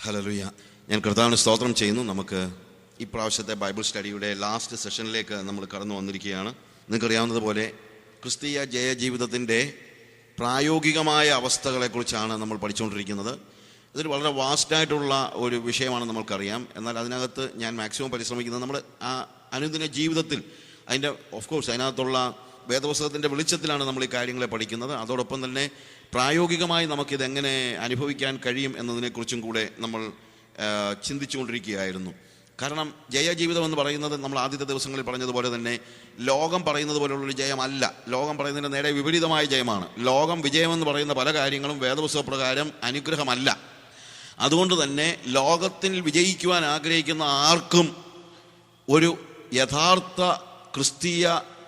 Hallelujah. ഞാൻ കർത്താവിന് സ്തോത്രം ചെയ്യുന്നു. നമുക്ക് ഈ പ്രാവശ്യത്തെ ബൈബിൾ സ്റ്റഡിയുടെ ലാസ്റ്റ് സെഷനിലേക്ക് നമ്മൾ കടന്നു വന്നിരിക്കുകയാണ്. നിങ്ങൾക്കറിയാവുന്നതുപോലെ ക്രിസ്തീയ ജയജീവിതത്തിൻ്റെ പ്രായോഗികമായ അവസ്ഥകളെക്കുറിച്ചാണ് നമ്മൾ പഠിച്ചുകൊണ്ടിരിക്കുന്നത്. ഇതൊരു വളരെ വാസ്റ്റായിട്ടുള്ള ഒരു വിഷയമാണ് നമ്മൾക്കറിയാം. എന്നാൽ അതിനകത്ത് ഞാൻ മാക്സിമം പരിശ്രമിക്കുന്നത് നമ്മുടെ ആ അനുദിന ജീവിതത്തിൽ അതിൻ്റെ ഓഫ്കോഴ്സ് അതിനകത്തുള്ള വേദപുസ്തകത്തിൻ്റെ വെളിച്ചത്തിലാണ് നമ്മൾ ഈ കാര്യങ്ങളെ പഠിക്കുന്നത്. അതോടൊപ്പം തന്നെ പ്രായോഗികമായി നമുക്കിതെങ്ങനെ അനുഭവിക്കാൻ കഴിയും എന്നതിനെക്കുറിച്ചും കൂടെ നമ്മൾ ചിന്തിച്ചുകൊണ്ടിരിക്കുകയായിരുന്നു. കാരണം ജയജീവിതം എന്ന് പറയുന്നത് നമ്മൾ ആദ്യത്തെ ദിവസങ്ങളിൽ പറഞ്ഞതുപോലെ തന്നെ ലോകം പറയുന്നത് പോലുള്ളൊരു ജയമല്ല. ലോകം പറയുന്നതിൻ്റെ നേരെ വിപരീതമായ ജയമാണ്. ലോകം വിജയമെന്ന് പറയുന്ന പല കാര്യങ്ങളും വേദപുസ്തക പ്രകാരം അനുഗ്രഹമല്ല. അതുകൊണ്ട് തന്നെ ലോകത്തിൽ വിജയിക്കുവാൻ ആഗ്രഹിക്കുന്ന ആർക്കും ഒരു യഥാർത്ഥ ക്രിസ്തീയ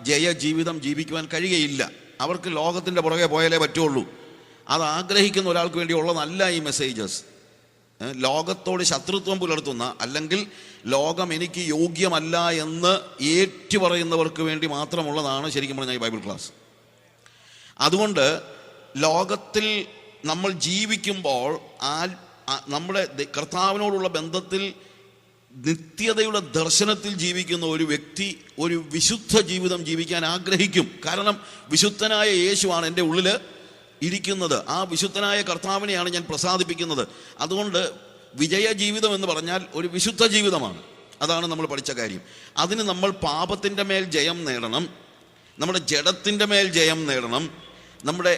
ജയജീവിതം ജീവിക്കുവാൻ കഴിയുകയില്ല. അവർക്ക് ലോകത്തിൻ്റെ പുറകെ പോയാലേ പറ്റുള്ളൂ. അത് ആഗ്രഹിക്കുന്ന ഒരാൾക്ക് വേണ്ടിയുള്ളതല്ല ഈ മെസ്സേജസ്. ലോകത്തോട് ശത്രുത്വം പുലർത്തുന്ന, അല്ലെങ്കിൽ ലോകം എനിക്ക് യോഗ്യമല്ല എന്ന് ഏറ്റുപറയുന്നവർക്ക് വേണ്ടി മാത്രമുള്ളതാണ് ശരിക്കും പറഞ്ഞാൽ ഈ ബൈബിൾ ക്ലാസ്. അതുകൊണ്ട് ലോകത്തിൽ നമ്മൾ ജീവിക്കുമ്പോൾ നമ്മുടെ കർത്താവിനോടുള്ള ബന്ധത്തിൽ നിത്യതയുടെ ദർശനത്തിൽ ജീവിക്കുന്ന ഒരു വ്യക്തി ഒരു വിശുദ്ധ ജീവിതം ജീവിക്കാൻ ആഗ്രഹിക്കും. കാരണം വിശുദ്ധനായ യേശുവാണ് എൻ്റെ ഉള്ളിൽ ഇരിക്കുന്നത്. ആ വിശുദ്ധനായ കർത്താവിനെയാണ് ഞാൻ പ്രസാദിപ്പിക്കുന്നത്. അതുകൊണ്ട് വിജയ ജീവിതം എന്ന് പറഞ്ഞാൽ ഒരു വിശുദ്ധ ജീവിതമാണ്. അതാണ് നമ്മൾ പഠിച്ച കാര്യം. അതിന് നമ്മൾ പാപത്തിൻ്റെ മേൽ ജയം നേടണം, നമ്മുടെ ജഡത്തിൻ്റെ മേൽ ജയം നേടണം, നമ്മുടെ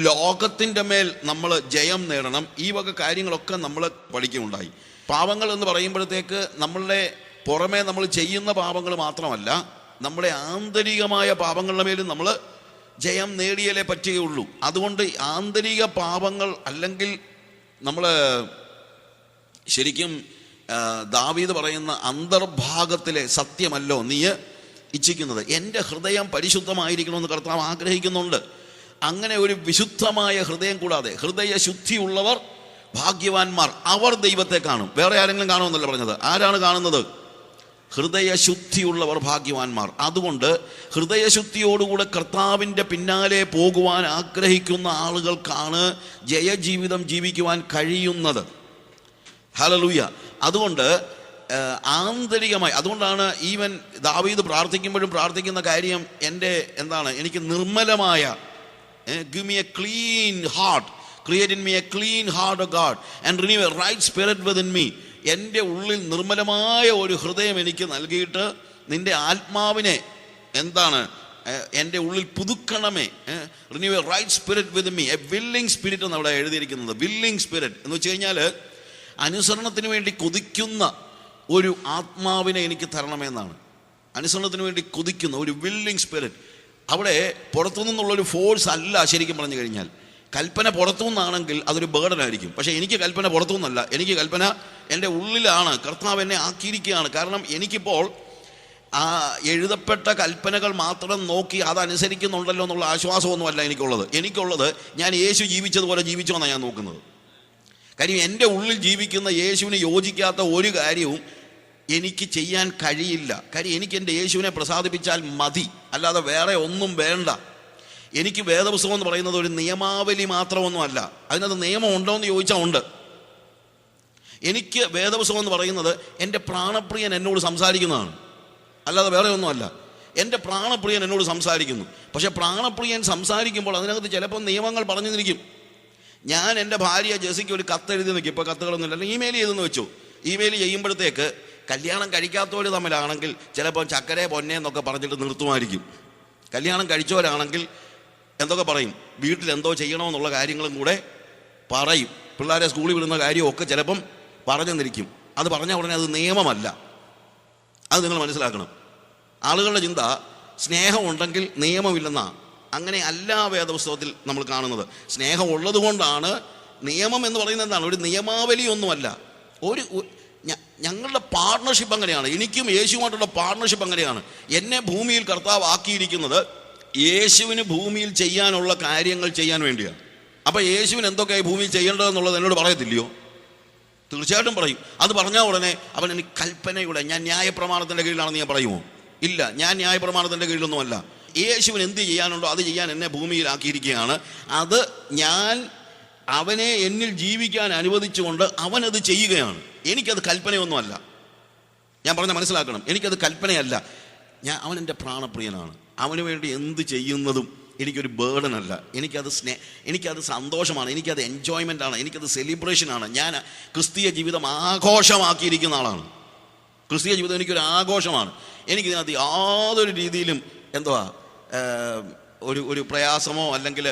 ലോകത്തിൻ്റെ മേൽ നമ്മൾ ജയം നേടണം. ഈ വക കാര്യങ്ങളൊക്കെ നമ്മൾ പഠിക്കുകയുണ്ടായി. പാപങ്ങൾ എന്ന് പറയുമ്പോഴത്തേക്ക് നമ്മളുടെ പുറമേ നമ്മൾ ചെയ്യുന്ന പാപങ്ങൾ മാത്രമല്ല, നമ്മുടെ ആന്തരികമായ പാപങ്ങളുടെ മേലും നമ്മൾ ജയം നേടിയാലേ പറ്റുകയുള്ളൂ. അതുകൊണ്ട് ആന്തരിക പാപങ്ങൾ, അല്ലെങ്കിൽ നമ്മൾ ശരിക്കും ദാവീദ് പറയുന്ന അന്തർഭാഗത്തിലെ സത്യമല്ലോ നീ ഇച്ഛിക്കുന്നത്. എൻ്റെ ഹൃദയം പരിശുദ്ധമായിരിക്കണമെന്ന് കർത്താവ് ആഗ്രഹിക്കുന്നുണ്ട്. അങ്ങനെ ഒരു വിശുദ്ധമായ ഹൃദയം കൂടാതെ ഹൃദയശുദ്ധിയുള്ളവർ ഭാഗ്യവാന്മാർ, അവർ ദൈവത്തെ കാണും. വേറെ ആരെങ്കിലും കാണുമെന്നല്ല പറഞ്ഞത്. ആരാണ് കാണുന്നത്? ഹൃദയശുദ്ധിയുള്ളവർ ഭാഗ്യവാന്മാർ. അതുകൊണ്ട് ഹൃദയശുദ്ധിയോടുകൂടെ കർത്താവിൻ്റെ പിന്നാലെ പോകുവാൻ ആഗ്രഹിക്കുന്ന ആളുകൾക്കാണ് ജയജീവിതം ജീവിക്കുവാൻ കഴിയുന്നത്. ഹല്ലേലൂയ. അതുകൊണ്ട് ആന്തരികമായി, അതുകൊണ്ടാണ് ഈവൻ ദാവീദ് പ്രാർത്ഥിക്കുമ്പോഴും പ്രാർത്ഥിക്കുന്ന കാര്യം എനിക്ക് നിർമ്മലമായ give me a clean heart, create in me a clean heart, O God, and renew a right spirit within me. എൻ്റെ ഉള്ളിൽ നിർമ്മലമായ ഒരു ഹൃദയം എനിക്ക് നൽകിയിട്ട് നിൻ്റെ ആത്മാവിനെ എൻ്റെ ഉള്ളിൽ പുതുക്കണമേ. Renew a right spirit with me, a willing spirit എന്ന് അവിടെ എഴുതിയിരിക്കുന്നത്. വില്ലിംഗ് സ്പിരിറ്റ് എന്ന് വെച്ച് കഴിഞ്ഞാൽ അനുസരണത്തിന് വേണ്ടി കൊതിക്കുന്ന ഒരു ആത്മാവിനെ എനിക്ക് തരണമെന്നാണ്. അനുസരണത്തിന് വേണ്ടി കൊതിക്കുന്ന ഒരു വില്ലിംഗ് സ്പിരിറ്റ്. അവിടെ പുറത്തു നിന്നുള്ളൊരു ഫോഴ്സ് അല്ല. ശരിക്കും പറഞ്ഞു കഴിഞ്ഞാൽ കൽപ്പന പുറത്തു നിന്നാണെങ്കിൽ അതൊരു ബേർഡനായിരിക്കും. പക്ഷേ എനിക്ക് കൽപ്പന പുറത്തു നിന്നല്ല, എനിക്ക് കൽപ്പന എൻ്റെ ഉള്ളിലാണ്. കർത്താവ് എന്നെ ആക്കിയിരിക്കുകയാണ്. കാരണം എനിക്കിപ്പോൾ ആ എഴുതപ്പെട്ട കൽപ്പനകൾ മാത്രം നോക്കി അതനുസരിക്കുന്നുണ്ടല്ലോ എന്നുള്ള ആശ്വാസമൊന്നുമല്ല എനിക്കുള്ളത് ഞാൻ യേശു ജീവിച്ചതുപോലെ ജീവിച്ചോ എന്നാണ് ഞാൻ നോക്കുന്നത്. കാര്യം എൻ്റെ ഉള്ളിൽ ജീവിക്കുന്ന യേശുവിന് യോജിക്കാത്ത ഒരു കാര്യവും എനിക്ക് ചെയ്യാൻ കഴിയില്ല. കാര്യം എനിക്ക് എൻ്റെ യേശുവിനെ പ്രസാദിപ്പിച്ചാൽ മതി, അല്ലാതെ വേറെ ഒന്നും വേണ്ട. എനിക്ക് വേദപുസ്തകം എന്ന് പറയുന്നത് ഒരു നിയമാവലി മാത്രമൊന്നുമല്ല. അതിനകത്ത് നിയമം ഉണ്ടോ എന്ന് ചോദിച്ചാൽ ഉണ്ട്. എനിക്ക് വേദപുസ്തകം എന്ന് പറയുന്നത് എൻ്റെ പ്രാണപ്രിയൻ എന്നോട് സംസാരിക്കുന്നതാണ്, അല്ലാതെ വേറെ ഒന്നുമല്ല. എൻ്റെ പ്രാണപ്രിയൻ എന്നോട് സംസാരിക്കുന്നു. പക്ഷെ പ്രാണപ്രിയൻ സംസാരിക്കുമ്പോൾ അതിനകത്ത് ചിലപ്പോൾ നിയമങ്ങൾ പറഞ്ഞു നിൽക്കും. ഞാൻ എൻ്റെ ഭാര്യ ജെസിക്ക് ഒരു കത്ത് എഴുതി നിൽക്കും. ഇപ്പോൾ കത്തുകളൊന്നുമില്ല, അല്ലെങ്കിൽ ഇമെയിൽ ചെയ്തെന്ന് വെച്ചു. ഇമെയിൽ ചെയ്യുമ്പോഴത്തേക്ക് കല്യാണം കഴിക്കാത്തവർ തമ്മിലാണെങ്കിൽ ചിലപ്പോൾ ചക്കരെ പൊന്നെ എന്നൊക്കെ പറഞ്ഞിട്ട് നിർത്തുമായിരിക്കും. കല്യാണം കഴിച്ചവരാണെങ്കിൽ എന്തൊക്കെ പറയും, വീട്ടിൽ എന്തോ ചെയ്യണമെന്നുള്ള കാര്യങ്ങളും കൂടെ പറയും. പിള്ളേരെ സ്കൂളിൽ വിടുന്ന കാര്യമൊക്കെ ചിലപ്പം പറഞ്ഞെന്നിരിക്കും. അത് പറഞ്ഞ ഉടനെ അത് നിയമമല്ല. അത് നിങ്ങൾ മനസ്സിലാക്കണം. ആളുകളുടെ ചിന്ത സ്നേഹം ഉണ്ടെങ്കിൽ നിയമമില്ലെന്നാണ്. അങ്ങനെ അല്ല വേദപുസ്തകത്തിൽ നമ്മൾ കാണുന്നത്. സ്നേഹം ഉള്ളത് കൊണ്ടാണ്. നിയമം എന്ന് പറയുന്നത് എന്താണ്? ഒരു നിയമാവലി ഒന്നുമല്ല. ഞങ്ങളുടെ പാർട്ണർഷിപ്പ് അങ്ങനെയാണ്. എനിക്കും യേശുവുമായിട്ടുള്ള പാർട്ണർഷിപ്പ് അങ്ങനെയാണ്. എന്നെ ഭൂമിയിൽ കർത്താവ് ആക്കിയിരിക്കുന്നത് യേശുവിന് ഭൂമിയിൽ ചെയ്യാനുള്ള കാര്യങ്ങൾ ചെയ്യാൻ വേണ്ടിയാണ്. അപ്പം യേശുവിന് എന്തൊക്കെയായി ഭൂമിയിൽ ചെയ്യേണ്ടതെന്നുള്ളത് എന്നോട് പറയത്തില്ലയോ? തീർച്ചയായിട്ടും പറയും. അത് പറഞ്ഞാൽ ഉടനെ അവൻ എനിക്ക് കൽപ്പനയുടെ, ഞാൻ ന്യായപ്രമാണത്തിൻ്റെ കീഴിലാണെന്ന് ഞാൻ പറയുമോ? ഇല്ല, ഞാൻ ന്യായപ്രമാണത്തിൻ്റെ കീഴിലൊന്നുമല്ല. യേശുവിന് എന്ത് ചെയ്യാനുണ്ടോ അത് ചെയ്യാൻ എന്നെ ഭൂമിയിലാക്കിയിരിക്കുകയാണ്. അത് ഞാൻ അവനെ എന്നിൽ ജീവിക്കാൻ അനുവദിച്ചുകൊണ്ട് അവനത് ചെയ്യുകയാണ്. എനിക്കത് കൽപ്പനയൊന്നുമല്ല. ഞാൻ പറഞ്ഞ മനസ്സിലാക്കണം, എനിക്കത് കൽപ്പനയല്ല. അവൻ എൻ്റെ പ്രാണപ്രിയനാണ്. അവന് വേണ്ടി എന്ത് ചെയ്യുന്നതും എനിക്കൊരു ബേർഡനല്ല. എനിക്കത് സന്തോഷമാണ്, എനിക്കത് എൻജോയ്മെൻ്റാണ്, എനിക്കത് സെലിബ്രേഷനാണ്. ഞാൻ ക്രിസ്തീയ ജീവിതം ആഘോഷമാക്കിയിരിക്കുന്ന ആളാണ്. ക്രിസ്തീയ ജീവിതം എനിക്കൊരു ആഘോഷമാണ്. എനിക്കിതിനകത്ത് യാതൊരു രീതിയിലും ഒരു പ്രയാസമോ അല്ലെങ്കിൽ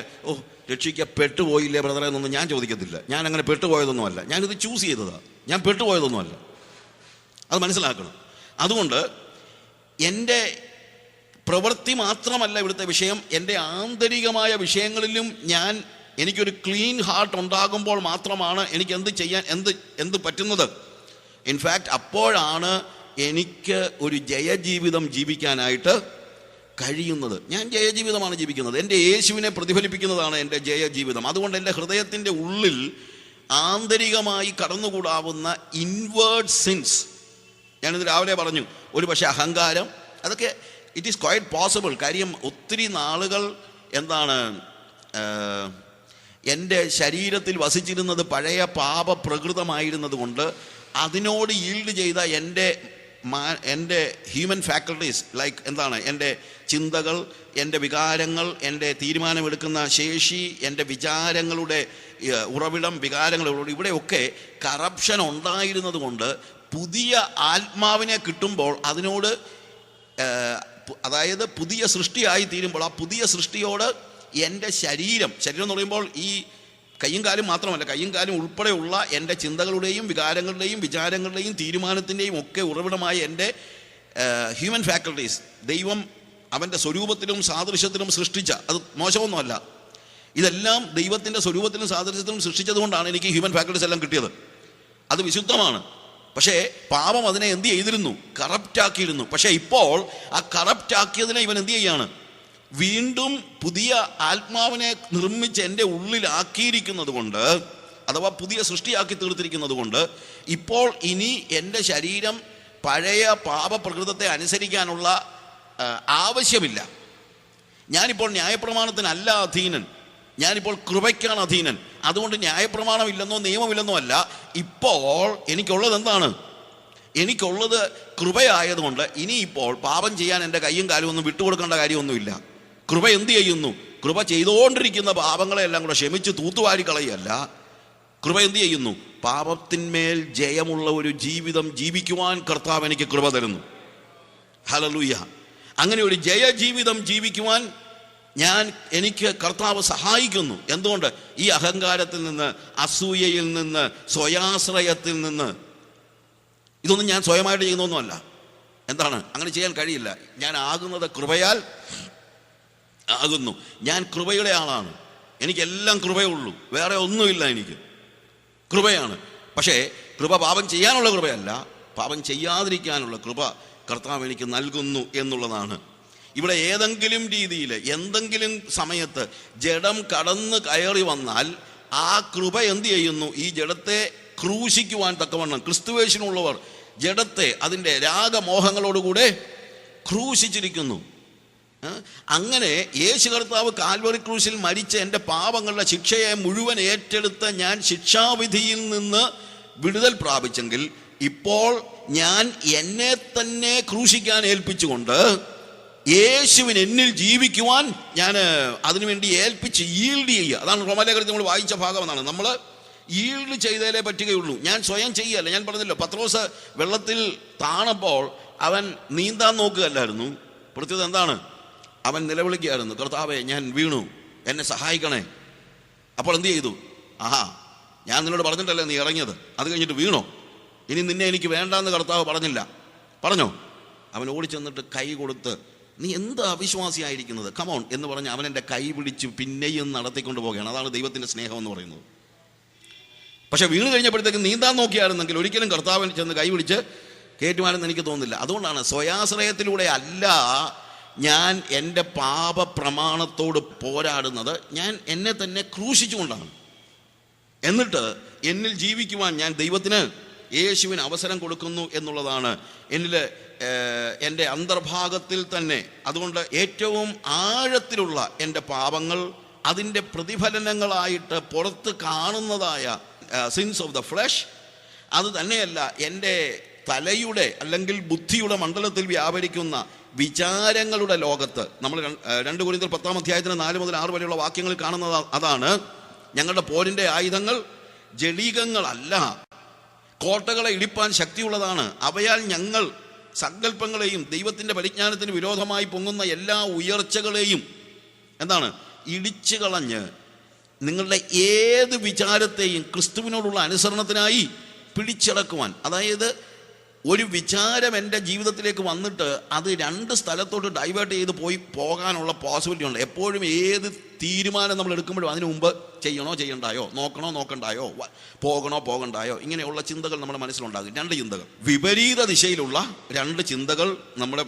രക്ഷിക്കപ്പെട്ടുപോയില്ലേ ബ്രദറെ എന്നൊന്നും ഞാൻ ചോദിക്കത്തില്ല. ഞാൻ അങ്ങനെ പെട്ടുപോയതൊന്നുമല്ല. ഞാനിത് ചൂസ് ചെയ്തതാണ്. ഞാൻ പെട്ടുപോയതൊന്നുമല്ല. അത് മനസ്സിലാക്കണം. അതുകൊണ്ട് എൻ്റെ പ്രവൃത്തി മാത്രമല്ല ഇവിടുത്തെ വിഷയം. എൻ്റെ ആന്തരികമായ വിഷയങ്ങളിലും എനിക്കൊരു ക്ലീൻ ഹാർട്ട് ഉണ്ടാകുമ്പോൾ മാത്രമാണ് എനിക്ക് എന്ത് പറ്റുന്നത്. ഇൻഫാക്റ്റ് അപ്പോഴാണ് എനിക്ക് ഒരു ജയജീവിതം ജീവിക്കാനായിട്ട് കഴിയുന്നത്. ഞാൻ ജയജീവിതമാണ് ജീവിക്കുന്നത്. എൻ്റെ യേശുവിനെ പ്രതിഫലിപ്പിക്കുന്നതാണ് എൻ്റെ ജയജീവിതം. അതുകൊണ്ട് എൻ്റെ ഹൃദയത്തിൻ്റെ ഉള്ളിൽ ആന്തരികമായി കടന്നുകൂടാവുന്ന ഇൻവേർഡ് സിൻസ്, ഞാനിത് രാവിലെ പറഞ്ഞു, ഒരു പക്ഷേ അഹങ്കാരം, അതൊക്കെ ഇറ്റ് ഈസ് ക്വൈറ്റ് പോസിബിൾ. കാര്യം ഒത്തിരി നാളുകൾ എൻ്റെ ശരീരത്തിൽ വസിച്ചിരുന്നത് പഴയ പാപപ്രകൃതമായിരുന്നത് കൊണ്ട് അതിനോട് ഈൽഡ് ചെയ്ത എൻ്റെ ഹ്യൂമൻ ഫാക്കൽറ്റീസ്, ലൈക്ക് എൻ്റെ ചിന്തകൾ, എൻ്റെ വികാരങ്ങൾ, എൻ്റെ തീരുമാനമെടുക്കുന്ന ശേഷി, എൻ്റെ വിചാരങ്ങളുടെ ഉറവിടം, വികാരങ്ങളുടെ ഇവിടെയൊക്കെ കറപ്ഷൻ ഉണ്ടായിരുന്നത് കൊണ്ട് പുതിയ ആത്മാവിനെ കിട്ടുമ്പോൾ അതിനോട്, അതായത് പുതിയ സൃഷ്ടിയായി തീരുമ്പോൾ ആ പുതിയ സൃഷ്ടിയോട് എൻ്റെ ശരീരം എന്ന് പറയുമ്പോൾ ഈ കയ്യും കാലും മാത്രമല്ല, കയ്യും കാലും ഉൾപ്പെടെയുള്ള എൻ്റെ ചിന്തകളുടെയും വികാരങ്ങളുടെയും വിചാരങ്ങളുടെയും തീരുമാനത്തിൻ്റെയും ഒക്കെ ഉറവിടമായ എൻ്റെ ഹ്യൂമൻ ഫാക്കൽറ്റീസ് ദൈവം അവൻ്റെ സ്വരൂപത്തിലും സാദൃശ്യത്തിലും സൃഷ്ടിച്ച, അത് മോശമൊന്നുമല്ല, ഇതെല്ലാം ദൈവത്തിൻ്റെ സ്വരൂപത്തിലും സാദൃശ്യത്തിലും സൃഷ്ടിച്ചതുകൊണ്ടാണ് എനിക്ക് ഹ്യൂമൻ ഫാക്കൽറ്റീസ് എല്ലാം കിട്ടിയത്. അത് വിശുദ്ധമാണ്. പക്ഷേ പാപം അതിനെ എന്ത് ചെയ്തിരുന്നു? കറപ്റ്റാക്കിയിരുന്നു. പക്ഷേ ഇപ്പോൾ ആ കറപ്റ്റാക്കിയതിനെ ഇവൻ എന്ത് ചെയ്യാണ്? വീണ്ടും പുതിയ ആത്മാവിനെ നിർമ്മിച്ച് എൻ്റെ ഉള്ളിലാക്കിയിരിക്കുന്നത് കൊണ്ട്, അഥവാ പുതിയ സൃഷ്ടിയാക്കി തീർത്തിരിക്കുന്നത് കൊണ്ട് ഇപ്പോൾ ഇനി എൻ്റെ ശരീരം പഴയ പാപപ്രകൃതത്തെ അനുസരിക്കാനുള്ള ആവശ്യമില്ല. ഞാനിപ്പോൾ ന്യായപ്രമാണത്തിനല്ല അധീനൻ, ഞാനിപ്പോൾ കൃപയ്ക്കാണ് അധീനൻ. അതുകൊണ്ട് ന്യായപ്രമാണമില്ലെന്നോ നിയമമില്ലെന്നോ അല്ല. ഇപ്പോൾ എനിക്കുള്ളത് എന്താണ്? എനിക്കുള്ളത് കൃപയായതുകൊണ്ട് ഇനിയിപ്പോൾ പാപം ചെയ്യാൻ എൻ്റെ കയ്യും കാലും ഒന്നും വിട്ടുകൊടുക്കേണ്ട കാര്യമൊന്നുമില്ല. കൃപ എന്ത് ചെയ്യുന്നു? കൃപ ചെയ്തുകൊണ്ടിരിക്കുന്ന പാപങ്ങളെല്ലാം കൂടെ ക്ഷമിച്ച് തൂത്തുവാരി കളയല്ല. കൃപ എന്ത് ചെയ്യുന്നു? പാപത്തിന്മേൽ ജയമുള്ള ഒരു ജീവിതം ജീവിക്കുവാൻ കർത്താവ് എനിക്ക് കൃപ തരുന്നു. ഹല്ലേലൂയ. അങ്ങനെ ഒരു ജയജീവിതം ജീവിക്കുവാൻ എനിക്ക് കർത്താവ് സഹായിക്കുന്നു. എന്തുകൊണ്ട്? ഈ അഹങ്കാരത്തിൽ നിന്ന്, അസൂയയിൽ നിന്ന്, സ്വയാശ്രയത്തിൽ നിന്ന്, ഇതൊന്നും ഞാൻ സ്വയമായിട്ട് ചെയ്യുന്നൊന്നുമല്ല. അങ്ങനെ ചെയ്യാൻ കഴിയില്ല. ഞാൻ ആകുന്നത് കൃപയാൽ ആകുന്നു. ഞാൻ കൃപയുടെ ആളാണ്. എനിക്കെല്ലാം കൃപയുള്ളൂ, വേറെ ഒന്നുമില്ല. എനിക്ക് കൃപയാണ്. പക്ഷേ കൃപ പാപം ചെയ്യാനുള്ള കൃപയല്ല, പാപം ചെയ്യാതിരിക്കാനുള്ള കൃപ കർത്താവ് എനിക്ക് നൽകുന്നു എന്നുള്ളതാണ്. ഇവിടെ ഏതെങ്കിലും രീതിയിൽ എന്തെങ്കിലും സമയത്ത് ജഡം കടന്ന് കയറി വന്നാൽ ആ കൃപ എന്ത് ചെയ്യുന്നു? ഈ ജഡത്തെ ക്രൂശിക്കുവാൻ തക്കവണ്ണം ക്രിസ്തുവേശുനുള്ളവർ ജഡത്തെ അതിൻ്റെ രാഗമോഹങ്ങളോടുകൂടെ ക്രൂശിച്ചിരിക്കുന്നു. അങ്ങനെ യേശു കർത്താവ് കാൽവറി ക്രൂശിൽ മരിച്ച എൻ്റെ പാപങ്ങളുടെ ശിക്ഷയെ മുഴുവൻ ഏറ്റെടുത്ത് ഞാൻ ശിക്ഷാവിധിയിൽ നിന്ന് വിടുതൽ പ്രാപിച്ചെങ്കിൽ ഇപ്പോൾ ഞാൻ എന്നെ തന്നെ ക്രൂശിക്കാൻ ഏൽപ്പിച്ചുകൊണ്ട് യേശുവിന് എന്നിൽ ജീവിക്കുവാൻ ഞാൻ അതിനുവേണ്ടി ഏൽപ്പിച്ച് ഈൽഡ് ചെയ്യുക. അതാണ് റോമാലേഖനത്തിൽ നമ്മൾ വായിച്ച ഭാഗം. എന്നാണ് നമ്മൾ ഈൽഡ് ചെയ്തതിലേ പറ്റുകയുള്ളൂ. ഞാൻ സ്വയം ചെയ്യുകയല്ല. ഞാൻ പറഞ്ഞല്ലോ, പത്രോസ് വെള്ളത്തിൽ താണപ്പോൾ അവൻ നീന്താൻ നോക്കുകയല്ലായിരുന്നു. പ്രത്യേകത എന്താണ്? അവൻ നിലവിളിക്കുകയായിരുന്നു, കർത്താവേ ഞാൻ വീണു, എന്നെ സഹായിക്കണേ. അപ്പോൾ എന്ത് ചെയ്തു? ഞാൻ നിന്നോട് പറഞ്ഞിട്ടല്ലേ നീ ഇറങ്ങിയത്, അത് കഴിഞ്ഞിട്ട് വീണോ? ഇനി നിന്നെ എനിക്ക് വേണ്ടാന്ന് കർത്താവ് പറഞ്ഞോ? അവൻ ഓടിച്ചെന്നിട്ട് കൈ കൊടുത്ത്, നീ എന്ത് അവിശ്വാസിയായിരിക്കുന്നത്, കമോൺ എന്ന് പറഞ്ഞ് അവൻ എൻ്റെ കൈ പിടിച്ച് പിന്നെയും നടത്തിക്കൊണ്ട് പോകുകയാണ്. അതാണ് ദൈവത്തിൻ്റെ സ്നേഹം എന്ന് പറയുന്നത്. പക്ഷെ വീണ് കഴിഞ്ഞപ്പോഴത്തേക്ക് നീന്താൻ നോക്കിയായിരുന്നെങ്കിൽ ഒരിക്കലും കർത്താവിന് ചെന്ന് കൈ പിടിച്ച് കയറ്റുവാനെന്ന് എനിക്ക് തോന്നുന്നില്ല. അതുകൊണ്ടാണ് സ്വയാശ്രയത്തിലൂടെ അല്ല ഞാൻ എൻ്റെ പാപപ്രമാണത്തോട് പോരാടുന്നത്, ഞാൻ എന്നെ തന്നെ ക്രൂശിച്ചുകൊണ്ടാണ്. എന്നിട്ട് എന്നിൽ ജീവിക്കുവാൻ ഞാൻ ദൈവത്തിന്, യേശുവിന് അവസരം കൊടുക്കുന്നു എന്നുള്ളതാണ് എൻ്റെ അന്തർഭാഗത്തിൽ തന്നെ. അതുകൊണ്ട് ഏറ്റവും ആഴത്തിലുള്ള എൻ്റെ പാപങ്ങൾ അതിൻ്റെ പ്രതിഫലനങ്ങളായിട്ട് പുറത്ത് കാണുന്നതായ സിൻസ് ഓഫ് ദ ഫ്ലഷ്, അത് തന്നെയല്ല എൻ്റെ തലയുടെ അല്ലെങ്കിൽ ബുദ്ധിയുടെ മണ്ഡലത്തിൽ വ്യാപരിക്കുന്ന വിചാരങ്ങളുടെ ലോകത്ത്. നമ്മൾ 2 കൊരിന്ത്യർ 10-ാം അധ്യായത്തിന് 4 മുതൽ 6 വരെയുള്ള വാക്യങ്ങൾ കാണുന്നത് അതാണ്. ഞങ്ങളുടെ പോരിൻ്റെ ആയുധങ്ങൾ ജഡികങ്ങളല്ല, കോട്ടകളെ ഇടിപ്പാൻ ശക്തിയുള്ളതാണ്. അവയാൽ ഞങ്ങൾ സങ്കല്പങ്ങളെയും ദൈവത്തിൻ്റെ പരിജ്ഞാനത്തിന് വിരോധമായി പൊങ്ങുന്ന എല്ലാ ഉയർച്ചകളെയും എന്താണ് ഇടിച്ചു കളഞ്ഞ് നിങ്ങളുടെ ഏത് വിചാരത്തെയും ക്രിസ്തുവിനോടുള്ള അനുസരണത്തിനായി പിടിച്ചടക്കുവാൻ. അതായത് ഒരു വിചാരം എൻ്റെ ജീവിതത്തിലേക്ക് വന്നിട്ട് അത് 2 സ്ഥലത്തോട്ട് ഡൈവേർട്ട് ചെയ്ത് പോകാനുള്ള പോസിബിലിറ്റി ഉണ്ട്. എപ്പോഴും ഏത് തീരുമാനം നമ്മൾ എടുക്കുമ്പോഴും അതിനു മുമ്പ് ചെയ്യണോ ചെയ്യണ്ടായോ, നോക്കണോ നോക്കണ്ടായോ, പോകണോ പോകണ്ടായോ, ഇങ്ങനെയുള്ള ചിന്തകൾ നമ്മുടെ മനസ്സിലുണ്ടാകും. 2 ചിന്തകൾ, വിപരീത ദിശയിലുള്ള 2 ചിന്തകൾ നമ്മുടെ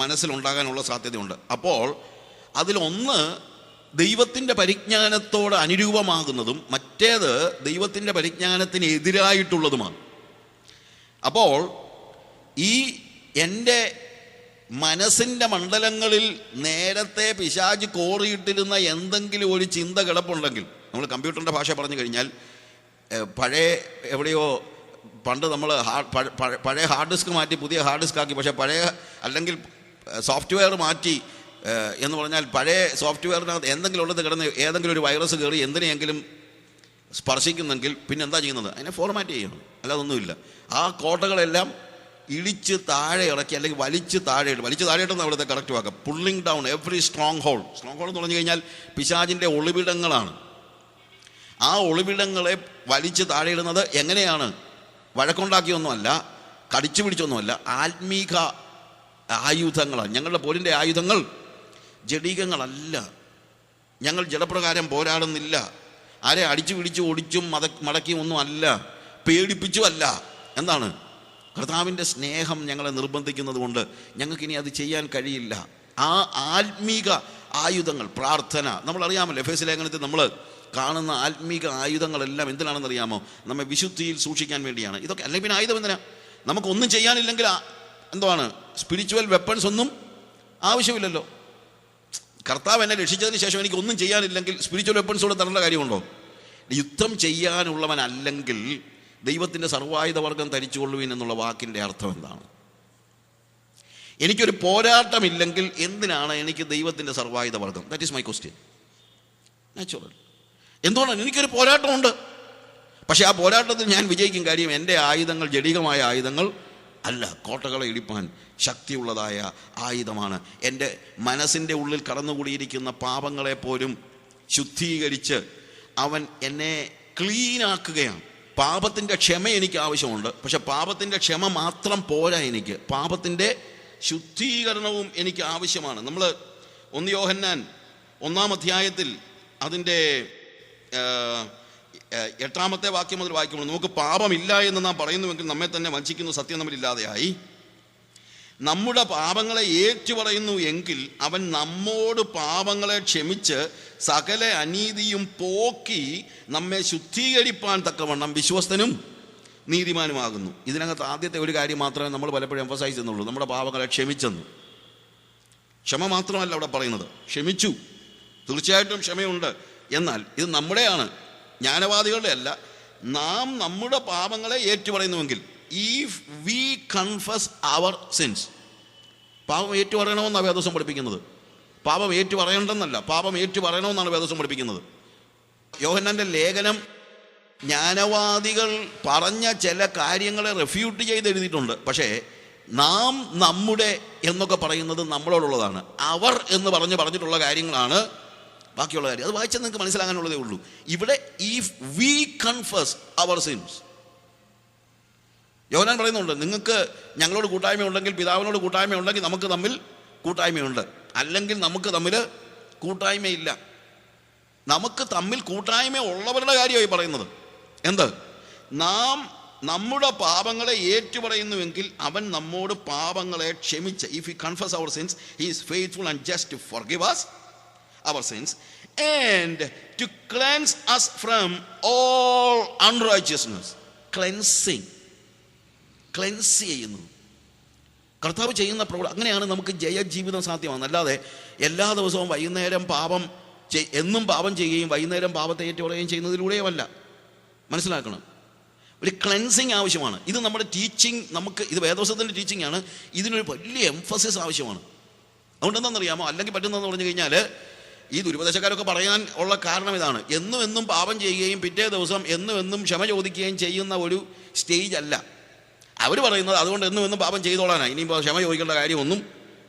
മനസ്സിലുണ്ടാകാനുള്ള സാധ്യതയുണ്ട്. അപ്പോൾ അതിലൊന്ന് ദൈവത്തിൻ്റെ പരിജ്ഞാനത്തോട് അനുരൂപമാകുന്നതും മറ്റേത് ദൈവത്തിൻ്റെ പരിജ്ഞാനത്തിന് എതിരായിട്ടുള്ളതുമാണ്. അപ്പോൾ ഈ എൻ്റെ മനസ്സിൻ്റെ മണ്ഡലങ്ങളിൽ നേരത്തെ പിശാച് കോറിയിട്ടിരുന്ന എന്തെങ്കിലും ഒരു ചിന്ത കിടപ്പുണ്ടെങ്കിൽ, നമ്മൾ കമ്പ്യൂട്ടറിൻ്റെ ഭാഷ പറഞ്ഞു കഴിഞ്ഞാൽ പഴയ എവിടെയോ പണ്ട് നമ്മൾ പഴയ ഹാർഡ് ഡിസ്ക് മാറ്റി പുതിയ ഹാർഡ് ഡിസ്ക് ആക്കി, പക്ഷേ പഴയ അല്ലെങ്കിൽ സോഫ്റ്റ്വെയർ മാറ്റി എന്ന് പറഞ്ഞാൽ പഴയ സോഫ്റ്റ്വെയറിനകത്ത് എന്തെങ്കിലും ഉള്ളത് കിടന്ന് ഏതെങ്കിലും ഒരു വൈറസ് കയറി എന്തിനെങ്കിലും സ്പർശിക്കുന്നെങ്കിൽ പിന്നെ എന്താ ചെയ്യുന്നത്? അതിനെ ഫോർമാറ്റ് ചെയ്യണം, അല്ലാതൊന്നുമില്ല. ആ കോട്ടകളെല്ലാം ഇടിച്ച് താഴെ ഇറക്കി അല്ലെങ്കിൽ വലിച്ച് താഴെയിട്ടെന്ന് അവിടുത്തെ കറക്റ്റ് വാക്കാം. Pulling down every stronghold. Stronghold എന്ന് പറഞ്ഞു കഴിഞ്ഞാൽ പിശാചിൻ്റെ ഒളിവിടങ്ങളാണ്. ആ ഒളിവിടങ്ങളെ വലിച്ച് താഴെയിടുന്നത് എങ്ങനെയാണ്? വഴക്കുണ്ടാക്കിയൊന്നുമല്ല, കടിച്ചു പിടിച്ചൊന്നുമല്ല, ആത്മീക ആയുധങ്ങളാണ്. ഞങ്ങളുടെ പോരിൻ്റെ ആയുധങ്ങൾ ജഡികങ്ങളല്ല. ഞങ്ങൾ ജഡപ്രകാരം പോരാടുന്നില്ല. ആരെ അടിച്ചു പിടിച്ചു ഒടിച്ചും മടക്കിയും ഒന്നും അല്ല, പേടിപ്പിച്ചും അല്ല. എന്താണ്? കർത്താവിൻ്റെ സ്നേഹം ഞങ്ങളെ നിർബന്ധിക്കുന്നത് കൊണ്ട് ഞങ്ങൾക്കിനി അത് ചെയ്യാൻ കഴിയില്ല. ആ ആത്മീക ആയുധങ്ങൾ, പ്രാർത്ഥന, നമ്മളറിയാമല്ലോ എഫേസ്യ ലേഖനത്തിൽ നമ്മൾ കാണുന്ന ആത്മീക ആയുധങ്ങളെല്ലാം എന്തിനാണെന്നറിയാമോ? നമ്മെ വിശുദ്ധിയിൽ സൂക്ഷിക്കാൻ വേണ്ടിയാണ്. ഇതൊക്കെ അല്ലെങ്കിൽ പിന്നെ ആയുധം എന്തിനാ? നമുക്കൊന്നും ചെയ്യാനില്ലെങ്കിൽ എന്താണ് സ്പിരിച്വൽ വെപ്പൺസ് ഒന്നും ആവശ്യമില്ലല്ലോ. കർത്താവ് എന്നെ രക്ഷിച്ചതിന് ശേഷം എനിക്ക് ഒന്നും ചെയ്യാനില്ലെങ്കിൽ സ്പിരിച്വൽ വെപ്പൺസോട് തരേണ്ട കാര്യമുണ്ടോ? യുദ്ധം ചെയ്യാനുള്ളവനല്ലെങ്കിൽ ദൈവത്തിൻ്റെ സർവായുധവർഗം ധരിച്ചുകൊള്ളുവിൻ എന്നുള്ള വാക്കിൻ്റെ അർത്ഥം എന്താണ്? എനിക്കൊരു പോരാട്ടമില്ലെങ്കിൽ എന്തിനാണ് എനിക്ക് ദൈവത്തിൻ്റെ സർവായുധവർഗം? That is my question. Natural. എന്തുകൊണ്ടാണ്? എനിക്കൊരു പോരാട്ടമുണ്ട്, പക്ഷെ ആ പോരാട്ടത്തിൽ ഞാൻ വിജയിക്കും. കാര്യം എൻ്റെ ആയുധങ്ങൾ ജഡികമായ ആയുധങ്ങൾ അല്ല, കോട്ടകളെ ഇടിപ്പാൻ ശക്തിയുള്ളതായ ആയുധമാണ്. എൻ്റെ മനസ്സിൻ്റെ ഉള്ളിൽ കടന്നുകൂടിയിരിക്കുന്ന പാപങ്ങളെപ്പോലും ശുദ്ധീകരിച്ച് അവൻ എന്നെ ക്ലീനാക്കുകയാണ്. പാപത്തിൻ്റെ ക്ഷമ എനിക്ക് ആവശ്യമുണ്ട്, പക്ഷെ പാപത്തിൻ്റെ ക്ഷമ മാത്രം പോരാ, എനിക്ക് പാപത്തിൻ്റെ ശുദ്ധീകരണവും എനിക്ക് ആവശ്യമാണ്. നമ്മൾ 1 യോഹന്നാൻ 1-ാം അധ്യായത്തിൽ അതിൻ്റെ 8-ാമത്തെ വാക്യം മുതൽ വായിക്കുമ്പോൾ നമുക്ക് പാപമില്ല എന്ന് നാം പറയുന്നുവെങ്കിൽ നമ്മെ തന്നെ വഞ്ചിക്കുന്നു, സത്യം നമ്മളില്ലാതെയായി. നമ്മുടെ പാപങ്ങളെ ഏറ്റുപറയുന്നു എങ്കിൽ അവൻ നമ്മോട് പാപങ്ങളെ ക്ഷമിച്ച് സകല അനീതിയും പോക്കി നമ്മെ ശുദ്ധീകരിപ്പാൻ തക്കവണ്ണം വിശ്വസ്തനും നീതിമാനുമാകുന്നു. ഇതിനകത്ത് ആദ്യത്തെ ഒരു കാര്യം മാത്രമേ നമ്മൾ പലപ്പോഴും എംഫസൈസ് ചെയ്യുന്നുള്ളൂ, നമ്മുടെ പാപങ്ങളെ ക്ഷമിച്ചെന്ന്. ക്ഷമ മാത്രമല്ല അവിടെ പറയുന്നത്, ക്ഷമിച്ചു, തീർച്ചയായിട്ടും ക്ഷമയുണ്ട്. എന്നാൽ ഇത് നമ്മുടെയാണ്, ജ്ഞാനവാദികളുടെ അല്ല. നാം നമ്മുടെ പാപങ്ങളെ ഏറ്റുപറയുന്നുവെങ്കിൽ, if we confess our sins. പാപം ഏറ്റുപറയണമെന്നാണ് വേദോസം പഠിപ്പിക്കുന്നത്. പാപം ഏറ്റുപറയണ്ടെന്നല്ല, പാപം ഏറ്റുപറയണമെന്നാണ് വേദോസം പഠിപ്പിക്കുന്നത്. യോഹന്നാന്റെ ലേഖനം ജ്ഞാനവാദികൾ പറഞ്ഞ ചില കാര്യങ്ങളെ റെഫ്യൂട്ട് ചെയ്ത് എഴുതിയിട്ടുണ്ട്. പക്ഷേ നാം നമ്മുടെ എന്നൊക്കെ പറയുന്നത് നമ്മളോടുള്ളതാണ്. അവർ എന്ന് പറഞ്ഞിട്ടുള്ള കാര്യങ്ങളാണ് ബാക്കിയുള്ള കാര്യം. അത് വായിച്ചാൽ നിങ്ങൾക്ക് മനസ്സിലാകാനുള്ളതേ ഉള്ളൂ. ഇവിടെ if we confess our sins, Yohannan പറയുന്നുണ്ട്, നിങ്ങൾക്ക് ഞങ്ങളോട് കൂട്ടായ്മ ഉണ്ടെങ്കിൽ, പിതാവിനോട് കൂട്ടായ്മ ഉണ്ടെങ്കിൽ നമുക്ക് തമ്മിൽ കൂട്ടായ്മയുണ്ട്, അല്ലെങ്കിൽ നമുക്ക് തമ്മിൽ കൂട്ടായ്മയില്ല. നമുക്ക് തമ്മിൽ കൂട്ടായ്മ ഉള്ളവരുടെ കാര്യമായി പറയുന്നത്. എന്ത്? നാം നമ്മുടെ പാപങ്ങളെ ഏറ്റുപറയുന്നുവെങ്കിൽ അവൻ നമ്മോട് പാപങ്ങളെ ക്ഷമിച്ച്, if we confess our sins he is faithful and just to forgive us our sins and to cleanse us from all unrighteousness. Cleanse ചെയ്യുന്നു കർത്താവ് ചെയ്യുന്ന പ്രവൃത്തി. അങ്ങനെയാണ് നമുക്ക് ജയജീവിതം സാധ്യമാകുന്നത്. അല്ലാതെ എല്ലാ ദിവസവും വൈകുന്നേരം പാപം എന്നും പാപം ചെയ്യുകയും വൈകുന്നേരം പാപത്തെ ഏറ്റുപറയുകയും ചെയ്യുന്നതിലൂടെയുമല്ല. മനസ്സിലാക്കണം, ഒരു ക്ലെൻസിങ് ആവശ്യമാണ്. ഇത് നമ്മുടെ ടീച്ചിങ്, നമുക്ക് ഇത് വേദോസത്തിൻ്റെ ടീച്ചിങ് ആണ്. ഇതിനൊരു വലിയ എംഫസിസ് ആവശ്യമാണ്. അതുകൊണ്ട് എന്താണെന്നറിയാമോ, അല്ലെങ്കിൽ പറ്റുന്നതെന്ന് പറഞ്ഞു കഴിഞ്ഞാൽ ഈ ദുരുപദേശക്കാരൊക്കെ പറയാൻ ഉള്ള കാരണം ഇതാണ്. എന്നും എന്നും പാപം ചെയ്യുകയും പിറ്റേ ദിവസം എന്നും എന്നും ക്ഷമ ചോദിക്കുകയും ചെയ്യുന്ന ഒരു സ്റ്റേജ് അല്ല അവർ പറയുന്നത്. അതുകൊണ്ട് എന്നും എന്നും പാപം ചെയ്തോളാനാണ്, ഇനിയിപ്പോൾ ക്ഷമ ചോദിക്കേണ്ട കാര്യമൊന്നും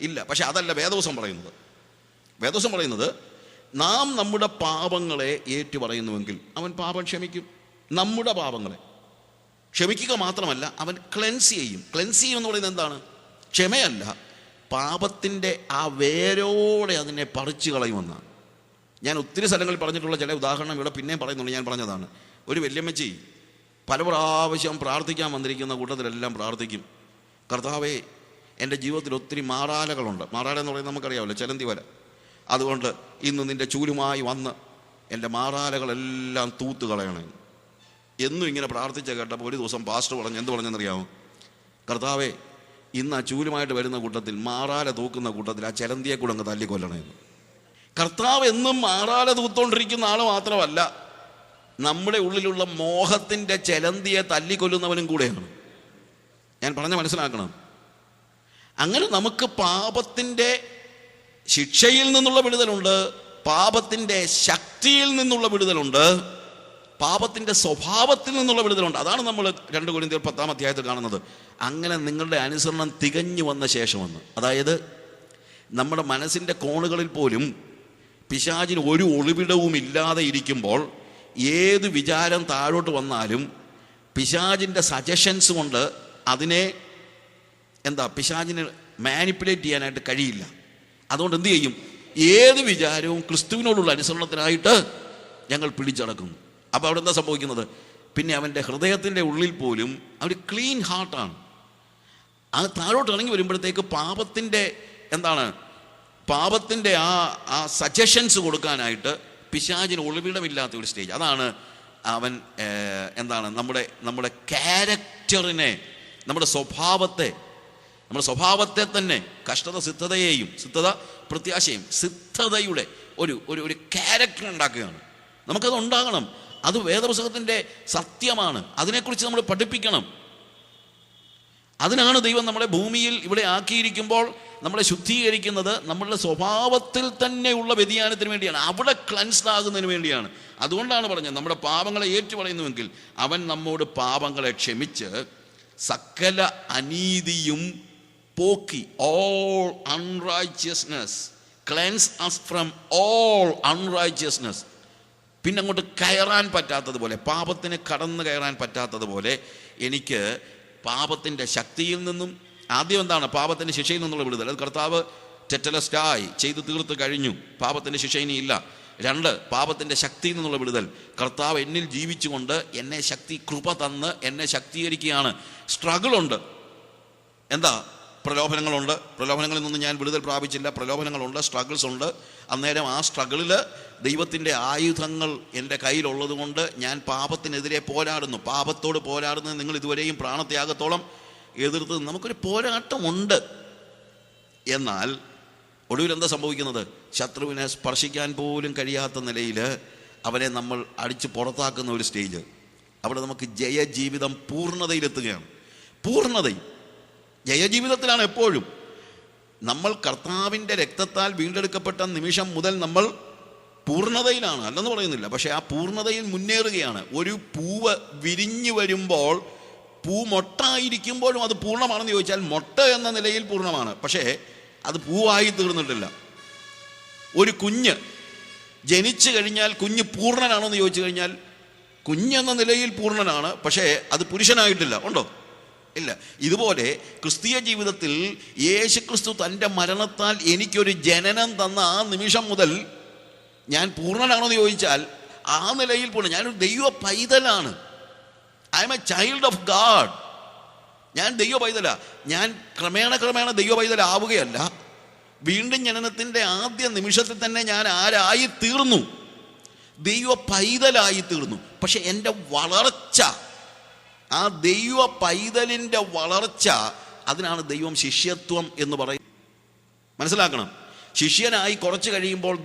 ഇല്ല. പക്ഷെ അതല്ല വേദവസം പറയുന്നത്. വേദവസം പറയുന്നത് നാം നമ്മുടെ പാപങ്ങളെ ഏറ്റുപറയുന്നുവെങ്കിൽ അവൻ പാപം ക്ഷമിക്കും. നമ്മുടെ പാപങ്ങളെ ക്ഷമിക്കുക മാത്രമല്ല, അവൻ ക്ലെൻസ് ചെയ്യും. ക്ലെൻസ് ചെയ്യും എന്ന് പറയുന്നത് എന്താണ്? ക്ഷമയല്ല, പാപത്തിൻ്റെ ആ വേരോടെ അതിനെ പറിച്ചു കളയുമെന്നാണ്. ഞാൻ ഒത്തിരി സ്ഥലങ്ങളിൽ പറഞ്ഞിട്ടുള്ള ചില ഉദാഹരണം ഇവിടെ പിന്നെയും പറയുന്നുണ്ട്. ഞാൻ പറഞ്ഞതാണ്, ഒരു വല്യമ്മച്ചി പല പ്രാവശ്യം പ്രാർത്ഥിക്കാൻ വന്നിരിക്കുന്ന കൂട്ടത്തിലെല്ലാം പ്രാർത്ഥിക്കും, കർത്താവേ എൻ്റെ ജീവിതത്തിൽ ഒത്തിരി മാറാലകളുണ്ട്. മാറാല എന്ന് പറയുന്നത് നമുക്കറിയാമല്ലോ, ചലന്തി വല. അതുകൊണ്ട് ഇന്ന് നിൻ്റെ ചൂലുമായി വന്ന് എൻ്റെ മാറാലകളെല്ലാം തൂത്ത് കളയണേ. എന്നും ഇങ്ങനെ പ്രാർത്ഥിച്ച കേട്ടപ്പോൾ ഒരു ദിവസം പാസ്റ്റർ എന്ത് പറഞ്ഞെന്നറിയാമോ? കർത്താവേ, ഇന്ന് ആ ചൂലുമായിട്ട് വരുന്ന കൂട്ടത്തിൽ, മാറാല തൂക്കുന്ന കൂട്ടത്തിൽ ആ ചലന്തിയെ കൂടെ അങ്ങ് തല്ലിക്കൊല്ലണമെന്ന്. കർത്താവ് എന്നും മാറാല തൂത്തോണ്ടിരിക്കുന്ന ആൾ മാത്രമല്ല, നമ്മുടെ ഉള്ളിലുള്ള മോഹത്തിൻ്റെ ചലന്തിയെ തല്ലിക്കൊല്ലുന്നവനും കൂടെയാണ്. ഞാൻ പറഞ്ഞ മനസ്സിലാക്കണം. അങ്ങനെ നമുക്ക് പാപത്തിൻ്റെ ശിക്ഷയിൽ നിന്നുള്ള വിടുതലുണ്ട്, പാപത്തിൻ്റെ ശക്തിയിൽ നിന്നുള്ള വിടുതലുണ്ട്, പാപത്തിൻ്റെ സ്വഭാവത്തിൽ നിന്നുള്ള വിടുതലുണ്ട്. അതാണ് നമ്മൾ 2 കൊരിന്ത്യർ 10-ാം അധ്യായത്തിൽ കാണുന്നത്. അങ്ങനെ നിങ്ങളുടെ അനുസരണം തികഞ്ഞു വന്ന ശേഷമെന്ന്. അതായത് നമ്മുടെ മനസ്സിൻ്റെ കോണുകളിൽ പോലും പിശാചിന് ഒരു ഒളിവിടവും ഇല്ലാതെ ഇരിക്കുമ്പോൾ ഏത് വിചാരം താഴോട്ട് വന്നാലും പിശാചിൻ്റെ സജഷൻസ് കൊണ്ട് അതിനെ പിശാചിന് മാനിപ്പുലേറ്റ് ചെയ്യാനായിട്ട് കഴിയില്ല. അതുകൊണ്ട് എന്തു ചെയ്യും? ഏത് വിചാരവും ക്രിസ്തുവിനോടുള്ള അനുസരണത്തിനായിട്ട് ഞങ്ങൾ പിടിച്ചടക്കുന്നു. അപ്പോൾ അവിടെ എന്താ സംഭവിക്കുന്നത്? പിന്നെ അവൻ്റെ ഹൃദയത്തിൻ്റെ ഉള്ളിൽ പോലും അവർ ക്ലീൻ ഹാർട്ടാണ്. ആ താഴോട്ട് ഇറങ്ങി വരുമ്പോഴത്തേക്ക് പാപത്തിൻ്റെ ആ സജഷൻസ് കൊടുക്കാനായിട്ട് പിശാചിന് ഒളിവിടമില്ലാത്ത ഒരു സ്റ്റേജ്. അതാണ് അവൻ നമ്മുടെ ക്യാരക്ടറിനെ, നമ്മുടെ സ്വഭാവത്തെ തന്നെ കഷ്ടത പ്രത്യാശയും സിദ്ധതയുടെ ഒരു ക്യാരക്ടർ ഉണ്ടാക്കുകയാണ്. നമുക്കത് ഉണ്ടാകണം. അത് വേദപുസ്തകത്തിൻ്റെ സത്യമാണ്. അതിനെക്കുറിച്ച് നമ്മൾ പഠിപ്പിക്കണം. അതിനാണ് ദൈവം നമ്മളെ ഭൂമിയിൽ ഇവിടെ ആക്കിയിരിക്കുമ്പോൾ നമ്മളെ ശുദ്ധീകരിക്കുന്നത്. നമ്മളുടെ സ്വഭാവത്തിൽ തന്നെയുള്ള വ്യതിയാനത്തിന് വേണ്ടിയാണ്, അവിടെ ക്ലൻസ്ഡ് ആകുന്നതിന് വേണ്ടിയാണ്. അതുകൊണ്ടാണ് പറഞ്ഞത്, നമ്മുടെ പാപങ്ങളെ ഏറ്റുപറയുന്നുവെങ്കിൽ അവൻ നമ്മോട് പാപങ്ങളെ ക്ഷമിച്ച് സകല അനീതിയും പോക്കി, all unrighteousness, cleanse us from all unrighteousness. പിന്നെ അങ്ങോട്ട് കയറാൻ പറ്റാത്തതുപോലെ, പാപത്തിന് കടന്നു കയറാൻ പറ്റാത്തതുപോലെ എനിക്ക് പാപത്തിൻ്റെ ശക്തിയിൽ നിന്നും, ആദ്യം പാപത്തിൻ്റെ ശിക്ഷയിൽ നിന്നുള്ള വിടുതൽ. അത് കർത്താവ് ടെറ്റലസ്റ്റായി ചെയ്തു തീർത്ത് കഴിഞ്ഞു, പാപത്തിൻ്റെ ശിക്ഷ ഇനിയില്ല. 2, പാപത്തിൻ്റെ ശക്തിയിൽ നിന്നുള്ള വിടുതൽ. കർത്താവ് എന്നിൽ ജീവിച്ചുകൊണ്ട് എന്നെ കൃപ തന്ന് എന്നെ ശക്തീകരിക്കുകയാണ്. സ്ട്രഗിളുണ്ട്, പ്രലോഭനങ്ങളുണ്ട്. പ്രലോഭനങ്ങളിൽ നിന്നും ഞാൻ വിടുതൽ പ്രാപിച്ചില്ല. പ്രലോഭനങ്ങളുണ്ട്, സ്ട്രഗിൾസ് ഉണ്ട്. അന്നേരം ആ സ്ട്രഗിളിൽ ദൈവത്തിൻ്റെ ആയുധങ്ങൾ എൻ്റെ കയ്യിലുള്ളത് കൊണ്ട് ഞാൻ പാപത്തിനെതിരെ പോരാടുന്നു. പാപത്തോട് പോരാടുന്നത് നിങ്ങൾ ഇതുവരെയും പ്രാണത്യാഗത്തോളം എതിർത്ത്. നമുക്കൊരു പോരാട്ടമുണ്ട്. എന്നാൽ ഒടുവിൽ എന്താ സംഭവിക്കുന്നത്? ശത്രുവിനെ സ്പർശിക്കാൻ പോലും കഴിയാത്ത നിലയിൽ അവനെ നമ്മൾ അടിച്ച് പുറത്താക്കുന്ന ഒരു സ്റ്റേജ്. അവിടെ നമുക്ക് ജയജീവിതം പൂർണ്ണതയിലെത്തുകയാണ്. ജയജീവിതത്തിലാണ് എപ്പോഴും. നമ്മൾ കർത്താവിൻ്റെ രക്തത്താൽ വീണ്ടെടുക്കപ്പെട്ട നിമിഷം മുതൽ നമ്മൾ പൂർണ്ണതയിലാണ്, അല്ലെന്ന് പറയുന്നില്ല. പക്ഷെ ആ പൂർണ്ണതയിൽ മുന്നേറുകയാണ്. ഒരു പൂവ് വിരിഞ്ഞു വരുമ്പോൾ, പൂ മൊട്ടായിരിക്കുമ്പോഴും അത് പൂർണ്ണമാണെന്ന് ചോദിച്ചാൽ മൊട്ട എന്ന നിലയിൽ പൂർണ്ണമാണ്, പക്ഷേ അത് പൂവായി തീർന്നിട്ടില്ല. ഒരു കുഞ്ഞ് ജനിച്ചു കഴിഞ്ഞാൽ കുഞ്ഞ് പൂർണ്ണനാണോ എന്ന് ചോദിച്ചു കഴിഞ്ഞാൽ കുഞ്ഞെന്ന നിലയിൽ പൂർണ്ണനാണ്, പക്ഷേ അത് പുരുഷനായിട്ടില്ല. ഉണ്ടോ? ഇല്ല. ഇതുപോലെ ക്രിസ്തീയ ജീവിതത്തിൽ യേശുക്രിസ്തു തൻ്റെ മരണത്താൽ എനിക്കൊരു ജനനം തന്ന ആ നിമിഷം മുതൽ ഞാൻ പൂർണ്ണനാണോ എന്ന് ചോദിച്ചാൽ ആ നിലയിൽ പൂർണ്ണ. ഞാനൊരു ദൈവ പൈതലാണ്. I am a child of God. ഞാൻ ദൈവ പൈതല. ഞാൻ ക്രമേണ ദൈവ പൈതലാവുകയല്ല. വീണ്ടും ജനനത്തിൻ്റെ ആദ്യ നിമിഷത്തിൽ തന്നെ ഞാൻ ആരായി തീർന്നു? ദൈവ പൈതലായി തീർന്നു. പക്ഷെ എൻ്റെ വളർച്ച, ആ ദൈവ പൈതലിൻ്റെ വളർച്ച, അതിനാണ് ദൈവം ശിഷ്യത്വം എന്ന് പറയും. മനസ്സിലാക്കണം. ശിഷ്യനായി കുറച്ച് കഴിയുമ്പോൾ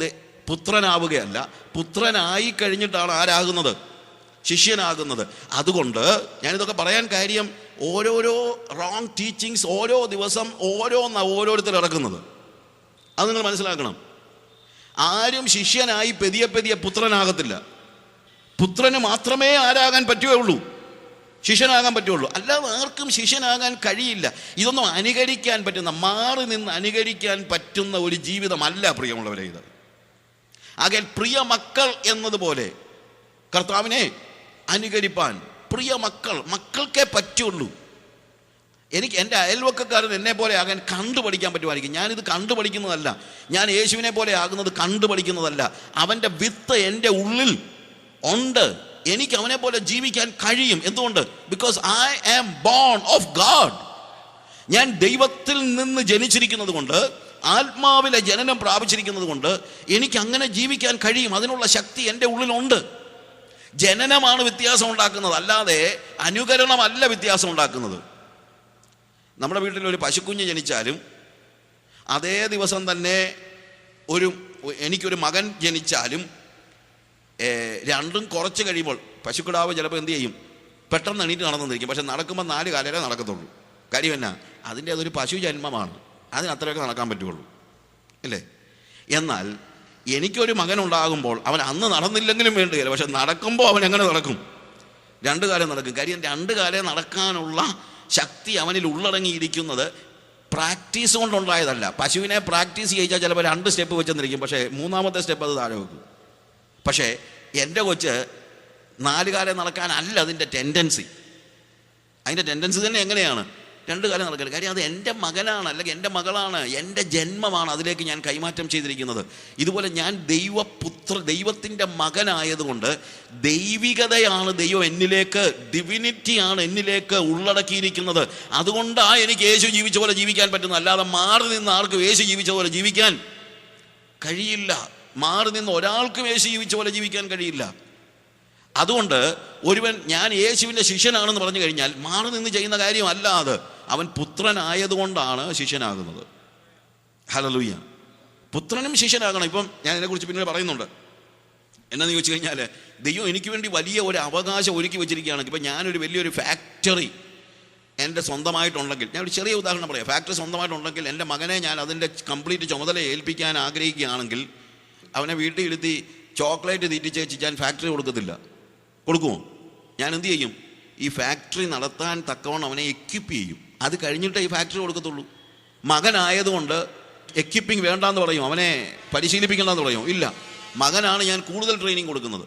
പുത്രനാവുകയല്ല. പുത്രനായി കഴിഞ്ഞിട്ടാണ് ആരാകുന്നത്? ശിഷ്യനാകുന്നത്. അതുകൊണ്ട് ഞാനിതൊക്കെ പറയാൻ കാര്യം, ഓരോരോ റോങ് ടീച്ചിങ്സ് ഓരോ ദിവസം ഓരോരുത്തർ ഇറക്കുന്നത്. അത് നിങ്ങൾ മനസ്സിലാക്കണം. ആരും ശിഷ്യനായി പെതിയെ പുത്രനാകത്തില്ല. പുത്രന് മാത്രമേ ആരാകാൻ പറ്റുകയുള്ളൂ, ശിഷ്യനാകാൻ പറ്റുള്ളൂ. അല്ലാതെ ആർക്കും ശിഷ്യനാകാൻ കഴിയില്ല. ഇതൊന്നും അനുകരിക്കാൻ പറ്റുന്ന, മാറി നിന്ന് അനുകരിക്കാൻ പറ്റുന്ന ഒരു ജീവിതമല്ല പ്രിയമുള്ളവരെ ഇത്. ആകയാൽ പ്രിയ മക്കൾ എന്നതുപോലെ കർത്താവിനെ അനുകരിപ്പാൻ പ്രിയ മക്കൾക്കേ പറ്റുള്ളൂ. എനിക്ക് എൻ്റെ അയൽവക്കക്കാരൻ എന്നെ പോലെ ആകാൻ കണ്ടുപഠിക്കാൻ പറ്റുമായിരിക്കും. ഞാനിത് കണ്ടുപഠിക്കുന്നതല്ല, ഞാൻ യേശുവിനെ പോലെ ആകുന്നത് കണ്ടുപഠിക്കുന്നതല്ല. അവൻ്റെ വിത്ത് എൻ്റെ ഉള്ളിൽ ഉണ്ട്. എനിക്ക് അവനെ പോലെ ജീവിക്കാൻ കഴിയും. എന്തുകൊണ്ട്? Because I am born of God. ഞാൻ ദൈവത്തിൽ നിന്ന് ജനിച്ചിരിക്കുന്നത് കൊണ്ട്, ആത്മാവിലെ ജനനം പ്രാപിച്ചിരിക്കുന്നത് കൊണ്ട് എനിക്ക് അങ്ങനെ ജീവിക്കാൻ കഴിയും. അതിനുള്ള ശക്തി എൻ്റെ ഉള്ളിലുണ്ട്. ജനനമാണ് വ്യത്യാസം ഉണ്ടാക്കുന്നത്, അല്ലാതെ അനുകരണമല്ല വ്യത്യാസം ഉണ്ടാക്കുന്നത്. നമ്മുടെ വീട്ടിൽ ഒരു പശുക്കുഞ്ഞ് ജനിച്ചാലും അതേ ദിവസം തന്നെ എനിക്കൊരു മകൻ ജനിച്ചാലും രണ്ടും കുറച്ച് കഴിയുമ്പോൾ പശുക്കിടാവ് ചിലപ്പോൾ എന്ത് ചെയ്യും? പെട്ടെന്ന് എണീറ്റ് നടന്നിരിക്കും. പക്ഷെ നടക്കുമ്പോൾ 4 കാലേ നടക്കത്തുള്ളൂ. കാര്യം എന്നാ? അതിൻ്റെ അതൊരു പശു ജന്മമാണ്, അതിന് അത്രയൊക്കെ നടക്കാൻ പറ്റുള്ളൂ, അല്ലേ? എന്നാൽ എനിക്കൊരു മകനുണ്ടാകുമ്പോൾ അവൻ അന്ന് നടന്നില്ലെങ്കിലും വേണ്ടിയില്ല, പക്ഷെ നടക്കുമ്പോൾ അവൻ എങ്ങനെ നടക്കും? 2 കാലം നടക്കും. കാര്യം 2 കാലം നടക്കാനുള്ള ശക്തി അവനിൽ ഉള്ളടങ്ങിയിരിക്കുന്നത് പ്രാക്ടീസ് കൊണ്ടുണ്ടായതല്ല. പശുവിനെ പ്രാക്ടീസ് ചെയ്യിച്ചാൽ ചിലപ്പോൾ 2 സ്റ്റെപ്പ് വെച്ചെന്നിരിക്കും, പക്ഷേ 3-ാമത്തെ സ്റ്റെപ്പ് അത് താഴെ വെക്കും. പക്ഷേ എൻ്റെ കൊച്ച് 4 കാലം നടക്കാനല്ല അതിൻ്റെ ടെൻഡൻസി. അതിൻ്റെ ടെൻഡൻസി തന്നെ എങ്ങനെയാണ്? 2 കാലം നടക്കരുത്. കാര്യം അത് എൻ്റെ മകനാണ്, അല്ലെങ്കിൽ എൻ്റെ മകളാണ്, എൻ്റെ ജന്മമാണ്, അതിലേക്ക് ഞാൻ കൈമാറ്റം ചെയ്തിരിക്കുന്നത്. ഇതുപോലെ ഞാൻ ദൈവത്തിൻ്റെ മകനായതുകൊണ്ട് ദൈവികതയാണ് ദൈവം എന്നിലേക്ക്, ഡിവിനിറ്റിയാണ് എന്നിലേക്ക് ഉള്ളടക്കിയിരിക്കുന്നത്. അതുകൊണ്ടാണ് എനിക്ക് യേശു ജീവിച്ച പോലെ ജീവിക്കാൻ പറ്റുന്നത്. അല്ലാതെ മാറി നിന്ന് ആർക്കും യേശു ജീവിച്ച പോലെ ജീവിക്കാൻ കഴിയില്ല. മാറി നിന്ന് ഒരാൾക്കും യേശു ജീവിച്ച പോലെ ജീവിക്കാൻ കഴിയില്ല. അതുകൊണ്ട് ഒരുവൻ ഞാൻ യേശുവിൻ്റെ ശിഷ്യനാണെന്ന് പറഞ്ഞു കഴിഞ്ഞാൽ മാറി നിന്ന് ചെയ്യുന്ന കാര്യമല്ല അത്. അവൻ പുത്രനായതുകൊണ്ടാണ് ശിഷ്യനാകുന്നത്. ഹല്ലേലൂയ. പുത്രനും ശിഷ്യനാകണം. ഇപ്പം ഞാൻ ഇതിനെക്കുറിച്ച് പിന്നീട് പറയുന്നുണ്ട്. എന്നാന്ന് ചോദിച്ചു കഴിഞ്ഞാൽ, ദൈവം എനിക്ക് വേണ്ടി വലിയ ഒരു അവകാശം ഒരുക്കി വെച്ചിരിക്കുകയാണ്. ഇപ്പം ഞാനൊരു വലിയൊരു ഫാക്ടറി എൻ്റെ സ്വന്തമായിട്ടുണ്ടെങ്കിൽ, ഞാൻ ഒരു ചെറിയ ഉദാഹരണം പറയാം. ഫാക്ടറി സ്വന്തമായിട്ടുണ്ടെങ്കിൽ എൻ്റെ മകനെ ഞാൻ അതിൻ്റെ കംപ്ലീറ്റ് ചുമതല ഏൽപ്പിക്കാൻ ആഗ്രഹിക്കുകയാണെങ്കിൽ അവനെ വീട്ടിൽ ഇരുത്തി ചോക്ലേറ്റ് തീറ്റിച്ച് ഞാൻ ഫാക്ടറി കൊടുക്കുമോ? ഞാൻ എന്ത് ചെയ്യും? ഈ ഫാക്ടറി നടത്താൻ തക്കവണ്ണം അവനെ എക്യുപ്പ് ചെയ്യും. അത് കഴിഞ്ഞിട്ടേ ഈ ഫാക്ടറി കൊടുക്കത്തുള്ളൂ. മകനായതുകൊണ്ട് എക്യുപ്പിംഗ് വേണ്ടാന്ന് പറയും, അവനെ പരിശീലിപ്പിക്കണ്ടെന്ന് പറയും? ഇല്ല, മകനാണ് ഞാൻ കൂടുതൽ ട്രെയിനിങ് കൊടുക്കുന്നത്.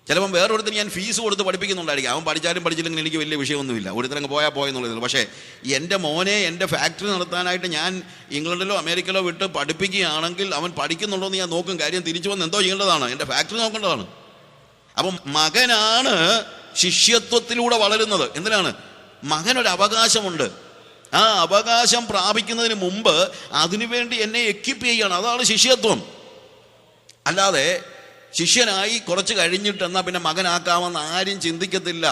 ചിലപ്പം വേറൊരുത്തരും ഞാൻ ഫീസ് കൊടുത്ത് പഠിപ്പിക്കുന്നുണ്ടായിരിക്കും. അവൻ പഠിച്ചാലും പഠിച്ചില്ലെങ്കിൽ എനിക്ക് വലിയ വിഷയമൊന്നുമില്ല, ഒരുത്തരങ്ങ് പോയെന്നുള്ളതില്ല. പക്ഷേ എൻ്റെ മോനെ എൻ്റെ ഫാക്ടറി നടത്താനായിട്ട് ഞാൻ ഇംഗ്ലണ്ടിലോ അമേരിക്കയിലോ വിട്ട് പഠിപ്പിക്കുകയാണെങ്കിൽ അവൻ പഠിക്കുന്നുണ്ടോ എന്ന് ഞാൻ നോക്കും. കാര്യം തിരിച്ചു വന്ന് എന്തോ ചെയ്യേണ്ടതാണ്, എൻ്റെ ഫാക്ടറി നോക്കേണ്ടതാണ്. അപ്പം മകനാണ് ശിഷ്യത്വത്തിലൂടെ വളരുന്നത്. എന്തിനാണ്? മകനൊരു അവകാശമുണ്ട്. ആ അവകാശം പ്രാപിക്കുന്നതിന് മുമ്പ് അതിനുവേണ്ടി എന്നെ എക്യുപ്പ് ചെയ്യണം. അതാണ് ശിഷ്യത്വം. അല്ലാതെ ശിഷ്യനായി കുറച്ച് കഴിഞ്ഞിട്ട് എന്നാൽ പിന്നെ മകനാക്കാമെന്ന് ആരും ചിന്തിക്കത്തില്ല.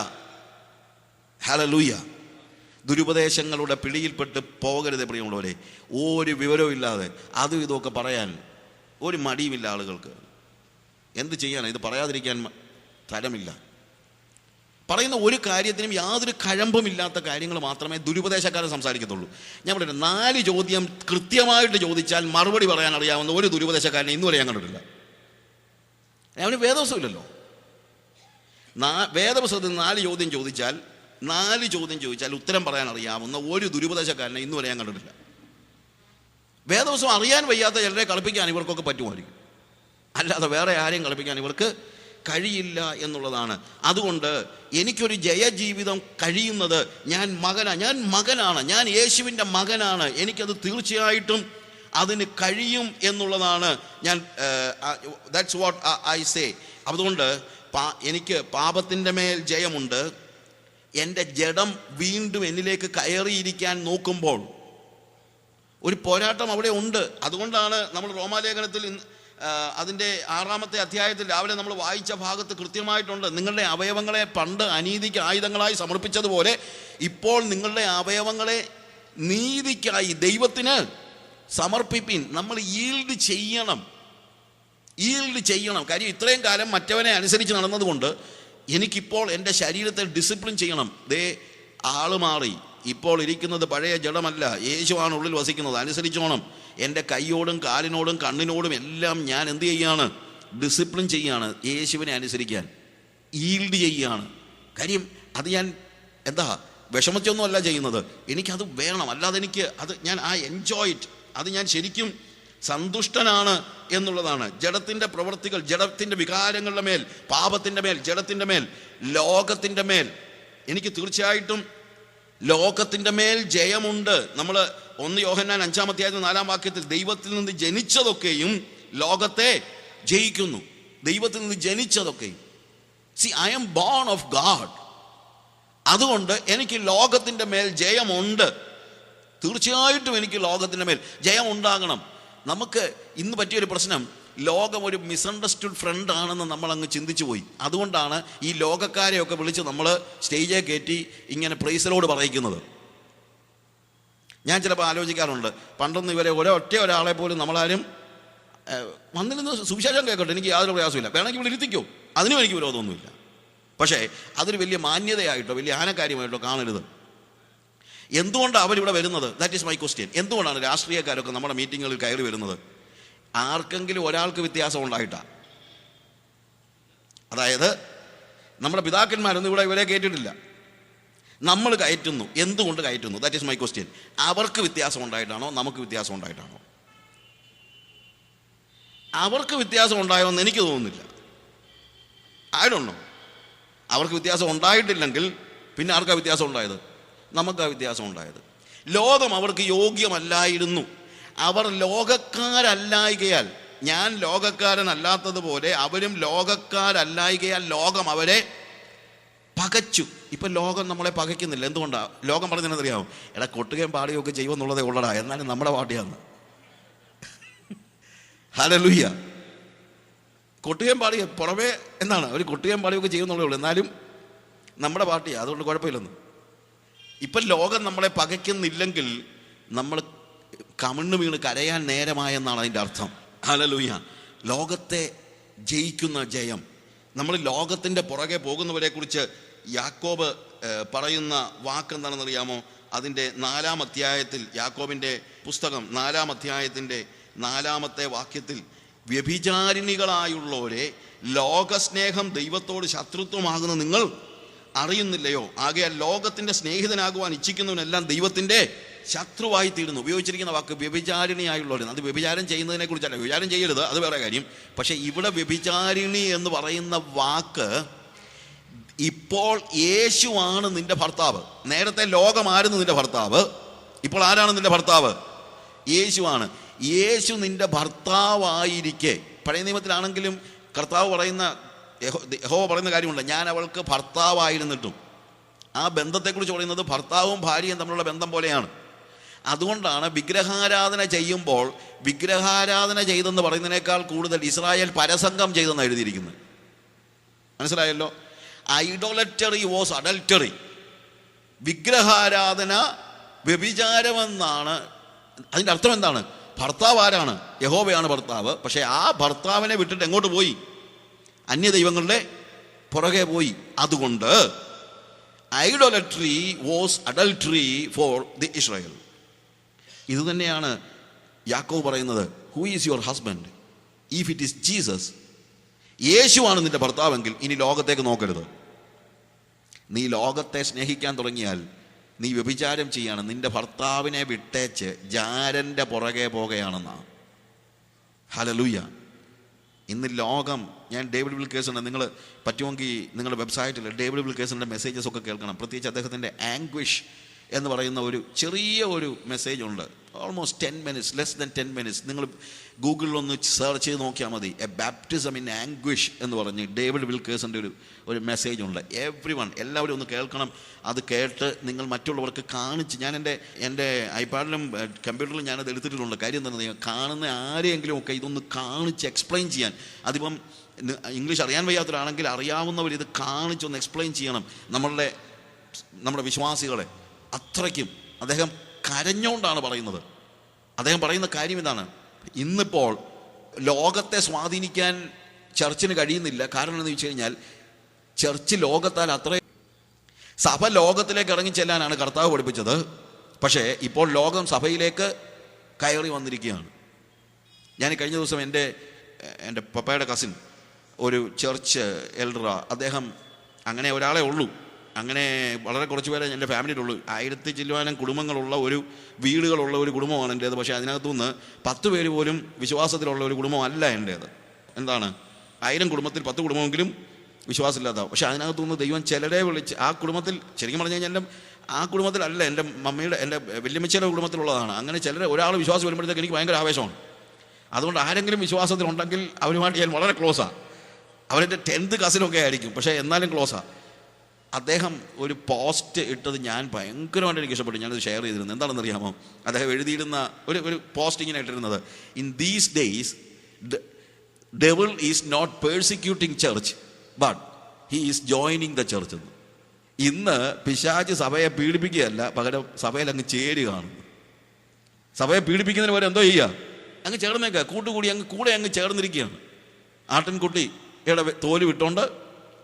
ഹല്ലേലൂയ. ദുരുപദേശങ്ങളുടെ പിടിയിൽപ്പെട്ട് പോകരുത് പ്രിയമുള്ളവരെ. ഒരു വിവരവും ഇല്ലാതെ അതും ഇതൊക്കെ പറയാൻ ഒരു മടിയുമില്ല ആളുകൾക്ക്. എന്ത് ചെയ്യാനാണ്? ഇത് പറയാതിരിക്കാൻ തരമില്ല. പറയുന്ന ഒരു കാര്യത്തിനും യാതൊരു കഴമ്പുമില്ലാത്ത കാര്യങ്ങൾ മാത്രമേ ദുരുപദേശക്കാരൻ സംസാരിക്കത്തുള്ളൂ. ഞാൻ പറയുന്നത് 4 ചോദ്യം കൃത്യമായിട്ട് ചോദിച്ചാൽ മറുപടി പറയാൻ അറിയാവുന്ന ഒരു ദുരുപദേശക്കാരനെ ഇന്നുവരെ ഞാൻ കണ്ടിട്ടില്ല. അവന് വേദപുസ്തകമില്ലല്ലോ. വേദപുസ്തകത്തിൽ 4 ചോദ്യം ചോദിച്ചാൽ ഉത്തരം പറയാൻ അറിയാവുന്ന ഒരു ദുരുപദേശക്കാരനെ ഇന്നുവരെ ഞാൻ കണ്ടിട്ടില്ല. വേദപുസ്തകം അറിയാൻ വയ്യാത്ത ചിലരെ കളിപ്പിക്കാൻ ഇവർക്കൊക്കെ പറ്റുമായിരിക്കും, അല്ലാതെ വേറെ ആരെയും കളിപ്പിക്കാൻ ഇവർക്ക് കഴിയില്ല എന്നുള്ളതാണ്. അതുകൊണ്ട് എനിക്കൊരു ജയജീവിതം കഴിയുന്നത് ഞാൻ മകനാണ്, ഞാൻ യേശുവിൻ്റെ മകനാണ്. എനിക്കത് തീർച്ചയായിട്ടും അതിന് കഴിയും എന്നുള്ളതാണ് ഞാൻ ദാറ്റ്സ് വാട്ട് ഐ സേ. അതുകൊണ്ട് എനിക്ക് പാപത്തിൻ്റെ മേൽ ജയമുണ്ട്. എൻ്റെ ജഡം വീണ്ടും എന്നിലേക്ക് കയറിയിരിക്കാൻ നോക്കുമ്പോൾ ഒരു പോരാട്ടം അവിടെ ഉണ്ട്. അതുകൊണ്ടാണ് നമ്മൾ റോമാലേഖനത്തിൽ അതിൻ്റെ 6-ാമത്തെ അധ്യായത്തിൽ രാവിലെ നമ്മൾ വായിച്ച ഭാഗത്ത് കൃത്യമായിട്ടുണ്ട്, നിങ്ങളുടെ അവയവങ്ങളെ പണ്ട് അനീതിക്ക് ആയുധങ്ങളായി സമർപ്പിച്ചതുപോലെ ഇപ്പോൾ നിങ്ങളുടെ അവയവങ്ങളെ നീതിക്കായി ദൈവത്തിന് സമർപ്പിപ്പിൻ. നമ്മൾ ഈൽഡ് ചെയ്യണം. ഈൽഡ് ചെയ്യണം. കാര്യം ഇത്രയും കാലം മറ്റവനെ അനുസരിച്ച് നടന്നതുകൊണ്ട് എനിക്കിപ്പോൾ എൻ്റെ ശരീരത്തെ ഡിസിപ്ലിൻ ചെയ്യണം. ആള് മാറി, ഇപ്പോൾ ഇരിക്കുന്നത് പഴയ ജഡമല്ല, യേശുവാണ് ഉള്ളിൽ വസിക്കുന്നത്, അനുസരിച്ചോണം. എൻ്റെ കൈയോടും കാലിനോടും കണ്ണിനോടും എല്ലാം ഞാൻ എന്ത് ചെയ്യുകയാണ്? ഡിസിപ്ലിൻ ചെയ്യുകയാണ്, യേശുവിനെ അനുസരിക്കാൻ ഈൽഡ് ചെയ്യുകയാണ്. കാര്യം അത് ഞാൻ വിഷമിച്ചൊന്നുമല്ല ചെയ്യുന്നത്, എനിക്കത് വേണം. അല്ലാതെ എനിക്ക് അത് ഞാൻ എൻജോയ് ഇറ്റ്, അത് ഞാൻ ശരിക്കും സന്തുഷ്ടനാണ് എന്നുള്ളതാണ്. ജഡത്തിൻ്റെ പ്രവൃത്തികൾ, ജഡത്തിൻ്റെ വികാരങ്ങളുടെ മേൽ, പാപത്തിൻ്റെ മേൽ, ജഡത്തിൻ്റെ മേൽ, ലോകത്തിൻ്റെ മേൽ എനിക്ക് തീർച്ചയായിട്ടും ലോകത്തിൻ്റെ മേൽ ജയമുണ്ട്. നമ്മൾ 1 യോഹന്നാൻ 5:4 ദൈവത്തിൽ നിന്ന് ജനിച്ചതൊക്കെയും ലോകത്തെ ജയിക്കുന്നു. ദൈവത്തിൽ നിന്ന് ജനിച്ചതൊക്കെയും. I am born of God. അതുകൊണ്ട് എനിക്ക് ലോകത്തിൻ്റെ മേൽ ജയമുണ്ട്. തീർച്ചയായിട്ടും എനിക്ക് ലോകത്തിൻ്റെ മേൽ ജയം ഉണ്ടാകണം. നമുക്ക് ഇന്ന് പറ്റിയൊരു പ്രശ്നം, ലോകം ഒരു മിസ്അണ്ടർസ്റ്റുഡ് ഫ്രണ്ട് ആണെന്ന് നമ്മൾ അങ്ങ് ചിന്തിച്ചു പോയി. അതുകൊണ്ടാണ് ഈ ലോകക്കാരെയൊക്കെ വിളിച്ച് നമ്മൾ സ്റ്റേജിൽ കയറ്റി ഇങ്ങനെ പ്രൈസലോട് പറയിക്കുന്നത്. ഞാൻ ചിലപ്പോൾ ആലോചിക്കാറുണ്ട്, പണ്ടൊന്നും ഇവരെ ഒരാളെ പോലും നമ്മളാരും വന്നിരുന്ന് സുവിശേഷം കേൾക്കട്ടെ, എനിക്ക് യാതൊരു പ്രയാസമില്ല, വേണമെങ്കിൽ ഇവിടെ ഇരുത്തിക്കോ, അതിനും എനിക്ക് വിരോധമൊന്നുമില്ല. പക്ഷേ അതൊരു വലിയ മാന്യതയായിട്ടോ വലിയ ആനക്കാര്യമായിട്ടോ കാണരുത്. എന്തുകൊണ്ടാണ് അവരിവിടെ വരുന്നത്? That is my question. എന്തുകൊണ്ടാണ് രാഷ്ട്രീയക്കാരൊക്കെ നമ്മുടെ മീറ്റിങ്ങുകളിൽ കയറി വരുന്നത്? ആർക്കെങ്കിലും ഒരാൾക്ക് വ്യത്യാസം ഉണ്ടായിട്ടാണ്. അതായത് നമ്മുടെ പിതാക്കന്മാരൊന്നും ഇവിടെ ഇവരെ കയറ്റിയിട്ടില്ല, നമ്മൾ കയറ്റുന്നു. എന്തുകൊണ്ട് കയറ്റുന്നു? That is my question. അവർക്ക് വ്യത്യാസം ഉണ്ടായിട്ടാണോ നമുക്ക് വ്യത്യാസം ഉണ്ടായിട്ടാണോ? അവർക്ക് വ്യത്യാസം ഉണ്ടായോ എന്ന് എനിക്ക് തോന്നുന്നില്ല. I don't know. അവർക്ക് വ്യത്യാസം ഉണ്ടായിട്ടില്ലെങ്കിൽ പിന്നെ ആർക്കാ വ്യത്യാസം ഉണ്ടായത്? നമുക്കാ വ്യത്യാസം ഉണ്ടായത്. ലോകം അവർക്ക് യോഗ്യമല്ലായിരുന്നു. അവർ ലോകക്കാരല്ലായികയാൽ, ഞാൻ ലോകക്കാരനല്ലാത്തതുപോലെ അവരും ലോകക്കാരല്ലായികയാൽ ലോകം അവരെ പകച്ചു. ഇപ്പം ലോകം നമ്മളെ പകയ്ക്കുന്നില്ല. എന്തുകൊണ്ടാണ്? ലോകം പറഞ്ഞതെന്നറിയാമോ? എടാ കൊട്ടുകയും പാടുകയും ഒക്കെ ചെയ്യുമെന്നുള്ളതേ ഉള്ളടാ, എന്നാലും നമ്മുടെ പാർട്ടിയാണ്. ഹല്ലേലൂയ. കൊട്ടുകയും പാടുകയും പുറമേ അവർ കൊട്ടുകയും പാടുകയൊക്കെ ചെയ്യുന്നുള്ളതേ ഉള്ളൂ, എന്നാലും നമ്മുടെ പാർട്ടിയാണ്, അതുകൊണ്ട് കുഴപ്പമില്ലെന്ന്. ഇപ്പം ലോകം നമ്മളെ പകയ്ക്കുന്നില്ലെങ്കിൽ നമ്മൾ കമിഴ്ന്നു വീണ് കരയാൻ നേരമായെന്നാണ് അതിൻ്റെ അർത്ഥം. ഹല്ലേലൂയ. ലോകത്തെ ജയിക്കുന്ന ജയം. നമ്മൾ ലോകത്തിൻ്റെ പുറകെ പോകുന്നവരെ കുറിച്ച് യാക്കോബ് പറയുന്ന വാക്കെന്താണെന്നറിയാമോ? അതിൻ്റെ 4-ാം അധ്യായത്തിൽ, യാക്കോബിൻ്റെ പുസ്തകം 4-ാം അധ്യായത്തിൻ്റെ 4-ാമത്തെ വാക്യത്തിൽ, വ്യഭിചാരിണികളായുള്ളവരെ ലോകസ്നേഹം ദൈവത്തോട് ശത്രുത്വമാകുന്ന നിങ്ങൾ അറിയുന്നില്ലയോ? ആകയാൽ ലോകത്തിൻ്റെ സ്നേഹിതനാകുവാൻ ഇച്ഛിക്കുന്നവനെല്ലാം ദൈവത്തിൻ്റെ ശത്രുവായി തീരുന്നു. ഉപയോഗിച്ചിരിക്കുന്ന വാക്ക് വ്യഭിചാരിണിയായുള്ളവർ. അത് വ്യഭിചാരം ചെയ്യുന്നതിനെ കുറിച്ചല്ല. വ്യഭിചാരം ചെയ്യരുത്, അത് വേറെ കാര്യം. പക്ഷേ ഇവിടെ വ്യഭിചാരിണി എന്ന് പറയുന്ന വാക്ക്, ഇപ്പോൾ യേശുവാണ് നിന്റെ ഭർത്താവ്. നേരത്തെ ലോകമായിരുന്നു നിന്റെ ഭർത്താവ്, ഇപ്പോൾ ആരാണ് നിന്റെ ഭർത്താവ്? യേശുവാണ്. യേശു നിന്റെ ഭർത്താവായിരിക്കെ, പഴയ നിയമത്തിലാണെങ്കിലും കർത്താവ് പറയുന്ന, യഹോവ പറയുന്ന കാര്യമുണ്ട്, ഞാൻ അവൾക്ക് ഭർത്താവായിരുന്നിട്ടും. ആ ബന്ധത്തെക്കുറിച്ച് പറയുന്നത് ഭർത്താവും ഭാര്യയും തമ്മിലുള്ള ബന്ധം പോലെയാണ്. അതുകൊണ്ടാണ് വിഗ്രഹാരാധന ചെയ്യുമ്പോൾ വിഗ്രഹാരാധന ചെയ്തെന്ന് പറയുന്നതിനേക്കാൾ കൂടുതൽ ഇസ്രായേൽ പരസംഗം ചെയ്തെന്ന് എഴുതിയിരിക്കുന്നത്. മനസ്സിലായല്ലോ? ഐഡോലറ്ററി വാസ് അഡൽറ്ററി. വിഗ്രഹാരാധന വ്യഭിചാരമെന്നാണ്. അതിൻ്റെ അർത്ഥം എന്താണ്? ഭർത്താവ് ആരാണ്? യഹോവയാണ് ഭർത്താവ്. പക്ഷേ ആ ഭർത്താവിനെ വിട്ടിട്ട് എങ്ങോട്ട് പോയി? അന്യ ദൈവങ്ങളുടെ പുറകെ പോയി. അതുകൊണ്ട് idolatry was adultery for the Israel. ഇത് തന്നെയാണ് യാക്കോബ് പറയുന്നത്, who is your husband? If it is Jesus, യേശുവാണ് നിന്റെ ഭർത്താവെങ്കിൽ ഇനി ലോകത്തേക്ക് നോക്കരുത്. നീ ലോകത്തെ സ്നേഹിക്കാൻ തുടങ്ങിയാൽ നീ വ്യഭിചാരം ചെയ്യാണ്. നിന്റെ ഭർത്താവിനെ വിട്ടേച്ച് ജാരൻ്റെ പുറകെ പോകുകയാണെന്നാണ്. ഹല്ലേലൂയ. ഇന്ന് ലോകം, ഞാൻ ഡേവിഡ് വിൽക്കേഴ്സൺ, നിങ്ങൾ പറ്റുമെങ്കിൽ നിങ്ങളുടെ വെബ്സൈറ്റിൽ ഡേവിഡ് വിൽക്കേഴ്സൻ്റെ മെസ്സേജസ് ഒക്കെ കേൾക്കണം. പ്രത്യേകിച്ച് അദ്ദേഹത്തിൻ്റെ ആംഗ്വിഷ് എന്ന് പറയുന്ന ഒരു ചെറിയ ഒരു മെസ്സേജ് ഉണ്ട്. Almost 10 minutes, less than 10 minutes. നിങ്ങൾ ഗൂഗിളിലൊന്ന് സെർച്ച് ചെയ്ത് നോക്കിയാൽ മതി. എ ബാപ്റ്റിസം ഇൻ ആംഗ്വിഷ് എന്ന് പറഞ്ഞ് ഡേവിഡ് വിൽക്കേഴ്സൻ്റെ ഒരു മെസ്സേജ് ഉണ്ട്. എല്ലാവരും ഒന്ന് കേൾക്കണം. അത് കേട്ട് നിങ്ങൾ മറ്റുള്ളവർക്ക് കാണിച്ച്, ഞാൻ എൻ്റെ ഐപാഡിലും കമ്പ്യൂട്ടറിലും ഞാനത് എടുത്തിട്ടുണ്ട്. കാര്യം എന്താണെന്ന്, കാണുന്ന ആരെയെങ്കിലും ഒക്കെ ഇതൊന്ന് കാണിച്ച് എക്സ്പ്ലെയിൻ ചെയ്യാൻ. അതിപ്പം ഇംഗ്ലീഷ് അറിയാൻ വയ്യാത്തവരാണെങ്കിൽ അറിയാവുന്നവർ ഇത് കാണിച്ചൊന്ന് എക്സ്പ്ലെയിൻ ചെയ്യണം നമ്മുടെ വിശ്വാസികളെ. അത്രയ്ക്കും അദ്ദേഹം കരഞ്ഞുകൊണ്ടാണ് പറയുന്നത്. അദ്ദേഹം പറയുന്ന കാര്യം ഇതാണ്, ഇന്നിപ്പോൾ ലോകത്തെ സ്വാധീനിക്കാൻ ചർച്ചിന് കഴിയുന്നില്ല. കാരണം എന്ന് വെച്ച് കഴിഞ്ഞാൽ ചർച്ച് ലോകത്താൽ അത്ര, സഭ ലോകത്തിലേക്ക് ഇറങ്ങിച്ചെല്ലാനാണ് കർത്താവ് പഠിപ്പിച്ചത്. പക്ഷേ ഇപ്പോൾ ലോകം സഭയിലേക്ക് കയറി വന്നിരിക്കുകയാണ്. ഞാൻ കഴിഞ്ഞ ദിവസം എൻ്റെ പപ്പയുടെ കസിൻ, ഒരു ചർച്ച് എൽഡർ, അദ്ദേഹം അങ്ങനെ ഒരാളെ ഉള്ളൂ, അങ്ങനെ വളരെ കുറച്ച് പേരെ എൻ്റെ ഫാമിലിയിലുള്ളൂ. 1000 ചില്ലുവാനം കുടുംബങ്ങളുള്ള ഒരു വീടുകളുള്ള ഒരു കുടുംബമാണ് എൻ്റേത്. പക്ഷേ അതിനകത്തുനിന്ന് 10 പേര് പോലും വിശ്വാസത്തിലുള്ള ഒരു കുടുംബമല്ല എൻ്റേത്. എന്താണ്, 1000 കുടുംബത്തിൽ 10 കുടുംബമെങ്കിലും വിശ്വാസമില്ലാത്ത. പക്ഷേ അതിനകത്തുനിന്ന് ദൈവം ചിലരെ വിളിച്ച്, ആ കുടുംബത്തിൽ ശരിക്കും പറഞ്ഞു കഴിഞ്ഞാൽ ആ കുടുംബത്തിലല്ല, എൻ്റെ മമ്മിയുടെ, എൻ്റെ വല്യമ്മച്ചിയുടെ കുടുംബത്തിലുള്ളതാണ്. അങ്ങനെ ചിലർ, ഒരാൾ വിശ്വാസം വരുമ്പോഴത്തേക്ക് എനിക്ക് ഭയങ്കര ആവേശമാണ്. അതുകൊണ്ട് ആരെങ്കിലും വിശ്വാസത്തിലുണ്ടെങ്കിൽ അവരുമായിട്ട് ഞാൻ വളരെ ക്ലോസാണ്. അവരെൻ്റെ 10th കസിനൊക്കെ ആയിരിക്കും, പക്ഷേ എന്നാലും ക്ലോസാണ്. അദ്ദേഹം ഒരു പോസ്റ്റ് ഇട്ടത് ഞാൻ ഭയങ്കരമായിട്ട് എനിക്ക് ഇഷ്ടപ്പെട്ടു. ഞാനത് ഷെയർ ചെയ്തിരുന്നു. എന്താണെന്ന് അറിയാമോ? അദ്ദേഹം എഴുതിയിരുന്ന ഒരു പോസ്റ്റ് ഇങ്ങനെ ഇട്ടിരുന്നത്, in these days devil is not persecuting church but he is joining the church എന്ന്. ഇന്ന് പിശാച് സഭയെ പീഡിപ്പിക്കുകയല്ല, പകരം സഭയിൽ അങ്ങ് ചേരുകയാണ്. സഭയെ പീഡിപ്പിക്കുന്നതിന് വരെ എന്തോ ചെയ്യുക, അങ്ങ് ചേർന്നേക്കുക, കൂട്ടുകൂടി അങ്ങ് കൂടെ അങ്ങ് ചേർന്നിരിക്കുകയാണ്. ആട്ടിൻകുട്ടിയുടെ തോല് വിട്ടുകൊണ്ട്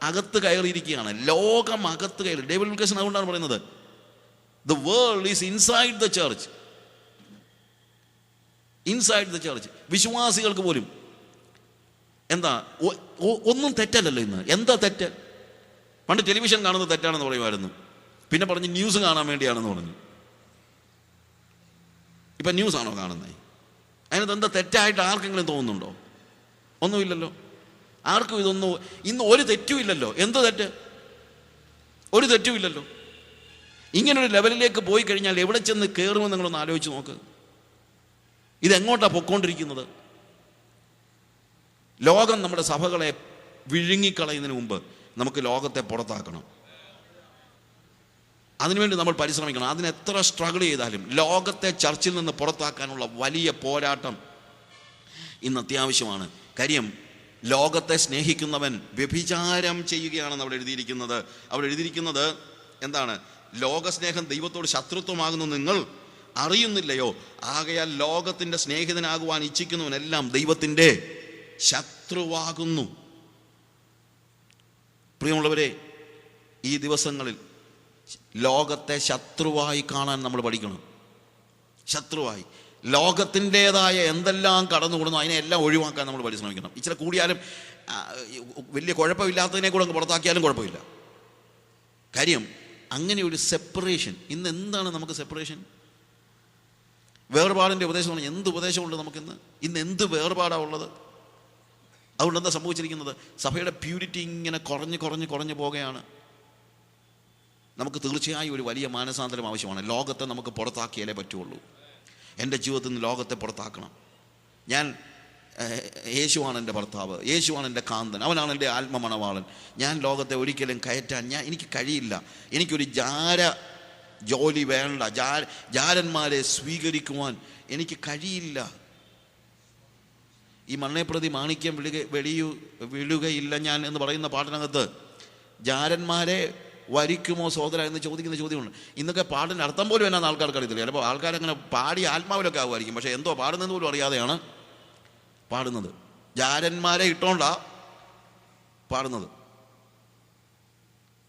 അകത്ത് കയറിയിരിക്കുകയാണ്. ലോകം അകത്ത് കയറി. ഡേവിഡ് വിൽക്കേഴ്സൺ അതുകൊണ്ടാണ് പറയുന്നത്, the world is inside the church. Inside the church. വിശ്വാസികൾക്ക് പോലും എന്താ, ഒന്നും തെറ്റല്ലല്ലോ ഇന്ന്. എന്താ തെറ്റ്? പണ്ട് ടെലിവിഷൻ കാണുന്നത് തെറ്റാണെന്ന് പറയുമായിരുന്നു, പിന്നെ പറഞ്ഞ് ന്യൂസ് കാണാൻ വേണ്ടിയാണെന്ന് പറഞ്ഞു. ഇപ്പം ന്യൂസാണോ കാണുന്നത്? അതിനകത്ത് എന്താ തെറ്റായിട്ട് ആർക്കെങ്കിലും തോന്നുന്നുണ്ടോ? ഒന്നുമില്ലല്ലോ. ആർക്കും ഇതൊന്നും ഇന്ന് ഒരു തെറ്റുമില്ലല്ലോ. എന്ത് തെറ്റ്? ഒരു തെറ്റുമില്ലല്ലോ. ഇങ്ങനൊരു ലെവലിലേക്ക് പോയി കഴിഞ്ഞാൽ എവിടെ ചെന്ന് കയറുമെന്ന് നിങ്ങളൊന്ന് ആലോചിച്ച് നോക്ക്. ഇതെങ്ങോട്ടാണ് പൊക്കോണ്ടിരിക്കുന്നത്? ലോകം നമ്മുടെ സഭകളെ വിഴുങ്ങിക്കളയുന്നതിന് മുമ്പ് നമുക്ക് ലോകത്തെ പുറത്താക്കണം. അതിനുവേണ്ടി നമ്മൾ പരിശ്രമിക്കണം. അതിന് എത്ര സ്ട്രഗിൾ ചെയ്താലും ലോകത്തെ ചർച്ചിൽ നിന്ന് പുറത്താക്കാനുള്ള വലിയ പോരാട്ടം ഇന്ന് അത്യാവശ്യമാണ്. കാര്യം, ലോകത്തെ സ്നേഹിക്കുന്നവൻ വ്യഭിചാരം ചെയ്യുകയാണെന്ന് അവിടെ എഴുതിയിരിക്കുന്നത്. അവിടെ എഴുതിയിരിക്കുന്നത് എന്താണ്? ലോകസ്നേഹം ദൈവത്തോട് ശത്രുത്വമാകുന്നു നിങ്ങൾ അറിയുന്നില്ലയോ? ആകയാൽ ലോകത്തിൻ്റെ സ്നേഹിതനാകുവാൻ ഇച്ഛിക്കുന്നവനെല്ലാം ദൈവത്തിൻ്റെ ശത്രുവാകുന്നു. പ്രിയമുള്ളവരെ, ഈ ദിവസങ്ങളിൽ ലോകത്തെ ശത്രുവായി കാണാൻ നമ്മൾ പഠിക്കണം. ശത്രുവായി, ലോകത്തിൻ്റെതായ എന്തെല്ലാം കടന്നുകൂടുന്നു അതിനെല്ലാം ഒഴിവാക്കാൻ നമ്മൾ പരിശ്രമിക്കണം. ഇച്ചിരി കൂടിയാലും വലിയ കുഴപ്പമില്ലാത്തതിനെ കൂടെ അങ്ങ് പുറത്താക്കിയാലും കുഴപ്പമില്ല. കാര്യം, അങ്ങനെ ഒരു സെപ്പറേഷൻ. ഇന്ന് എന്താണ് നമുക്ക് സെപ്പറേഷൻ? വേർപാടിൻ്റെ ഉപദേശമാണ്. എന്ത് ഉപദേശമുണ്ട് നമുക്കിന്ന്? ഇന്ന് എന്ത് വേർപാടാണ് ഉള്ളത്? അതുകൊണ്ട് എന്താ സംഭവിച്ചിരിക്കുന്നത്? സഭയുടെ പ്യൂരിറ്റി ഇങ്ങനെ കുറഞ്ഞ് പോവുകയാണ്. നമുക്ക് തീർച്ചയായും ഒരു വലിയ മാനസാന്തരം ആവശ്യമാണ്. ലോകത്തെ നമുക്ക് പുറത്താക്കിയാലേ പറ്റുള്ളൂ. എൻ്റെ ജീവിതത്തിൽ നിന്ന് ലോകത്തെ പുറത്താക്കണം. യേശുവാണ് എൻ്റെ ഭർത്താവ്, യേശുവാണ് എൻ്റെ കാന്തൻ, അവനാണ് എൻ്റെ ആത്മമണവാളൻ. ഞാൻ ലോകത്തെ ഒരിക്കലും കയറ്റാൻ എനിക്ക് കഴിയില്ല. എനിക്കൊരു ജോലി വേണ്ട, ജാരന്മാരെ സ്വീകരിക്കുവാൻ എനിക്ക് കഴിയില്ല. ഈ മണ്ണെ പ്രതി മാണിക്യം വിഴുകയില്ല ഞാൻ എന്ന് പറയുന്ന പാട്ടിനകത്ത് ജാരന്മാരെ വരിക്കുമോ സോദര എന്ന് ചോദിക്കുന്ന ചോദ്യമുണ്ട്. ഇന്നൊക്കെ പാട്ടിൻ്റെ അർത്ഥം പോലും എന്നാന്ന് ആൾക്കാർക്ക് അറിയത്തില്ല. ചിലപ്പോൾ ആൾക്കാരങ്ങനെ പാടി ആത്മാവിലൊക്കെ ആകുമായിരിക്കും, പക്ഷേ എന്തോ പാടുന്നത് പോലും അറിയാതെയാണ് പാടുന്നത്. ജാരന്മാരെ ഇട്ടോണ്ടാ പാടുന്നത്.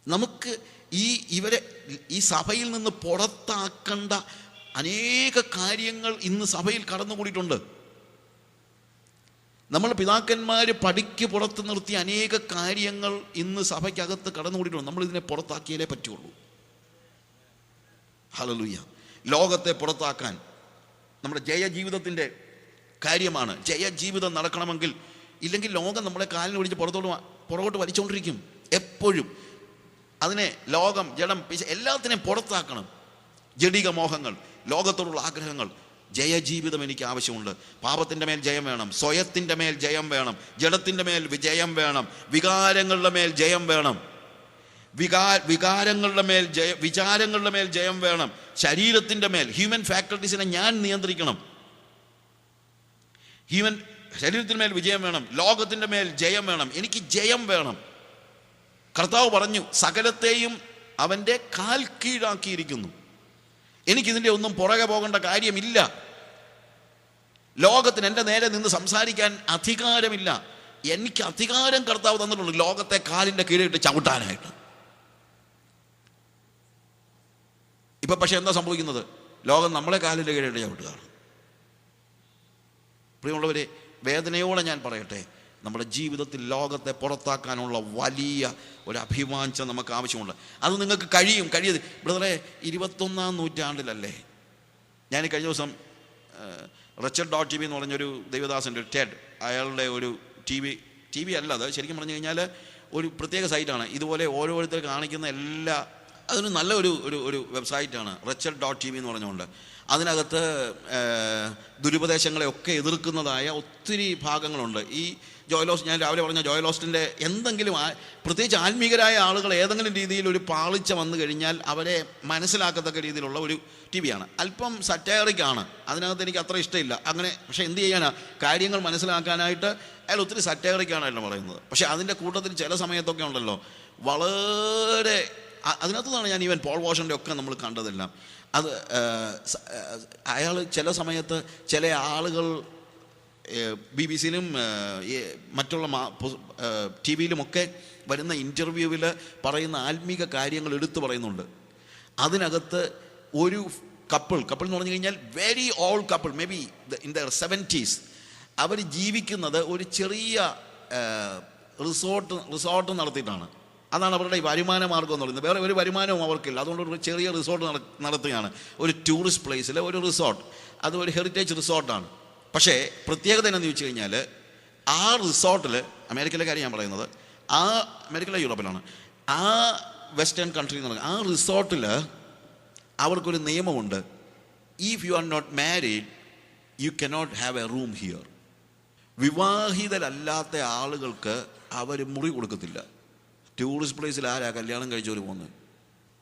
നമുക്ക് ഈ സഭയിൽ നിന്ന് പുറത്താക്കേണ്ട അനേക കാര്യങ്ങൾ ഇന്ന് സഭയിൽ കടന്നുകൂടിയിട്ടുണ്ട്. നമ്മൾ പിതാക്കന്മാർ പടിക്ക് പുറത്ത് നിർത്തിയ അനേക കാര്യങ്ങൾ ഇന്ന് സഭയ്ക്കകത്ത് കടന്നുകൂടിയിട്ടുണ്ട്. നമ്മളിതിനെ പുറത്താക്കിയാലേ പറ്റുള്ളൂ. ഹല്ലേലൂയ. ലോകത്തെ പുറത്താക്കാൻ നമ്മുടെ ജയജീവിതത്തിൻ്റെ കാര്യമാണ്. ജയജീവിതം നടക്കണമെങ്കിൽ, ഇല്ലെങ്കിൽ ലോകം നമ്മളെ കാലിന് പിടിച്ച് പുറകോട്ട് വലിച്ചുകൊണ്ടിരിക്കും എപ്പോഴും. അതിനെ ലോകം, ജഡം, എല്ലാത്തിനെയും പുറത്താക്കണം. ജഡിക മോഹങ്ങൾ, ലോകത്തോടുള്ള ആഗ്രഹങ്ങൾ. ജയജീവിതം എനിക്ക് ആവശ്യമുണ്ട്. പാപത്തിൻ്റെ മേൽ ജയം വേണം, സ്വയത്തിൻ്റെ മേൽ ജയം വേണം, ജഡത്തിൻ്റെ മേൽ വിജയം വേണം, വികാരങ്ങളുടെ മേൽ ജയം വേണം, വികാരങ്ങളുടെ മേൽ വിചാരങ്ങളുടെ മേൽ ജയം വേണം, ശരീരത്തിൻ്റെ മേൽ, ഹ്യൂമൻ ഫാക്കൽറ്റീസിനെ ഞാൻ നിയന്ത്രിക്കണം. ശരീരത്തിന് മേൽ വിജയം വേണം, ലോകത്തിൻ്റെ മേൽ ജയം വേണം, എനിക്ക് ജയം വേണം. കർത്താവ് പറഞ്ഞു, സകലത്തെയും അവൻ്റെ കാൽ കീഴാക്കിയിരിക്കുന്നു. എനിക്കിതിൻ്റെ ഒന്നും പുറകെ പോകേണ്ട കാര്യമില്ല. ലോകത്തിന് എൻ്റെ നേരെ നിന്ന് സംസാരിക്കാൻ അധികാരമില്ല. എനിക്ക് അധികാരം കർത്താവ് തന്നിട്ടുണ്ട് ലോകത്തെ കാലിൻ്റെ കീഴിട്ട് ചവിട്ടാനായിട്ട്. ഇപ്പം പക്ഷെ എന്താ സംഭവിക്കുന്നത്? ലോകം നമ്മളെ കാലിൻ്റെ കീഴിട്ട് ചവിട്ടുകയാണ്. പ്രിയമുള്ളവരെ, വേദനയോടെ ഞാൻ പറയട്ടെ, നമ്മുടെ ജീവിതത്തിൽ ലോകത്തെ പുറത്താക്കാനുള്ള വലിയ ഒരു അഭിവാഞ്ച നമുക്ക് ആവശ്യമുണ്ട്. അത് നിങ്ങൾക്ക് കഴിയത്. ബ്രദറെ, 21-ാം നൂറ്റാണ്ടിലല്ലേ? ഞാൻ കഴിഞ്ഞ ദിവസം റിച്ചർഡ് ഡോട്ട് TV എന്ന് പറഞ്ഞൊരു ദൈവദാസൻ്റെ ഒരു ടെഡ്, അയാളുടെ ഒരു ടി വി അല്ല, അത് ശരിക്കും പറഞ്ഞു കഴിഞ്ഞാൽ ഒരു പ്രത്യേക സൈറ്റാണ്. ഇതുപോലെ ഓരോരുത്തർ കാണിക്കുന്ന എല്ലാ, അതൊരു നല്ല ഒരു വെബ്സൈറ്റാണ്, റിച്ചർഡ് ഡോട്ട് TV എന്ന് പറഞ്ഞുകൊണ്ട്. അതിനകത്ത് ദുരുപദേശങ്ങളെയൊക്കെ എതിർക്കുന്നതായ ഒത്തിരി ഭാഗങ്ങളുണ്ട്. ഈ ഞാൻ രാവിലെ പറഞ്ഞ ജോയൽ ഓസ്റ്റിൻ്റെ എന്തെങ്കിലും പ്രത്യേകിച്ച് ആത്മീകരായ ആളുകൾ ഏതെങ്കിലും രീതിയിൽ ഒരു പാളിച്ച വന്നു കഴിഞ്ഞാൽ അവരെ മനസ്സിലാക്കത്തക്ക രീതിയിലുള്ള ഒരു TV ആണ്. അല്പം സറ്റയറിക്കാണ്, അതിനകത്ത് എനിക്ക് അത്ര ഇഷ്ടമില്ല അങ്ങനെ. പക്ഷേ എന്ത് ചെയ്യാനാ, കാര്യങ്ങൾ മനസ്സിലാക്കാനായിട്ട് അയാൾ ഒത്തിരി സറ്റയറിക്കാണല്ലോ പറയുന്നത്. പക്ഷേ അതിൻ്റെ കൂട്ടത്തിൽ ചില സമയത്തൊക്കെ ഉണ്ടല്ലോ വളരെ, അതിനകത്തുനിന്നാണ് ഞാൻ ഈവൻ പോൾ വാഷറിൻ്റെ ഒക്കെ നമ്മൾ കണ്ടതെല്ലാം. അത് അയാൾ ചില സമയത്ത് ചില ആളുകൾ BBC-യിലും മറ്റുള്ള TV-യിലുമൊക്കെ വരുന്ന ഇൻ്റർവ്യൂവിൽ പറയുന്ന ആത്മീക കാര്യങ്ങൾ എടുത്തു പറയുന്നുണ്ട്. അതിനകത്ത് ഒരു കപ്പിൾ എന്ന് പറഞ്ഞു കഴിഞ്ഞാൽ very old couple, may be in there 70s, അവർ ജീവിക്കുന്നത് ഒരു ചെറിയ റിസോർട്ട് നടത്തിയിട്ടാണ്. അതാണ് അവരുടെ ഈ വരുമാന മാർഗം എന്ന് പറയുന്നത്. വേറെ ഒരു വരുമാനവും അവർക്കില്ല. അതുകൊണ്ട് ഒരു ചെറിയ റിസോർട്ട് നടത്തുകയാണ്, ഒരു ടൂറിസ്റ്റ് പ്ലേസിൽ ഒരു റിസോർട്ട്. അത് ഒരു ഹെറിറ്റേജ് റിസോർട്ടാണ്. പക്ഷേ പ്രത്യേകത എന്താണെന്ന് ചോദിച്ചു കഴിഞ്ഞാൽ, ആ റിസോർട്ടിൽ, അമേരിക്കയിലെ കാര്യം ഞാൻ പറയുന്നത്, അമേരിക്കയിലെ യൂറോപ്പിലാണ്, ആ വെസ്റ്റേൺ കൺട്രി എന്ന് പറയുന്നത്, ആ റിസോർട്ടിൽ അവർക്കൊരു നിയമമുണ്ട്. If you are not married you cannot have a room here. വിവാഹിതരല്ലാത്ത ആളുകൾക്ക് അവർ മുറി കൊടുക്കത്തില്ല. ടൂറിസ്റ്റ് പ്ലേസിൽ ആരാ കല്യാണം കഴിച്ചവർ പോകുന്നത്?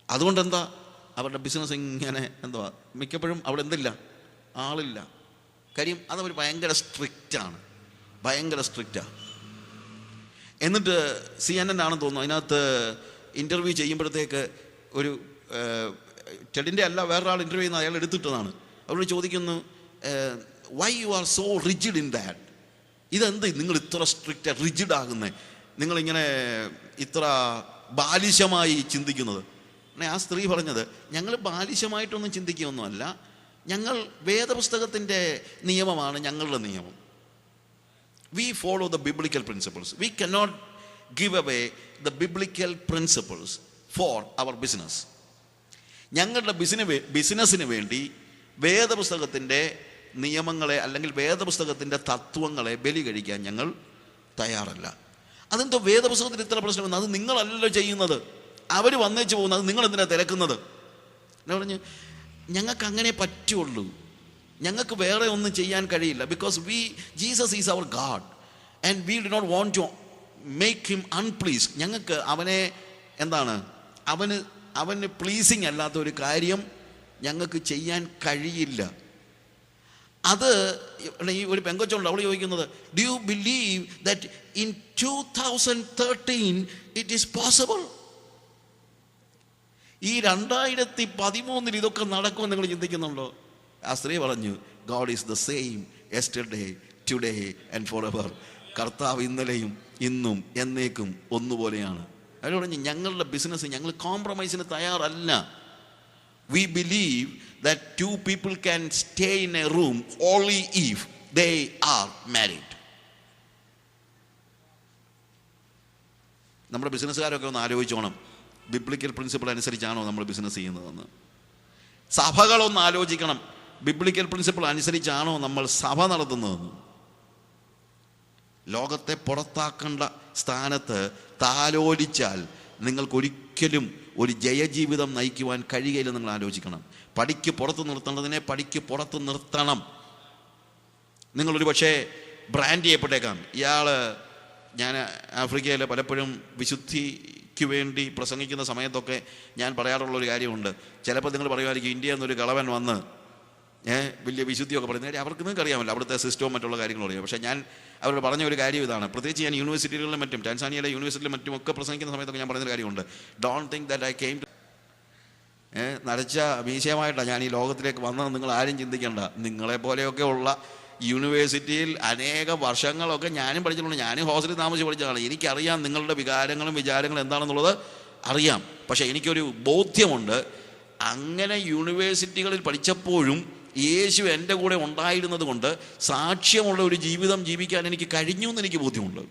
അതുകൊണ്ട് എന്താ, അവരുടെ ബിസിനസ് ഇങ്ങനെ എന്തുവാ, മിക്കപ്പോഴും അവിടെ എന്തില്ല, ആളില്ല. കാര്യം അതവർ ഭയങ്കര സ്ട്രിക്റ്റാണ്. എന്നിട്ട് CNN ആണെന്ന് തോന്നുന്നു, അതിനകത്ത് ഇൻ്റർവ്യൂ ചെയ്യുമ്പോഴത്തേക്ക് ഒരു ടെഡിൻ്റെ അല്ല, വേറൊരാൾ ഇൻ്റർവ്യൂ ചെയ്യുന്ന അയാൾ എടുത്തിട്ടതാണ്. അവരോട് ചോദിക്കുന്നു, why you are so rigid in that? ഇതെന്ത് നിങ്ങൾ ഇത്ര സ്ട്രിക്റ്റ് റിജിഡ് ആകുന്നത്, നിങ്ങളിങ്ങനെ ഇത്ര ബാലിശമായി ചിന്തിക്കുന്നത്? ആ സ്ത്രീ പറഞ്ഞത്, ഞങ്ങൾ ബാലിശമായിട്ടൊന്നും ചിന്തിക്കുകയൊന്നുമല്ല, ഞങ്ങൾ വേദപുസ്തകത്തിൻ്റെ നിയമമാണ് ഞങ്ങളുടെ നിയമം. We follow the biblical principles. We cannot give away the biblical principles for our business. ഞങ്ങളുടെ ബിസിനസ്സിന് വേണ്ടി വേദപുസ്തകത്തിൻ്റെ നിയമങ്ങളെ അല്ലെങ്കിൽ വേദപുസ്തകത്തിൻ്റെ തത്വങ്ങളെ ബലി കഴിക്കാൻ ഞങ്ങൾ തയ്യാറല്ല. അതെന്തോ വേദപുസ്തകത്തിന് ഇത്ര പ്രശ്നമെന്ന്? അത് നിങ്ങളല്ലല്ലോ ചെയ്യുന്നത്, അവർ വന്നേച്ച് പോകുന്നത്, നിങ്ങൾ എന്തിനാണ് തിരക്കുന്നത്? എന്ന് പറഞ്ഞ് ഞങ്ങൾക്ക് അങ്ങനെ പറ്റുള്ളൂ, ഞങ്ങൾക്ക് വേറെ ഒന്നും ചെയ്യാൻ കഴിയില്ല. Because Jesus is our God and we do not want to make him unpleased. ഞങ്ങൾക്ക് അവനെ എന്താണ്, അവന് പ്ലീസിങ് അല്ലാത്ത ഒരു കാര്യം ഞങ്ങൾക്ക് ചെയ്യാൻ കഴിയില്ല. അത് ഈ ഒരു പെങ്കൊച്ചുണ്ട്, അവൾ ചോദിക്കുന്നത്, do you believe that in 2013 it is possible? ഈ 2013 ഇതൊക്കെ നടക്കുമെന്ന് നിങ്ങൾ ചിന്തിക്കുന്നുണ്ടോ? ആ സ്ത്രീ പറഞ്ഞു, God is the same yesterday today and for ever. കർത്താവ് ഇന്നലെയും ഇന്നും എന്നേക്കും ഒന്നുപോലെയാണ്. അവർ പറഞ്ഞു, ഞങ്ങളുടെ ബിസിനസ് ഞങ്ങൾ കോംപ്രമൈസിന് തയ്യാറല്ല. We believe that two people can stay in a room only if they are married. നമ്മുടെ ബിസിനസ്സുകാരൊക്കെ ഒന്ന് ആലോചിച്ചോണം, ബിബ്ലിക്കൽ പ്രിൻസിപ്പിൾ അനുസരിച്ചാണോ നമ്മൾ ബിസിനസ് ചെയ്യുന്നതെന്ന്. സഭകളൊന്ന് ആലോചിക്കണം, ബിബ്ലിക്കൽ പ്രിൻസിപ്പിൾ അനുസരിച്ചാണോ നമ്മൾ സഭ നടത്തുന്നതെന്ന്. ലോകത്തെ പുറത്താക്കേണ്ട സ്ഥാനത്ത് താലോലിച്ചാൽ നിങ്ങൾക്കൊരിക്കലും ഒരു ജയജീവിതം നയിക്കുവാൻ കഴിയുകയില്ല. നിങ്ങൾ ആലോചിക്കണം. പടിക്ക് പുറത്ത് നിർത്തേണ്ടതിനെ പടിക്ക് പുറത്ത് നിർത്തണം. നിങ്ങളൊരു പക്ഷേ ബ്രാൻഡ് ചെയ്യപ്പെട്ടേക്കാം. ഞാൻ ആഫ്രിക്കയിൽ പലപ്പോഴും വിശുദ്ധിക്ക് വേണ്ടി പ്രസംഗിക്കുന്ന സമയത്തൊക്കെ ഞാൻ പറയാറുള്ളൊരു കാര്യമുണ്ട്. ചിലപ്പോൾ നിങ്ങൾ പറയുമായിരിക്കും, ഇന്ത്യ എന്നൊരു കളവൻ വന്ന് വലിയ വിശുദ്ധിയൊക്കെ പറയുന്നത്. അവർക്ക് നിങ്ങൾക്ക് അറിയാമല്ലോ അവിടുത്തെ സിസ്റ്റവും മറ്റുള്ള കാര്യങ്ങളും അറിയാം. പക്ഷേ ഞാൻ അവരോട് പറഞ്ഞ ഒരു കാര്യം ഇതാണ്. പ്രത്യേകിച്ച് ഞാൻ യൂണിവേഴ്സിറ്റികളിലും മറ്റും, ടാൻസാനിയയിലെ യൂണിവേഴ്സിറ്റിയിലും മറ്റും ഒക്കെ പ്രസംഗിക്കുന്ന സമയത്തൊക്കെ ഞാൻ പറയുന്നൊരു കാര്യമുണ്ട്. Don't think that I came to നരച്ച മീശയമായിട്ടാണ് ഞാൻ ഈ ലോകത്തിലേക്ക് വന്നത് നിങ്ങൾ ആരും ചിന്തിക്കേണ്ട. നിങ്ങളെപ്പോലെയൊക്കെ ഉള്ള യൂണിവേഴ്സിറ്റിയിൽ അനേക വർഷങ്ങളൊക്കെ ഞാനും പഠിച്ചിട്ടുണ്ട്. ഞാനും ഹോസ്റ്റലിൽ താമസിച്ച് പഠിച്ചതാണ്. എനിക്കറിയാം നിങ്ങളുടെ വികാരങ്ങളും വിചാരങ്ങളും എന്താണെന്നുള്ളത് അറിയാം. പക്ഷേ എനിക്കൊരു ബോധ്യമുണ്ട്, അങ്ങനെ യൂണിവേഴ്സിറ്റികളിൽ പഠിച്ചപ്പോഴും യേശു എൻ്റെ കൂടെ ഉണ്ടായിരുന്നത് കൊണ്ട് സാക്ഷ്യമുള്ള ഒരു ജീവിതം ജീവിക്കാൻ എനിക്ക് കഴിഞ്ഞു എന്ന് എനിക്ക് ബോധ്യമുണ്ട്.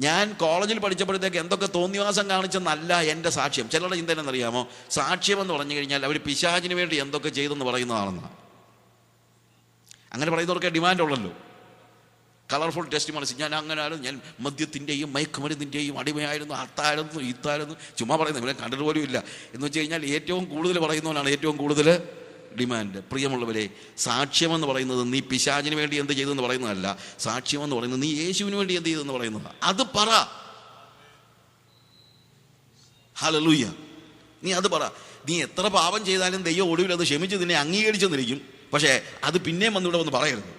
ഞാൻ കോളേജിൽ പഠിച്ചപ്പോഴത്തേക്ക് എന്തൊക്കെ തോന്നിവാസം കാണിച്ചെന്നല്ല എൻ്റെ സാക്ഷ്യം. ചിലരുടെ ചിന്ത എന്നറിയാമോ, സാക്ഷ്യമെന്ന് പറഞ്ഞു കഴിഞ്ഞാൽ അവർ പിശാചിന് വേണ്ടി എന്തൊക്കെ ചെയ്തെന്ന് പറയുന്നതാണെന്നാണ്. അങ്ങനെ പറയുന്നവർക്ക് ഡിമാൻഡ് ഉള്ളല്ലോ. കളർഫുൾ ടെസ്റ്റ് മനസ്സിൽ ഞാൻ അങ്ങനെ ആയിരുന്നു, ഞാൻ മദ്യത്തിൻ്റെയും മയക്കുമരുന്നിൻ്റെയും അടിമയായിരുന്നു, അത്തായിരുന്നു ഇത്തായിരുന്നു, ചുമ്മാ പറയുന്നത് ഇവരെ കണ്ടിട്ട് പോലും ഇല്ല എന്ന് വെച്ച് കഴിഞ്ഞാൽ ഏറ്റവും കൂടുതൽ പറയുന്നവനാണ് ഏറ്റവും കൂടുതൽ ഡിമാൻഡ്. പ്രിയമുള്ളവരെ, സാക്ഷ്യമെന്ന് പറയുന്നത് നീ പിശാചിന് വേണ്ടി എന്ത് ചെയ്തെന്ന് പറയുന്നതല്ല. സാക്ഷ്യമെന്ന് പറയുന്നത് നീ യേശുവിന് വേണ്ടി എന്ത് ചെയ്തെന്ന് പറയുന്നതാണ്. അത് പറ. ഹല്ലേലൂയ. നീ അത് പറ. നീ എത്ര പാപം ചെയ്താലും ദൈവം ഒടുവിൽ അത് ക്ഷമിച്ച് നിന്നെ അംഗീകരിച്ചെന്നിരിക്കും. പക്ഷേ അത് പിന്നെയും വന്നിവിടെ വന്ന് പറയരുത്.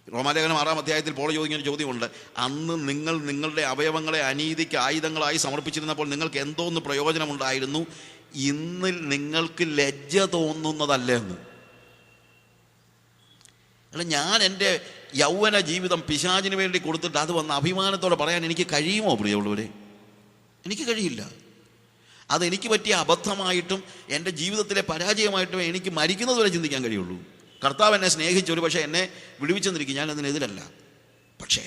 റോമാലേഖനം 6-ാം അധ്യായത്തിൽ പോൾ ചോദിക്കുന്ന ചോദ്യമുണ്ട്. അന്ന് നിങ്ങൾ നിങ്ങളുടെ അവയവങ്ങളെ അനീതിക്ക് ആയുധങ്ങളായി സമർപ്പിച്ചിരുന്നപ്പോൾ നിങ്ങൾക്ക് എന്തോന്ന് പ്രയോജനമുണ്ടായിരുന്നു? ഇന്നിൽ നിങ്ങൾക്ക് ലജ്ജ തോന്നുന്നതല്ലേ എന്ന്. അല്ല, ഞാൻ എൻ്റെ യൗവന ജീവിതം പിശാചിന് വേണ്ടി കൊടുത്തിട്ട് അത് വന്ന് അഭിമാനത്തോടെ പറയാൻ എനിക്ക് കഴിയുമോ പ്രിയമുള്ളവരെ? എനിക്ക് കഴിയില്ല. അതെനിക്ക് പറ്റിയ അബദ്ധമായിട്ടും എൻ്റെ ജീവിതത്തിലെ പരാജയമായിട്ടും എനിക്ക് മരിക്കുന്നത് വരെ ചിന്തിക്കാൻ കഴിയുള്ളൂ. കർത്താവ് എന്നെ സ്നേഹിച്ചൊരു പക്ഷേ എന്നെ വിടുവിച്ചെന്നിരിക്കും, ഞാൻ അതിനെതിരല്ല. പക്ഷേ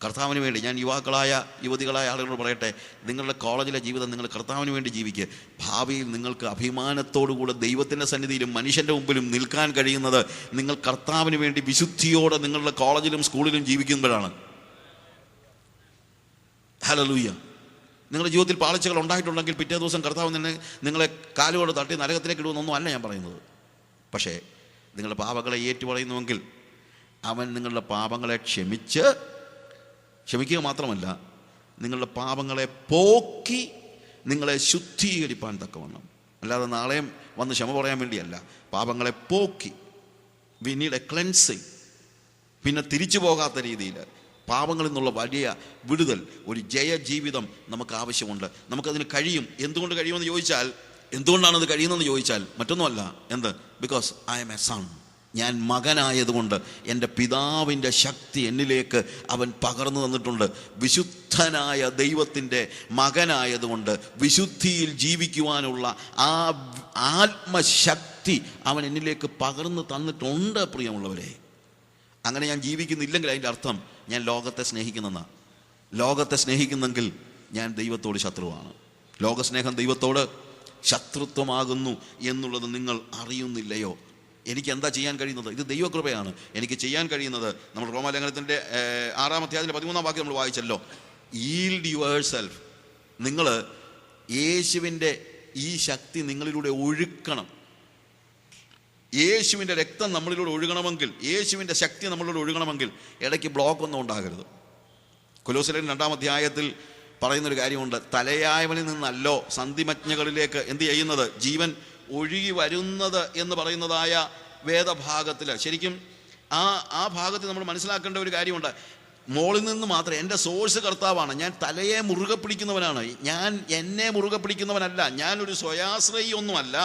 കർത്താവിന് വേണ്ടി ഞാൻ യുവാക്കളായ യുവതികളായ ആളുകളോട് പറയട്ടെ, നിങ്ങളുടെ കോളേജിലെ ജീവിതം നിങ്ങൾ കർത്താവിന് വേണ്ടി ജീവിക്കുക. ഭാവിയിൽ നിങ്ങൾക്ക് അഭിമാനത്തോടുകൂടെ ദൈവത്തിൻ്റെ സന്നിധിയിലും മനുഷ്യൻ്റെ മുമ്പിലും നിൽക്കാൻ കഴിയുന്നത് നിങ്ങൾ കർത്താവിന് വേണ്ടി വിശുദ്ധിയോടെ നിങ്ങളുടെ കോളേജിലും സ്കൂളിലും ജീവിക്കുമ്പോഴാണ്. ഹല്ലേലൂയ. നിങ്ങളുടെ ജീവിതത്തിൽ പാളിച്ചകൾ ഉണ്ടായിട്ടുണ്ടെങ്കിൽ പിറ്റേ ദിവസം കർത്താവ് നിങ്ങളെ കാലുകൊണ്ട് തട്ടി നരകത്തിലേക്ക് ഇടുമെന്നൊന്നും അല്ല ഞാൻ പറയുന്നത്. പക്ഷേ നിങ്ങളുടെ പാപങ്ങളെ ഏറ്റുപറയുന്നുവെങ്കിൽ അവൻ നിങ്ങളുടെ പാപങ്ങളെ ക്ഷമിക്കുക മാത്രമല്ല, നിങ്ങളുടെ പാപങ്ങളെ പോക്കി നിങ്ങളെ ശുദ്ധീകരിപ്പാൻ തക്കവണ്ണം. അല്ലാതെ നാളെയും വന്ന് ക്ഷമ പറയാൻ വേണ്ടിയല്ല. പാപങ്ങളെ പോക്കി, വി നീഡ് എ ക്ലെൻസിങ്. പിന്നെ തിരിച്ചു പോകാത്ത രീതിയിൽ പാപങ്ങളിൽ നിന്നുള്ള വലിയ വിടുതൽ, ഒരു ജയജീവിതം നമുക്ക് ആവശ്യമുണ്ട്. നമുക്കതിന് കഴിയും. എന്തുകൊണ്ട് കഴിയുമെന്ന് ചോദിച്ചാൽ, എന്തുകൊണ്ടാണത് കഴിയുന്നതെന്ന് ചോദിച്ചാൽ മറ്റൊന്നുമല്ല. എന്ത്? Because I am a son. ഞാൻ മകനായതുകൊണ്ട് എൻ്റെ പിതാവിൻ്റെ ശക്തി എന്നിലേക്ക് അവൻ പകർന്നു തന്നിട്ടുണ്ട്. വിശുദ്ധനായ ദൈവത്തിൻ്റെ മകനായതുകൊണ്ട് വിശുദ്ധിയിൽ ജീവിക്കുവാനുള്ള ആ ആത്മശക്തി അവൻ എന്നിലേക്ക് പകർന്നു തന്നിട്ടുണ്ട്. പ്രിയമുള്ളവരെ, അങ്ങനെ ഞാൻ ജീവിക്കുന്നില്ലെങ്കിൽ അതിൻ്റെ അർത്ഥം ഞാൻ ലോകത്തെ സ്നേഹിക്കുന്നെന്നാണ്. ലോകത്തെ സ്നേഹിക്കുന്നെങ്കിൽ ഞാൻ ദൈവത്തോട് ശത്രുവാണ്. ലോകസ്നേഹം ദൈവത്തോട് ശത്രുത്വമാകുന്നു എന്നുള്ളത് നിങ്ങൾ അറിയുന്നില്ലയോ? എനിക്ക് എന്താ ചെയ്യാൻ കഴിയുന്നത്? ഇത് ദൈവകൃപയാണ്. എനിക്ക് ചെയ്യാൻ കഴിയുന്നത്, നമ്മൾ റോമാലേഖനത്തിൻ്റെ 6-ാം അധ്യായത്തിൻ്റെ 13-ാം വാക്യം നമ്മൾ വായിച്ചല്ലോ, ഈൽഡ് യുവർ സെൽഫ്. നിങ്ങൾ യേശുവിൻ്റെ ഈ ശക്തി നിങ്ങളിലൂടെ ഒഴുക്കണം. യേശുവിൻ്റെ രക്തം നമ്മളിലൂടെ ഒഴുകണമെങ്കിൽ, യേശുവിൻ്റെ ശക്തി നമ്മളിലൂടെ ഒഴുകണമെങ്കിൽ ഇടയ്ക്ക് ബ്ലോക്കൊന്നും ഉണ്ടാകരുത്. കൊലോസ്യർ 2-ാം അധ്യായത്തിൽ പറയുന്നൊരു കാര്യമുണ്ട്. തലയായവനിൽ നിന്നല്ലോ സന്ധിമജ്ഞകളിലേക്ക് എന്ത് ചെയ്യുന്നത്? ജീവൻ ഒഴുകി വരുന്നത് എന്ന് പറയുന്നതായ വേദഭാഗത്തിൽ ശരിക്കും ആ ഭാഗത്തിൽ നമ്മൾ മനസ്സിലാക്കേണ്ട ഒരു കാര്യമുണ്ട്. മോളിൽ നിന്ന് മാത്രം എൻ്റെ സോഴ്സ് കർത്താവാണ്. ഞാൻ തലയെ മുറുകെ പിടിക്കുന്നവനാണ്. ഞാൻ എന്നെ മുറുകെ പിടിക്കുന്നവനല്ല. ഞാനൊരു സ്വയാശ്രയി ഒന്നുമല്ല.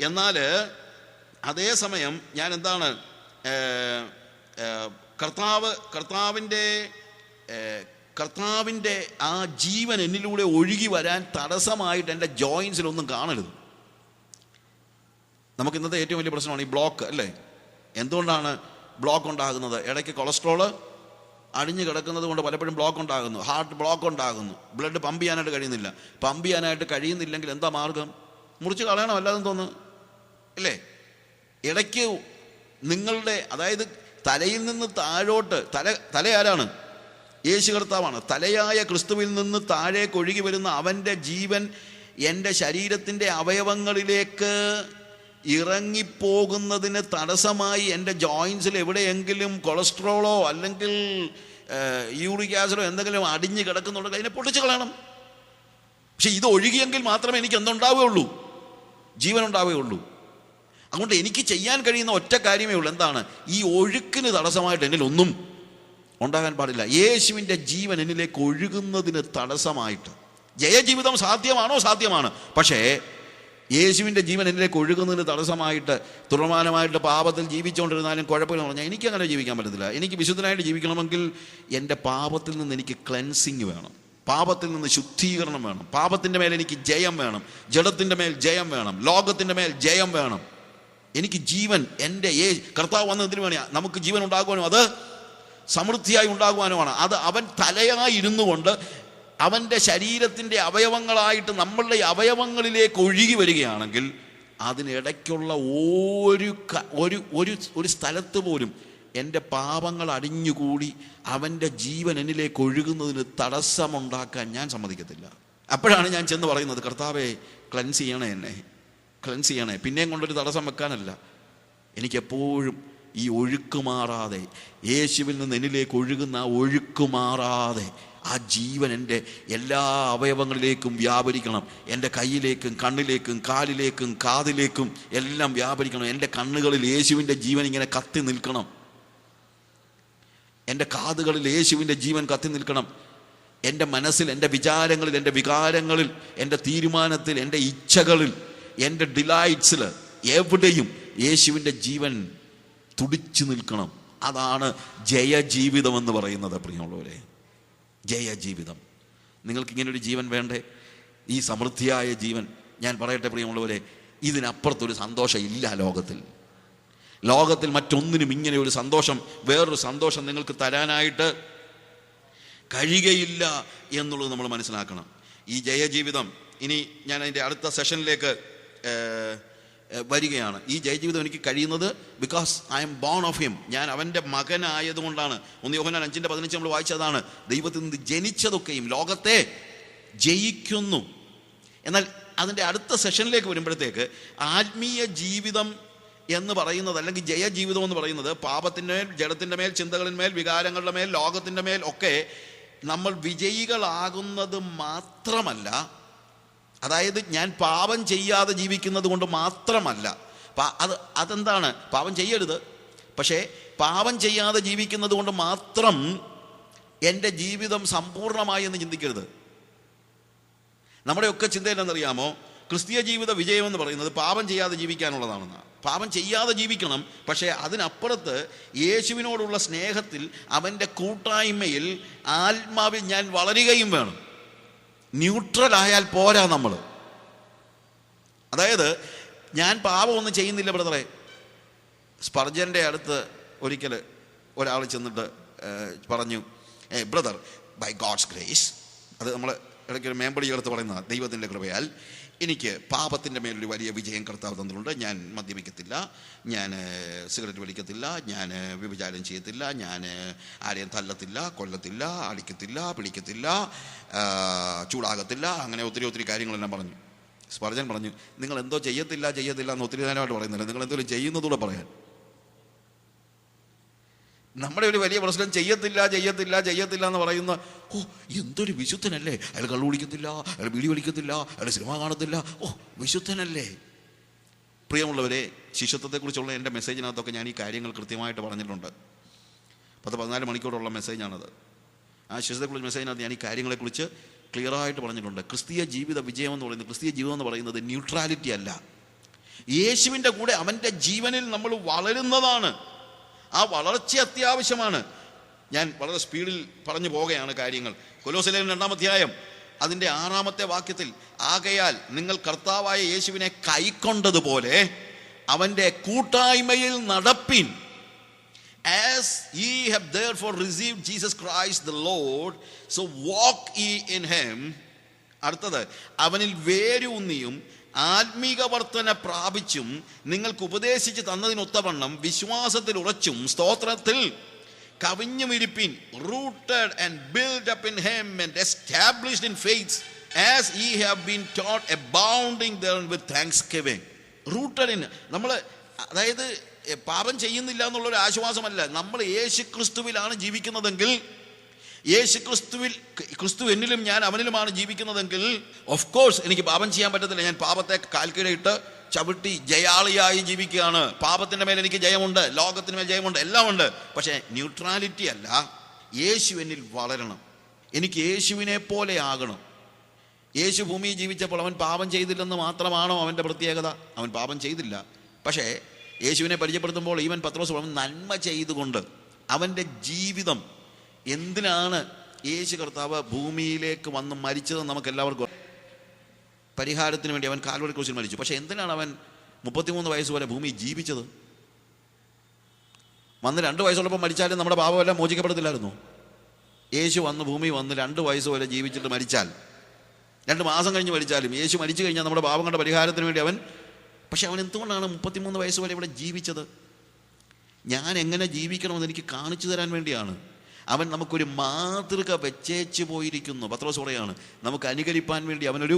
എന്നാൽ അതേസമയം ഞാൻ എന്താണ്, കർത്താവിൻ്റെ ആ ജീവൻ എന്നിലൂടെ ഒഴുകി വരാൻ തടസ്സമായിട്ട് എൻ്റെ ജോയിൻസിലൊന്നും കാണരുത്. നമുക്ക് ഇന്നത്തെ ഏറ്റവും വലിയ പ്രശ്നമാണ് ഈ ബ്ലോക്ക്, അല്ലേ? എന്തുകൊണ്ടാണ് ബ്ലോക്ക് ഉണ്ടാകുന്നത്? ഇടയ്ക്ക് കൊളസ്ട്രോള് അടിഞ്ഞു കിടക്കുന്നത് കൊണ്ട് പലപ്പോഴും ബ്ലോക്ക് ഉണ്ടാകുന്നു. ഹാർട്ട് ബ്ലോക്ക് ഉണ്ടാകുന്നു. ബ്ലഡ് പമ്പ് ചെയ്യാനായിട്ട് കഴിയുന്നില്ലെങ്കിൽ എന്താ മാർഗം? മുറിച്ച് കളയണം, അല്ലാതെ തോന്നുന്നു അല്ലേ? ഇടയ്ക്ക് നിങ്ങളുടെ, അതായത് തലയിൽ നിന്ന് താഴോട്ട്, തലയാരാണ്? യേശു കർത്താവാണ്. തലയായ ക്രിസ്തുവിൽ നിന്ന് താഴേക്ക് ഒഴുകി വരുന്ന അവൻ്റെ ജീവൻ എൻ്റെ ശരീരത്തിൻ്റെ അവയവങ്ങളിലേക്ക് ഇറങ്ങിപ്പോകുന്നതിന് തടസ്സമായി എൻ്റെ ജോയിൻസിൽ എവിടെയെങ്കിലും കൊളസ്ട്രോളോ അല്ലെങ്കിൽ യൂറിക് ആസിഡോ എന്തെങ്കിലും അടിഞ്ഞ് കിടക്കുന്നുണ്ടെങ്കിൽ അതിനെ പൊട്ടിച്ച് കളയണം. പക്ഷെ ഇത് ഒഴുകിയെങ്കിൽ മാത്രമേ എനിക്ക് എന്തുണ്ടാവുകയുള്ളൂ? ജീവൻ ഉണ്ടാവുകയുള്ളൂ. അതുകൊണ്ട് എനിക്ക് ചെയ്യാൻ കഴിയുന്ന ഒറ്റ കാര്യമേ ഉള്ളൂ. എന്താണ്? ഈ ഒഴുക്കിന് തടസ്സമായിട്ട് എന്നിൽ ഒന്നും ഉണ്ടാകാൻ പാടില്ല. യേശുവിൻ്റെ ജീവൻ എന്നിലേക്ക് ഒഴുകുന്നതിന് തടസ്സമായിട്ട്. ജയജീവിതം സാധ്യമാണോ? സാധ്യമാണ്. പക്ഷേ യേശുവിൻ്റെ ജീവൻ എന്നിലേക്ക് ഒഴുകുന്നതിന് തടസ്സമായിട്ട് തുടർമാനമായിട്ട് പാപത്തിൽ ജീവിച്ചുകൊണ്ടിരുന്നാലും കുഴപ്പമില്ലെന്ന് പറഞ്ഞാൽ എനിക്കങ്ങനെ ജീവിക്കാൻ പറ്റത്തില്ല. എനിക്ക് വിശുദ്ധനായിട്ട് ജീവിക്കണമെങ്കിൽ എൻ്റെ പാപത്തിൽ നിന്ന് എനിക്ക് ക്ലെൻസിങ് വേണം, പാപത്തിൽ നിന്ന് ശുദ്ധീകരണം വേണം, പാപത്തിൻ്റെ മേൽ എനിക്ക് ജയം വേണം, ജഡത്തിൻ്റെ മേൽ ജയം വേണം, ലോകത്തിൻ്റെ മേൽ ജയം വേണം. എനിക്ക് ജീവൻ എൻ്റെ കർത്താവ് വന്നതിന് വേണ്ടി നമുക്ക് ജീവൻ ഉണ്ടാകുവാനും അത് സമൃദ്ധിയായി ഉണ്ടാകുവാനുമാണ്. അത് അവൻ തലയായി ഇരുന്നു കൊണ്ട് അവൻ്റെ ശരീരത്തിൻ്റെ അവയവങ്ങളായിട്ട് നമ്മളുടെ അവയവങ്ങളിലേക്ക് ഒഴുകി വരികയാണെങ്കിൽ അതിനിടയ്ക്കുള്ള ഒരു സ്ഥലത്ത് പോലും എൻ്റെ പാപങ്ങൾ അടിഞ്ഞുകൂടി അവൻ്റെ ജീവൻ എന്നിലേക്ക് ഒഴുകുന്നതിന് തടസ്സമുണ്ടാക്കാൻ ഞാൻ സമ്മതിക്കത്തില്ല. അപ്പോഴാണ് ഞാൻ ചെന്ന് പറയുന്നത്, കർത്താവേ ക്ലെൻസ് ചെയ്യണേ, എന്നെ ക്ലെൻസ് ചെയ്യണേ. പിന്നെയും കൊണ്ടൊരു തടസ്സം വെക്കാനല്ല, എനിക്കെപ്പോഴും ഈ ഒഴുക്ക് മാറാതെ, യേശുവിൽ നിന്ന് എന്നിലേക്ക് ഒഴുകുന്ന ആ ഒഴുക്ക് മാറാതെ ആ ജീവൻ എൻ്റെ എല്ലാ അവയവങ്ങളിലേക്കും വ്യാപരിക്കണം. എൻ്റെ കയ്യിലേക്കും കണ്ണിലേക്കും കാലിലേക്കും കാതിലേക്കും എല്ലാം വ്യാപരിക്കണം. എൻ്റെ കണ്ണുകളിൽ യേശുവിൻ്റെ ജീവൻ ഇങ്ങനെ കത്തി നിൽക്കണം. എൻ്റെ കാതുകളിൽ യേശുവിൻ്റെ ജീവൻ കത്തി നിൽക്കണം. എൻ്റെ മനസ്സിൽ, എൻ്റെ വിചാരങ്ങളിൽ, എൻ്റെ വികാരങ്ങളിൽ, എൻ്റെ തീരുമാനത്തിൽ, എൻ്റെ ഇച്ഛകളിൽ, എൻ്റെ ഡിലൈറ്റ്സിൽ എവിടെയും യേശുവിൻ്റെ ജീവൻ തുടിച്ചു നിൽക്കണം. അതാണ് ജയജീവിതം എന്ന് പറയുന്നത്. പ്രിയമുള്ളവരെ, ജയജീവിതം. നിങ്ങൾക്കിങ്ങനൊരു ജീവൻ വേണ്ടേ? ഈ സമൃദ്ധിയായ ജീവൻ. ഞാൻ പറയട്ടെ പ്രിയമുള്ളവരെ, ഇതിനപ്പുറത്തൊരു സന്തോഷം ഇല്ല ലോകത്തിൽ. ലോകത്തിൽ മറ്റൊന്നിനും ഇങ്ങനെ ഒരു സന്തോഷം, വേറൊരു സന്തോഷം നിങ്ങൾക്ക് തരാനായിട്ട് കഴിയുകയില്ല എന്നുള്ളത് നമ്മൾ മനസ്സിലാക്കണം. ഈ ജയജീവിതം, ഇനി ഞാൻ അതിൻ്റെ അടുത്ത സെഷനിലേക്ക് വരികയാണ്. ഈ ജയജീവിതം എനിക്ക് കഴിയുന്നത് because I M bone of him. ഞാൻ അവൻ്റെ മകനായതുകൊണ്ടാണ്. 1 യോഹന്നാൻ 5:15 നമ്മൾ വായിച്ചതാണ്. ദൈവത്തിൽ നിന്ന് ജനിച്ചതൊക്കെയും ലോകത്തെ ജയിക്കുന്നു. എന്നാൽ അതിൻ്റെ അടുത്ത സെഷനിലേക്ക് വരുമ്പോഴത്തേക്ക് ആത്മീയ ജീവിതം എന്ന് പറയുന്നത്, അല്ലെങ്കിൽ ജയജീവിതം എന്ന് പറയുന്നത്, പാപത്തിൻ്റെ മേൽ, ജഡത്തിൻ്റെ മേൽ, ചിന്തകളിന്മേൽ, വികാരങ്ങളുടെ മേൽ, ലോകത്തിൻ്റെ മേൽ ഒക്കെ നമ്മൾ വിജയികളാകുന്നത് മാത്രമല്ല. അതായത് ഞാൻ പാപം ചെയ്യാതെ ജീവിക്കുന്നത് കൊണ്ട് മാത്രമല്ല. അതെന്താണ്? പാപം ചെയ്യരുത്, പക്ഷേ പാപം ചെയ്യാതെ ജീവിക്കുന്നത് കൊണ്ട് മാത്രം എൻ്റെ ജീവിതം സമ്പൂർണ്ണമായി എന്ന് ചിന്തിക്കരുത്. നമ്മുടെയൊക്കെ ചിന്ത എന്താണെന്നറിയാമോ? ക്രിസ്തീയ ജീവിത വിജയം എന്ന് പറയുന്നത് പാപം ചെയ്യാതെ ജീവിക്കാനുള്ളതാണെന്നാണ്. പാപം ചെയ്യാതെ ജീവിക്കണം, പക്ഷേ അതിനപ്പുറത്ത് യേശുവിനോടുള്ള സ്നേഹത്തിൽ, അവൻ്റെ കൂട്ടായ്മയിൽ, ആത്മാവിൽ ഞാൻ വളരുകയും വേണം. ന്യൂട്രൽ ആയാൽ പോരാ നമ്മൾ. അതായത് ഞാൻ പാപമൊന്നും ചെയ്യുന്നില്ല ബ്രദറെ. സ്പർജൻ്റെ അടുത്ത് ഒരിക്കൽ ഒരാൾ ചെന്നിട്ട് പറഞ്ഞു, ബ്രദർ, ബൈ ഗോഡ്സ് ഗ്രേസ്, അത് നമ്മൾ ഇടയ്ക്കൊരു മേമ്പടി ചേർത്ത് പറയുന്ന ദൈവത്തിൻ്റെ കൃപയാൽ എനിക്ക് പാപത്തിൻ്റെ മേലൊരു വലിയ വിജയം കർത്താവ് തന്നിട്ടുണ്ട്. ഞാൻ മദ്യപിക്കത്തില്ല, ഞാൻ സിഗരറ്റ് വലിക്കത്തില്ല, ഞാൻ വ്യഭിചാരം ചെയ്യത്തില്ല, ഞാൻ ആരെയും തല്ലത്തില്ല, കൊല്ലത്തില്ല, അടിക്കത്തില്ല, പിടിക്കത്തില്ല, ചൂടാകത്തില്ല, അങ്ങനെ ഒത്തിരി കാര്യങ്ങളെല്ലാം പറഞ്ഞു. സ്പർജൻ പറഞ്ഞു, നിങ്ങൾ എന്തോ ചെയ്യത്തില്ല എന്ന് ഒത്തിരി നേരമായിട്ട് പറയുന്നില്ല, നിങ്ങൾ എന്തെങ്കിലും ചെയ്യുന്നതൂടെ പറയാൻ. നമ്മുടെ ഒരു വലിയ പ്രശ്നം ചെയ്യത്തില്ല എന്ന് പറയുന്ന, എന്തൊരു വിശുദ്ധനല്ലേ, അയാൾ കള്ളു കുടിക്കത്തില്ല, അയാൾ ബീഡി വലിക്കത്തില്ല, അയാൾ സിനിമ കാണത്തില്ല, വിശുദ്ധനല്ലേ. പ്രിയമുള്ളവരെ, ശിശുത്വത്തെക്കുറിച്ചുള്ള എൻ്റെ മെസ്സേജിനകത്തൊക്കെ ഞാൻ ഈ കാര്യങ്ങൾ കൃത്യമായിട്ട് പറഞ്ഞിട്ടുണ്ട്. 10-14 മണിക്കൂറുള്ള മെസ്സേജാണത്. ആ ശിശുത്വത്തെക്കുറിച്ച് മെസ്സേജിനകത്ത് ഞാൻ ഈ കാര്യങ്ങളെക്കുറിച്ച് ക്ലിയറായിട്ട് പറഞ്ഞിട്ടുണ്ട്. ക്രിസ്തീയ ജീവിത വിജയം എന്ന് പറയുന്നത്, ക്രിസ്തീയ ജീവിതം എന്ന് പറയുന്നത് ന്യൂട്രാലിറ്റി അല്ല. യേശുവിൻ്റെ കൂടെ അവൻ്റെ ജീവനിൽ നമ്മൾ വളരുന്നതാണ്. ആ വളർച്ച അത്യാവശ്യമാണ്. ഞാൻ വളരെ സ്പീഡിൽ പറഞ്ഞു പോവുകയാണ് കാര്യങ്ങൾ. കൊലോസ്യർ 2 അധ്യായം അതിൻ്റെ 6-ാമത്തെ വാക്യത്തിൽ, ആകയാൽ നിങ്ങൾ കർത്താവായ യേശുവിനെ കൈക്കൊണ്ടതുപോലെ അവൻ്റെ കൂട്ടായ്മയിൽ നടപ്പിൻ. As ye have therefore received Jesus Christ the Lord, so walk ye in him. അടുത്തത്, അവനിൽ വേരൂന്നിയും ആത്മീക വർധന പ്രാപിച്ചും നിങ്ങൾക്ക് ഉപദേശിച്ച് തന്നതിനൊത്തവണ്ണം വിശ്വാസത്തിൽ ഉറച്ചും സ്തോത്രത്തിൽ കവിഞ്ഞുമിരിപ്പിൻ. rooted and built up in him and established in faith as ye have been taught, abounding therein with thanksgiving. rooted in, നമ്മൾ അതായത് പാപം ചെയ്യുന്നില്ല എന്നുള്ളൊരു ആശ്വാസമല്ല. നമ്മൾ യേശു ക്രിസ്തുവിലാണ് ജീവിക്കുന്നതെങ്കിൽ, ക്രിസ്തു എന്നിലും ഞാൻ അവനിലുമാണ് ജീവിക്കുന്നതെങ്കിൽ, ഓഫ് കോഴ്സ് എനിക്ക് പാപം ചെയ്യാൻ പറ്റത്തില്ല. ഞാൻ പാപത്തെ കാൽക്കീഴിട്ട് ചവിട്ടി ജയാളിയായി ജീവിക്കുകയാണ്. പാപത്തിൻ്റെ മേൽ എനിക്ക് ജയമുണ്ട്, ലോകത്തിന് മേൽ ജയമുണ്ട്, എല്ലാം ഉണ്ട്. പക്ഷേ ന്യൂട്രാലിറ്റി അല്ല. യേശു എന്നിൽ വളരണം, എനിക്ക് യേശുവിനെ പോലെ ആകണം. യേശു ഭൂമിയിൽ ജീവിച്ചപ്പോൾ അവൻ പാപം ചെയ്തില്ലെന്ന് മാത്രമാണോ അവൻ്റെ പ്രത്യേകത? അവൻ പാപം ചെയ്തില്ല. പക്ഷേ യേശുവിനെ പരിചയപ്പെടുത്തുമ്പോൾ ഈവൻ പത്രോസ് അവൻ നന്മ ചെയ്തുകൊണ്ട് അവൻ്റെ ജീവിതം, എന്തിനാണ് യേശു കർത്താവ് ഭൂമിയിലേക്ക് വന്ന് മരിച്ചതെന്ന് നമുക്ക് എല്ലാവർക്കും പരിഹാരത്തിന് വേണ്ടി അവൻ കാൽവരി ക്രൂശിൽ മരിച്ചു. പക്ഷേ എന്തിനാണ് അവൻ 33 വയസ്സ് വരെ ഭൂമി ജീവിച്ചത്? വന്ന് 2 വയസ്സുള്ളപ്പോൾ മരിച്ചാലും നമ്മുടെ പാപമെല്ലാം മോചിക്കപ്പെടത്തില്ലായിരുന്നു. യേശു വന്ന് ഭൂമി വന്ന് 2 വയസ്സ് വരെ ജീവിച്ചിട്ട് മരിച്ചാൽ, 2 മാസം കഴിഞ്ഞ് മരിച്ചാലും യേശു മരിച്ചു കഴിഞ്ഞാൽ നമ്മുടെ പാപങ്ങളുടെ പരിഹാരത്തിന് വേണ്ടി അവൻ, പക്ഷെ അവൻ എന്തുകൊണ്ടാണ് 33 വയസ്സ് വരെ ഇവിടെ ജീവിച്ചത്? ഞാൻ എങ്ങനെ ജീവിക്കണമെന്ന് എനിക്ക് കാണിച്ചു തരാൻ വേണ്ടിയാണ്. അവൻ നമുക്കൊരു മാതൃക വെച്ചേച്ച് പോയിരിക്കുന്നു. പത്രോസ് പറയാണ്, നമുക്ക് അനുകരിപ്പാൻ വേണ്ടി അവനൊരു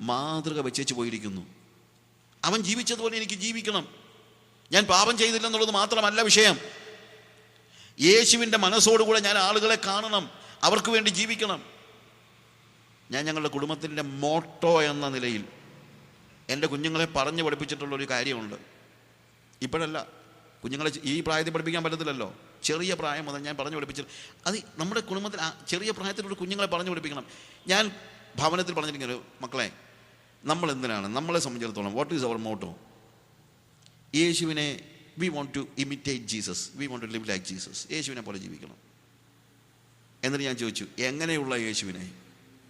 മാതൃക വെച്ചേച്ച് പോയിരിക്കുന്നു. അവൻ ജീവിച്ചതുപോലെ എനിക്ക് ജീവിക്കണം. ഞാൻ പാപം ചെയ്തില്ലെന്നുള്ളത് മാത്രമല്ല വിഷയം. യേശുവിൻ്റെ മനസ്സോടുകൂടെ ഞാൻ ആളുകളെ കാണണം, അവർക്ക് വേണ്ടി ജീവിക്കണം. ഞാൻ ഞങ്ങളുടെ കുടുംബത്തിൻ്റെ മോട്ടോ എന്ന നിലയിൽ എൻ്റെ കുഞ്ഞുങ്ങളെ പറഞ്ഞു പഠിപ്പിച്ചിട്ടുള്ളൊരു കാര്യമുണ്ട്. ഇപ്പോഴല്ല, കുഞ്ഞുങ്ങളെ ഈ പ്രായത്തിൽ പഠിപ്പിക്കാൻ പറ്റത്തില്ലല്ലോ. ചെറിയ പ്രായം മുതൽ ഞാൻ പറഞ്ഞു പഠിപ്പിച്ചു. അത് നമ്മുടെ കുടുംബത്തിൽ ചെറിയ പ്രായത്തിലുള്ള കുഞ്ഞുങ്ങളെ പറഞ്ഞു പഠിപ്പിക്കണം. ഞാൻ ഭവനത്തിൽ പറഞ്ഞിരിക്കുന്നത്, മക്കളെ, നമ്മൾ എന്തിനാണ്, നമ്മളെ സംബന്ധിച്ചിടത്തോളം വാട്ട് ഈസ് അവർ മോട്ടോ? യേശുവിനെ we want to imitate Jesus, we want to live like Jesus. യേശുവിനെ പോലെ ജീവിക്കണം. എന്നിട്ട് ഞാൻ ചോദിച്ചു, എങ്ങനെയുള്ള യേശുവിനെ?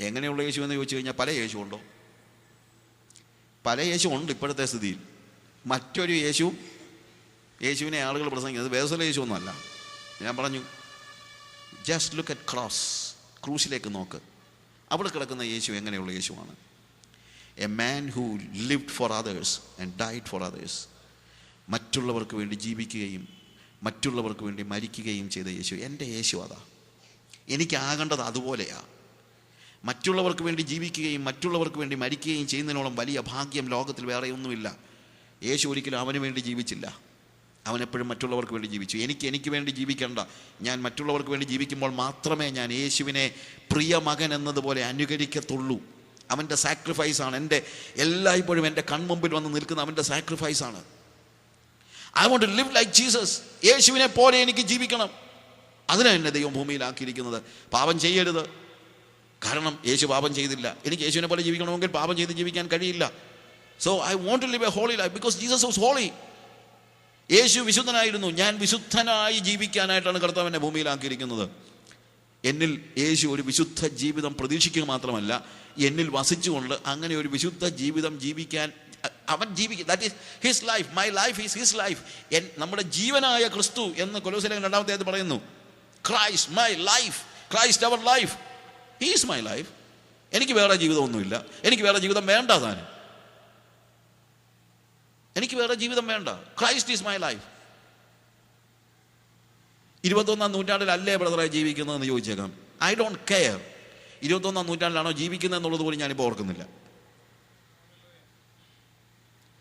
എങ്ങനെയുള്ള യേശു എന്ന് ചോദിച്ചു കഴിഞ്ഞാൽ പല യേശു ഉണ്ടോ? പല യേശു ഉണ്ട് ഇപ്പോഴത്തെ സ്ഥിതിയിൽ. മറ്റൊരു യേശുവിനെ ആളുകൾ പ്രസംഗിക്കുന്നത് വേദസ്ഥല യേശു ഒന്നുമല്ല. ഞാൻ പറഞ്ഞു, ജസ്റ്റ് ലുക്ക് അറ്റ് ക്രോസ്, ക്രൂസിലേക്ക് നോക്ക്. അവിടെ കിടക്കുന്ന യേശു എങ്ങനെയുള്ള യേശുവാണ്? A man who lived for others and died for others. മറ്റുള്ളവർക്ക് വേണ്ടി ജീവിക്കുകയും മറ്റുള്ളവർക്ക് വേണ്ടി മരിക്കുകയും ചെയ്ത യേശു. എൻ്റെ യേശു അതാ. എനിക്കാകേണ്ടത് അതുപോലെയാണ്. മറ്റുള്ളവർക്ക് വേണ്ടി ജീവിക്കുകയും മറ്റുള്ളവർക്ക് വേണ്ടി മരിക്കുകയും ചെയ്യുന്നതിനോളം വലിയ ഭാഗ്യം ലോകത്തിൽ വേറെ ഒന്നുമില്ല. യേശു ഒരിക്കലും അവന് വേണ്ടി ജീവിച്ചില്ല. അവനെപ്പോഴും മറ്റുള്ളവർക്ക് വേണ്ടി ജീവിച്ചു. എനിക്ക് വേണ്ടി ജീവിക്കേണ്ട, ഞാൻ മറ്റുള്ളവർക്ക് വേണ്ടി ജീവിക്കുമ്പോൾ മാത്രമേ ഞാൻ യേശുവിനെ പ്രിയ മകൻ എന്നതുപോലെ അനുകരിക്കത്തുള്ളൂ. അവൻ്റെ സാക്രിഫൈസാണ് എൻ്റെ എല്ലായ്പ്പോഴും എൻ്റെ കൺമുമ്പിൽ വന്ന് നിൽക്കുന്ന അവൻ്റെ സാക്രിഫൈസാണ്. I want to live like Jesus. യേശുവിനെ പോലെ എനിക്ക് ജീവിക്കണം. അതിനാണ് എന്നെ ദൈവം ഭൂമിയിലാക്കിയിരിക്കുന്നത്. പാപം ചെയ്യരുത്, കാരണം യേശു പാപം ചെയ്തില്ല. എനിക്ക് യേശുവിനെ പോലെ ജീവിക്കണമെങ്കിൽ പാപം ചെയ്ത് ജീവിക്കാൻ കഴിയില്ല. So I want to live a holy life because Jesus was holy. യേശു വിശുദ്ധനായിരുന്നു. ഞാൻ വിശുദ്ധനായി ജീവിക്കാനായിട്ടാണ് കർത്താവ് എന്നെ ഭൂമിയിലാക്കിയിരിക്കുന്നത്. എന്നിൽ യേശു ഒരു വിശുദ്ധ ജീവിതം പ്രതീക്ഷിക്കുക മാത്രമല്ല, എന്നിൽ വസിച്ചുകൊണ്ട് അങ്ങനെ ഒരു വിശുദ്ധ ജീവിതം ജീവിക്കാൻ അവൻ ജീവിക്കും. That is his life. My life is his life. നമ്മുടെ ജീവനായ ക്രിസ്തു എന്ന് കൊലോസ്യർ 2 പറയുന്നു. Christ my life, Christ our life, he is my life. എനിക്ക് വേറെ ജീവിതമൊന്നുമില്ല. എനിക്ക് വേറെ ജീവിതം വേണ്ട. താനും എനിക്ക് വേറെ ജീവിതം വേണ്ട. Christ is my life. 21-ാം നൂറ്റാണ്ടിലല്ലേ ബ്രദറായി ജീവിക്കുന്നതെന്ന് ചോദിച്ചേക്കാം. ഐ ഡോണ്ട് കെയർ 21-ാം നൂറ്റാണ്ടിലാണോ ജീവിക്കുന്നത് എന്നുള്ളത് പോലും ഞാനിപ്പോൾ ഓർക്കുന്നില്ല.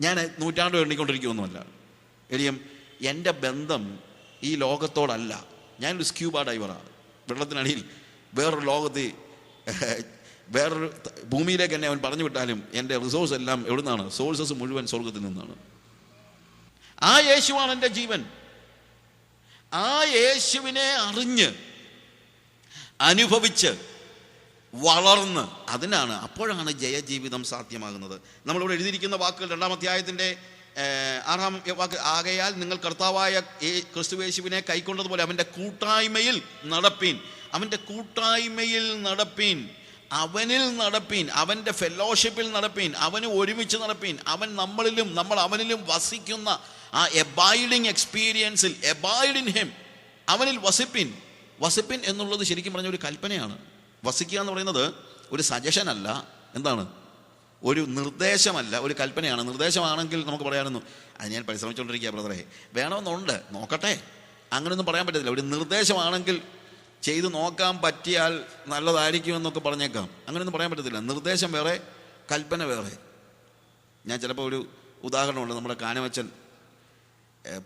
ഞാൻ നൂറ്റാണ്ട് എണ്ണിക്കൊണ്ടിരിക്കുകയൊന്നുമല്ല. എരിയും എൻ്റെ ബന്ധം ഈ ലോകത്തോടല്ല. ഞാനൊരു സ്ക്യൂബ ഡൈവറാണ്. വെള്ളത്തിനടിയിൽ വേറൊരു ലോകത്ത്, വേറൊരു ഭൂമിയിലേക്ക് എന്നെ അവൻ പറഞ്ഞു വിട്ടാലും എൻ്റെ റിസോഴ്സ് എല്ലാം എവിടെ നിന്നാണ്? സോഴ്സസ് മുഴുവൻ സ്വർഗത്തിൽ നിന്നാണ്. ആ യേശുവാണ് എൻ്റെ ജീവൻ. ആ യേശുവിനെ അറിഞ്ഞ് അനുഭവിച്ച് വളർന്ന് അപ്പോഴാണ് ജയജീവിതം സാധ്യമാകുന്നത്. നമ്മളിവിടെ എഴുതിയിരിക്കുന്ന വാക്കുകൾ 2-ാം അധ്യായത്തിൻ്റെ 6-ാം വാക്ക്, ആകയാൽ നിങ്ങൾ കർത്താവായ ക്രിസ്തുയേശുവിനെ കൈക്കൊണ്ടതുപോലെ അവൻ്റെ കൂട്ടായ്മയിൽ നടപ്പീൻ. അവൻ്റെ കൂട്ടായ്മയിൽ നടപ്പീൻ, അവനിൽ നടപ്പീൻ, അവൻ്റെ ഫെലോഷിപ്പിൽ നടപ്പീൻ, അവന് ഒരുമിച്ച് നടപ്പീൻ. അവൻ നമ്മളിലും നമ്മൾ അവനിലും വസിക്കുന്ന ആ എബൈഡിങ് എക്സ്പീരിയൻസിൽ, എബൈഡ് ഇൻ ഹിം, അവനിൽ വസിപ്പിൻ. വസിപ്പിൻ എന്നുള്ളത് ശരിക്കും പറഞ്ഞ ഒരു കൽപ്പനയാണ്. വസിക്കുക എന്ന് പറയുന്നത് ഒരു സജഷൻ അല്ല, എന്താണ്, ഒരു നിർദ്ദേശമല്ല, ഒരു കൽപ്പനയാണ്. നിർദ്ദേശമാണെങ്കിൽ നമുക്ക് പറയാനൊന്നും അത് ഞാൻ പരിശ്രമിച്ചുകൊണ്ടിരിക്കുക ബ്രദറെ, വേണമെന്നുണ്ട്, നോക്കട്ടെ, അങ്ങനെയൊന്നും പറയാൻ പറ്റത്തില്ല. ഒരു നിർദ്ദേശമാണെങ്കിൽ ചെയ്ത് നോക്കാൻ പറ്റിയാൽ നല്ലതായിരിക്കുമെന്നൊക്കെ പറഞ്ഞേക്കാം. അങ്ങനെയൊന്നും പറയാൻ പറ്റത്തില്ല. നിർദ്ദേശം വേറെ, കൽപ്പന വേറെ. ഞാൻ ചിലപ്പോൾ ഒരു ഉദാഹരണമുണ്ട്. നമ്മുടെ കാനവച്ചൻ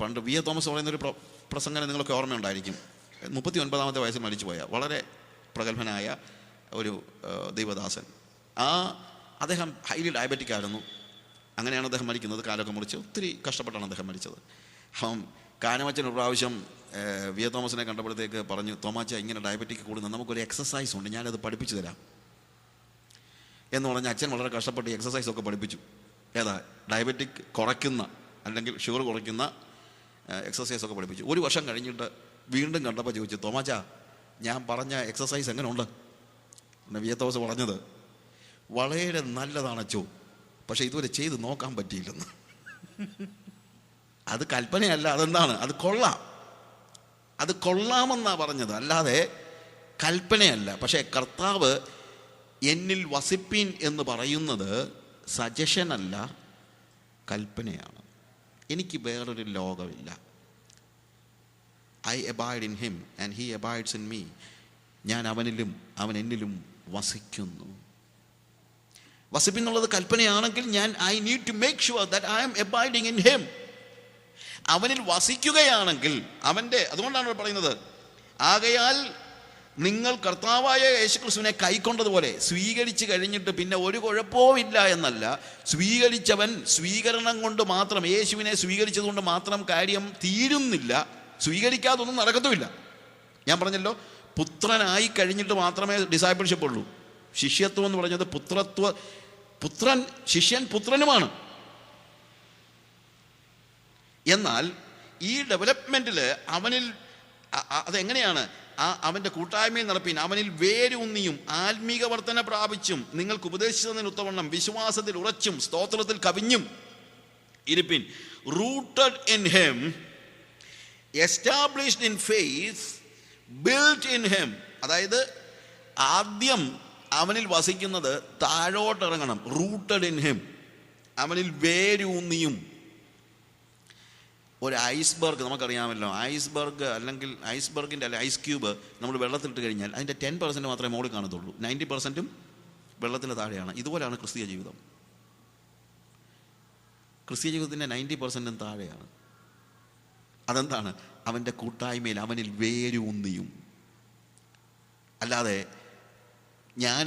പണ്ട് വി എ തോമസ് പറയുന്നൊരു പ്രസംഗം നിങ്ങൾക്ക് ഓർമ്മയുണ്ടായിരിക്കും. 39-ാമത്തെ വയസ്സിൽ മരിച്ചു പോയ വളരെ പ്രഗത്ഭനായ ഒരു ദൈവദാസൻ. അദ്ദേഹം ഹൈലി ഡയബറ്റിക് ആയിരുന്നു. അങ്ങനെയാണ് അദ്ദേഹം മരിക്കുന്നത്. കാലൊക്കെ മുറിച്ച് ഒത്തിരി കഷ്ടപ്പെട്ടാണ് അദ്ദേഹം മരിച്ചത്. കാനവച്ചൻ ഒരു പ്രാവശ്യം വി എ തോമസിനെ കണ്ടപ്പോഴത്തേക്ക് പറഞ്ഞു, തോമാച്ച ഇങ്ങനെ ഡയബറ്റിക് കൂടുന്ന നമുക്കൊരു എക്സസൈസ് ഉണ്ട്, ഞാനത് പഠിപ്പിച്ചു തരാം എന്ന് പറഞ്ഞാൽ അച്ഛൻ വളരെ കഷ്ടപ്പെട്ട് എക്സസൈസൊക്കെ പഠിപ്പിച്ചു. ഏതാ? ഡയബറ്റിക് കുറയ്ക്കുന്ന അല്ലെങ്കിൽ ഷുഗർ കുറയ്ക്കുന്ന എക്സസൈസൊക്കെ പഠിപ്പിച്ചു. 1 വർഷം കഴിഞ്ഞിട്ട് വീണ്ടും കണ്ടപ്പോൾ ചോദിച്ചു, തോമാച്ചാ ഞാൻ പറഞ്ഞ എക്സസൈസ് എങ്ങനെ ഉണ്ട്? വിയത്തോസ് പറഞ്ഞത് വളരെ നല്ലതാണച്ചോ, പക്ഷെ ഇതുവരെ ചെയ്ത് നോക്കാൻ പറ്റിയില്ലെന്ന്. അത് കൽപ്പനയല്ല, അതെന്താണ്? അത് കൊള്ളാമെന്നാ പറഞ്ഞത്, അല്ലാതെ കൽപ്പനയല്ല. പക്ഷേ കർത്താവ് എന്നിൽ വസിപ്പീൻ എന്ന് പറയുന്നത് സജഷനല്ല, കൽപ്പനയാണ്. എനിക്ക് വേറൊരു ലോകമില്ല. I abide in him and he abides in me. ഞാൻ അവനിലും അവൻ എന്നിലും വസിക്കുന്നു. വസിപ്പിന്നുള്ളത് കൽപ്പനയാണെങ്കിൽ ഞാൻ I need to make sure that I am abiding in him. അവനിൽ വസിക്കുകയാണെങ്കിൽ അതുകൊണ്ടാണ് പറയുന്നത്, ആകയാൽ നിങ്ങൾ കർത്താവായ യേശുക്രിസ്തുവിനെ കൈക്കൊണ്ടതുപോലെ സ്വീകരിച്ചു കഴിഞ്ഞിട്ട് പിന്നെ ഒരു കുഴപ്പവും ഇല്ല എന്നല്ല. സ്വീകരിച്ചവൻ സ്വീകരണം കൊണ്ട് മാത്രം, യേശുവിനെ സ്വീകരിച്ചത് കൊണ്ട് മാത്രം കാര്യം തീരുന്നില്ല. സ്വീകരിക്കാതൊന്നും നടക്കത്തുമില്ല. ഞാൻ പറഞ്ഞല്ലോ, പുത്രനായി കഴിഞ്ഞിട്ട് മാത്രമേ ഡിസൈപ്പിൾഷിപ്പ് ഉള്ളൂ. ശിഷ്യത്വം എന്ന് പറഞ്ഞത് ശിഷ്യൻ പുത്രനുമാണ്. എന്നാൽ ഈ ഡെവലപ്മെന്റിൽ അവനിൽ അതെങ്ങനെയാണ്? അവൻ്റെ കൂട്ടായ്മയിൽ നടപ്പിൻ, അവനിൽ വേരൂന്നിയും ആത്മീക വർധന പ്രാപിച്ചും നിങ്ങൾക്ക് ഉപദേശിച്ചതിന് ഉത്തവണ്ണം വിശ്വാസത്തിൽ ഉറച്ചും സ്തോത്രത്തിൽ കവിഞ്ഞും ഇരിപ്പിൻ. Rooted in him, established in faith, built in him. അതായത് ആദ്യം അവനിൽ വസിക്കുന്നത് താഴോട്ടിറങ്ങണം. റൂട്ടഡ് ഇൻ ഹിം, അവനിൽ വേരൂന്നിയും. ഒരു ഐസ്ബർഗ് നമുക്കറിയാമല്ലോ, ഐസ്ബർഗ് അല്ലെങ്കിൽ ഐസ്ബർഗിൻ്റെ അല്ലെങ്കിൽ ഐസ് ക്യൂബ് നമ്മൾ വെള്ളത്തിലിട്ട് കഴിഞ്ഞാൽ അതിൻ്റെ 10% മാത്രമേ മുകളിൽ കാണത്തുള്ളൂ, 90% വെള്ളത്തിന് താഴെയാണ്. ഇതുപോലെയാണ് ക്രിസ്തീയ ജീവിതം. ക്രിസ്തീയ ജീവിതത്തിൻ്റെ 90% താഴെയാണ്. അതെന്താണ്? അവൻ്റെ കൂട്ടായ്മയിൽ അവനിൽ വേരൂന്നിയും. അല്ലാതെ ഞാൻ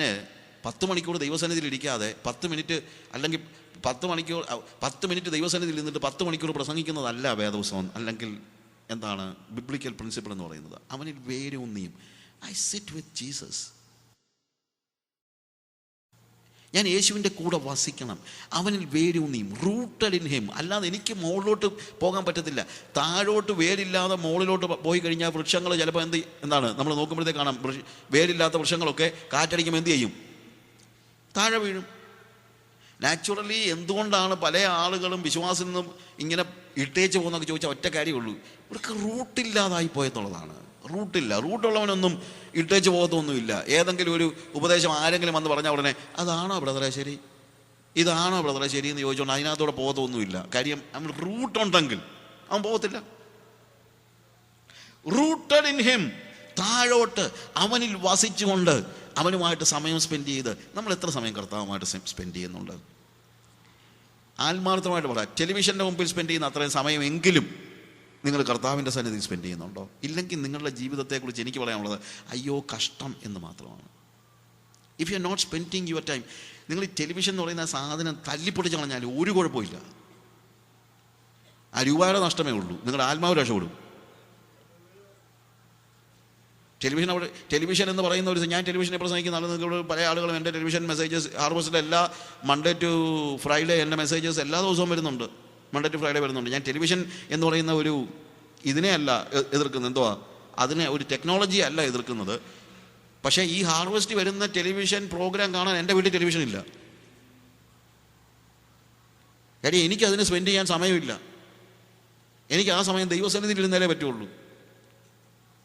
10 മണിക്കൂർ ദൈവസന്നിധിയിൽ ഇരിക്കാതെ 10 മിനിറ്റ് അല്ലെങ്കിൽ 10 മിനിറ്റ് ദൈവസന്നിധിയിൽ നിന്നിട്ട് 10 മണിക്കൂർ പ്രസംഗിക്കുന്നതല്ല വേദപുസ്തകം, അല്ലെങ്കിൽ എന്താണ് ബിബ്ലിക്കൽ പ്രിൻസിപ്പിൾ എന്ന് പറയുന്നത്. അവനിൽ വേരൂന്നിയും. I sit with Jesus. ഞാൻ യേശുവിൻ്റെ കൂടെ വസിക്കണം. അവനിൽ വേരൂന്നിയും, റൂട്ടഡ് ഇൻ ഹിം. അല്ലാതെ എനിക്ക് മുകളിലോട്ട് പോകാൻ പറ്റത്തില്ല. താഴോട്ട് വേരില്ലാതെ മുകളിലോട്ട് പോയി കഴിഞ്ഞാൽ വൃക്ഷങ്ങൾ ചിലപ്പോൾ എന്താണ് നമ്മൾ നോക്കുമ്പോഴത്തേക്ക് കാണാം, വേരില്ലാത്ത വൃക്ഷങ്ങളൊക്കെ കാറ്റടിക്കുമ്പോൾ എന്ത് ചെയ്യും? താഴെ വീഴും. നാച്ചുറലി എന്തുകൊണ്ടാണ് പല ആളുകളും വിശ്വാസത്തിൽ നിന്നും ഇങ്ങനെ ഇട്ടേച്ച് പോകുന്നൊക്കെ ചോദിച്ചാൽ ഒറ്റ കാര്യമുള്ളൂ, ഇവർക്ക് റൂട്ടില്ലാതായി പോയെന്നുള്ളതാണ്. റൂട്ടുള്ളവനൊന്നും ഇട്ടേച്ച് പോകത്തൊന്നുമില്ല. ഏതെങ്കിലും ഒരു ഉപദേശം ആരെങ്കിലും വന്ന് പറഞ്ഞാൽ ഉടനെ അതാണോ ബ്രദറെ ശരി, ഇതാണോ ബ്രദറെ ശരി എന്ന് ചോദിച്ചുകൊണ്ട് അതിനകത്തൂടെ പോകത്തൊന്നുമില്ല. കാര്യം അവൻ റൂട്ടുണ്ടെങ്കിൽ അവൻ പോകത്തില്ല. റൂട്ടഡ് ഇൻ ഹിം, താഴോട്ട് അവനിൽ വസിച്ചുകൊണ്ട് അവനുമായിട്ട് സമയം സ്പെൻഡ് ചെയ്ത്. നമ്മൾ എത്ര സമയം കർത്താവുമായിട്ട് സ്പെൻഡ് ചെയ്യുന്നുണ്ട്? ആത്മാർത്ഥമായിട്ട് പറയാം, ടെലിവിഷൻ്റെ മുമ്പിൽ സ്പെൻഡ് ചെയ്യുന്ന അത്രയും സമയമെങ്കിലും നിങ്ങൾ കർത്താവിൻ്റെ സന്നിധിയിൽ സ്പെൻഡ് ചെയ്യുന്നുണ്ടോ? ഇല്ലെങ്കിൽ നിങ്ങളുടെ ജീവിതത്തെക്കുറിച്ച് എനിക്ക് പറയാനുള്ളത് അയ്യോ കഷ്ടം എന്ന് മാത്രമാണ്. If you are not spending your time, നിങ്ങൾ ഈ ടെലിവിഷൻ എന്ന് പറയുന്ന സാധനം തല്ലിപ്പൊടിച്ച് കളഞ്ഞാൽ ഒരു കുഴപ്പമില്ല. ആ രൂപയുടെ നഷ്ടമേ ഉള്ളൂ, നിങ്ങളുടെ ആത്മാവ് രക്ഷപ്പെടും. ടെലിവിഷൻ എന്ന് പറയുന്ന ഒരു, ഞാൻ ടെലിവിഷനെ പ്രസംഗിക്കുന്ന ആളുകൾ പല ആളുകളും എൻ്റെ ടെലിവിഷൻ മെസ്സേജസ് ഹാർവസ്റ്റിലെ എല്ലാ മൺഡേ ടു ഫ്രൈഡേ എൻ്റെ മെസ്സേജസ് എല്ലാ ദിവസവും വരുന്നുണ്ട്. മൺഡേ ടു ഫ്രൈഡേ വരുന്നുണ്ട്. ഞാൻ ടെലിവിഷൻ എന്ന് പറയുന്ന ഒരു ഇതിനെ അല്ല എതിർക്കുന്നത്, എന്തുവാ അതിനെ ഒരു ടെക്നോളജി അല്ല എതിർക്കുന്നത്. പക്ഷേ ഈ ഹാർവസ്റ്റ് വരുന്ന ടെലിവിഷൻ പ്രോഗ്രാം കാണാൻ എൻ്റെ വീട്ടിൽ ടെലിവിഷൻ ഇല്ല. കാര്യം എനിക്കതിന് സ്പെൻഡ് ചെയ്യാൻ സമയമില്ല. എനിക്ക് ആ സമയം ദൈവസന്നിധിയിൽ ഇരുന്നാലേ പറ്റുള്ളൂ.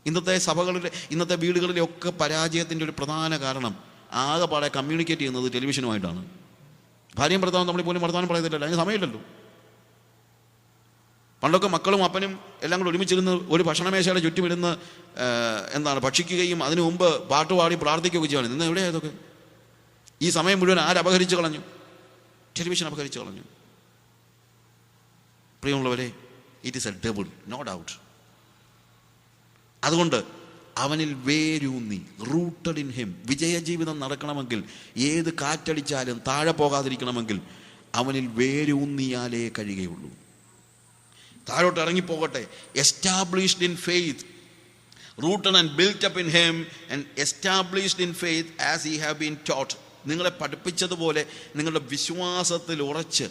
ഇന്നത്തെ സഭകളിലെ, ഇന്നത്തെ വീടുകളിലൊക്കെ പരാജയത്തിൻ്റെ ഒരു പ്രധാന കാരണം ആകെപ്പാടെ കമ്മ്യൂണിക്കേറ്റ് ചെയ്യുന്നത് ടെലിവിഷനുമായിട്ടാണ്. ഭാര്യയും ഭർത്താവും തമ്മിൽ പോലും വർത്തമാനം പറയത്തില്ലല്ലോ, അതിന് സമയമില്ലല്ലോ. പണ്ടൊക്കെ മക്കളും അപ്പനും എല്ലാം കൂടെ ഒരുമിച്ചിരുന്ന് ഒരു ഭക്ഷണമേശയുടെ ചുറ്റുമിരുന്ന് ഭക്ഷിക്കുകയും അതിനു മുമ്പ് പാട്ടുപാടി പ്രാർത്ഥിക്കുകയൊക്കെ ചെയ്യുകയാണ്. ഇന്ന് എവിടെയായതൊക്കെ? ഈ സമയം മുഴുവൻ ആരപഹരിച്ചു കളഞ്ഞു? ടെലിവിഷൻ അപഹരിച്ചു കളഞ്ഞു. പ്രിയമുള്ളവരെ, it is a double, no doubt. അതുകൊണ്ട് അവനിൽ വേരൂന്നി, റൂട്ടഡ് ഇൻ ഹിം. വിജയജീവിതം നടക്കണമെങ്കിൽ, ഏത് കാറ്റടിച്ചാലും താഴെ പോകാതിരിക്കണമെങ്കിൽ അവനിൽ വേരൂന്നിയാലേ കഴിയുകയുള്ളൂ. താഴോട്ട് ഇറങ്ങിപ്പോകട്ടെ. Established in faith, rooted and built up in him and established in faith as he have been taught. നിങ്ങളെ പഠിപ്പിച്ചതുപോലെ നിങ്ങളുടെ വിശ്വാസത്തിൽ ഉറച്ച്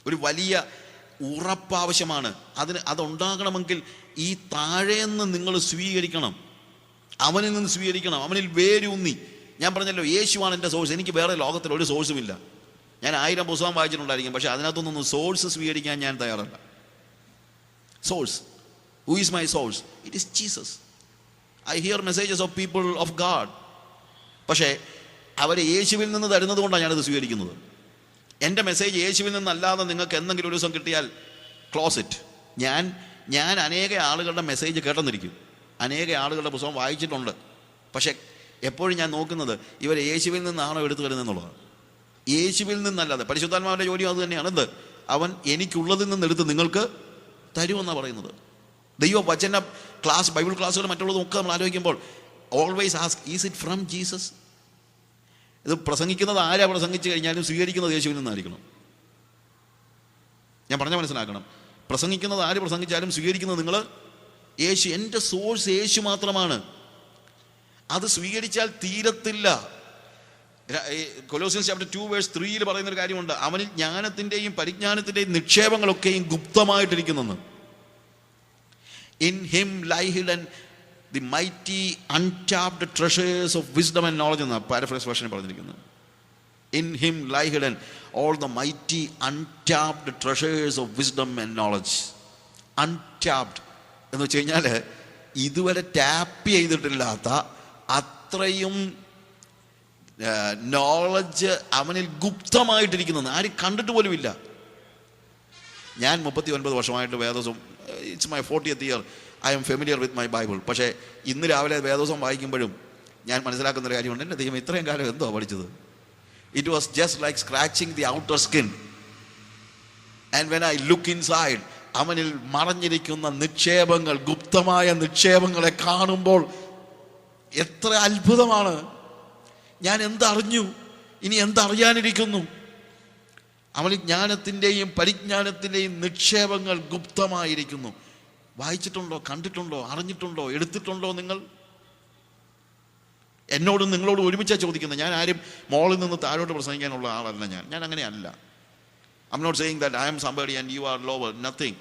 ഒരു വലിയ ഉറപ്പാവശ്യമാണ്. അതുണ്ടാകണമെങ്കിൽ ഈ താഴേന്ന് നിങ്ങൾ സ്വീകരിക്കണം, അവനിൽ നിന്ന് സ്വീകരിക്കണം, അവനിൽ വേരൂന്നി. ഞാൻ പറഞ്ഞല്ലോ, യേശുവാണ് എൻ്റെ സോഴ്സ്, എനിക്ക് വേറെ ലോകത്തിൽ ഒരു സോഴ്സുമില്ല. ഞാൻ 1000 പുസ്തകം വായിച്ചിട്ടുണ്ടായിരിക്കും, പക്ഷെ അതിനകത്തൊന്നും സോഴ്സ് സ്വീകരിക്കാൻ ഞാൻ തയ്യാറല്ല. Source, who is my source? It is Jesus. I here messages of people of God, പക്ഷേ അവരെ യേശുവിൽ നിന്ന് തരുന്നത് കൊണ്ടാണ് ഞാനത് സ്വീകരിക്കുന്നത്. എൻ്റെ മെസ്സേജ് യേശുവിൽ നിന്നല്ലാതെ നിങ്ങൾക്ക് എന്തെങ്കിലും ഒരു ദിവസം കിട്ടിയാൽ ക്ലോസ് ഇറ്റ്. ഞാൻ അനേക ആളുകളുടെ മെസ്സേജ് കേട്ടെന്നിരിക്കും, അനേക ആളുകളുടെ പുസ്തകം വായിച്ചിട്ടുണ്ട്, പക്ഷേ എപ്പോഴും ഞാൻ നോക്കുന്നത് ഇവർ യേശുവിൽ നിന്നാണോ എടുത്തു തരുന്നതെന്നുള്ളതാണ്. യേശുവിൽ നിന്നല്ലാതെ. പരിശുദ്ധാത്മാവിൻ്റെ ജോലിയും അത് തന്നെയാണ്. എന്ത്? അവൻ എനിക്കുള്ളതിൽ നിന്ന് എടുത്ത് നിങ്ങൾക്ക് തരുമെന്നാണ് പറയുന്നത്. ദൈവവചന ക്ലാസ്, ബൈബിൾ ക്ലാസ്സുകൾ മറ്റുള്ളതും ഒക്കെ നമ്മൾ ആലോചിക്കുമ്പോൾ always ask, is it from Jesus? ഇത് പ്രസംഗിക്കുന്നത് ആരാ പ്രസംഗിച്ചു കഴിഞ്ഞാലും സ്വീകരിക്കുന്നത് യേശുവിൽ നിന്നായിരിക്കണം. ഞാൻ പറഞ്ഞാൽ മനസ്സിലാക്കണം. പ്രസംഗിക്കുന്നത് ആര് പ്രസംഗിച്ചാലും സ്വീകരിക്കുന്നത് നിങ്ങൾ യേശു. എൻ്റെ സോഴ്സ് യേശു മാത്രമാണ്. അത് സ്വീകരിച്ചാൽ തീരത്തില്ല. കൊലോസിയൻസ് ചാപ്റ്റർ 2:3 പറയുന്നൊരു കാര്യമുണ്ട്, അവനിൽ ജ്ഞാനത്തിൻ്റെയും പരിജ്ഞാനത്തിൻ്റെയും നിക്ഷേപങ്ങളൊക്കെയും ഗുപ്തമായിട്ടിരിക്കുന്നെന്ന്. In him lie hidden the mighty untapped treasures of wisdom and knowledge എന്നാണ് പാരഫ്രേസ് വേർഷനിൽ പറഞ്ഞിരിക്കുന്നത്. In him lie hidden all the mighty untapped treasures of wisdom and knowledge. Untapped എന്ന് വെച്ച് കഴിഞ്ഞാൽ ഇതുവരെ ടാപ്പ് ചെയ്തിട്ടില്ലാത്ത അത്രയും നോളജ് അവനിൽ ഗുപ്തമായിട്ടിരിക്കുന്നു, ആരും കണ്ടിട്ട് പോലുമില്ല. ഞാൻ 39 വർഷമായിട്ട് വേദോസം, it's my 40th year, I am familiar with my Bible. പക്ഷേ ഇന്ന് രാവിലെ വേദോസം വായിക്കുമ്പോഴും ഞാൻ മനസ്സിലാക്കുന്നൊരു കാര്യമുണ്ട്, എൻ്റെ ദൈവം ഇത്രയും കാലം എന്തോ പഠിച്ചത്. It was just like scratching the outer skin. And when I look inside, അവനിൽ മറഞ്ഞിരിക്കുന്ന നിക്ഷേപങ്ങൾ, ഗുപ്തമായ നിക്ഷേപങ്ങളെ കാണുമ്പോൾ എത്ര അത്ഭുതമാണ്. ഞാൻ എന്തറിഞ്ഞു, ഇനി എന്തറിയാനിരിക്കുന്നു? അവനിൽ ജ്ഞാനത്തിൻ്റെയും പരിജ്ഞാനത്തിൻ്റെയും നിക്ഷേപങ്ങൾ ഗുപ്തമായിരിക്കുന്നു. വായിച്ചിട്ടുണ്ടോ? കണ്ടിട്ടുണ്ടോ? അറിഞ്ഞിട്ടുണ്ടോ? എടുത്തിട്ടുണ്ടോ? നിങ്ങൾ എന്നോടും നിങ്ങളോടും ഒരുമിച്ചാണ് ചോദിക്കുന്നത്. ഞാൻ ആരും മോളിൽ നിന്ന് താഴോട്ട് പ്രസംഗിക്കാനുള്ള ആളല്ല. ഞാൻ അങ്ങനെയല്ല. I'm not saying that I'm somebody and you are lower, nothing.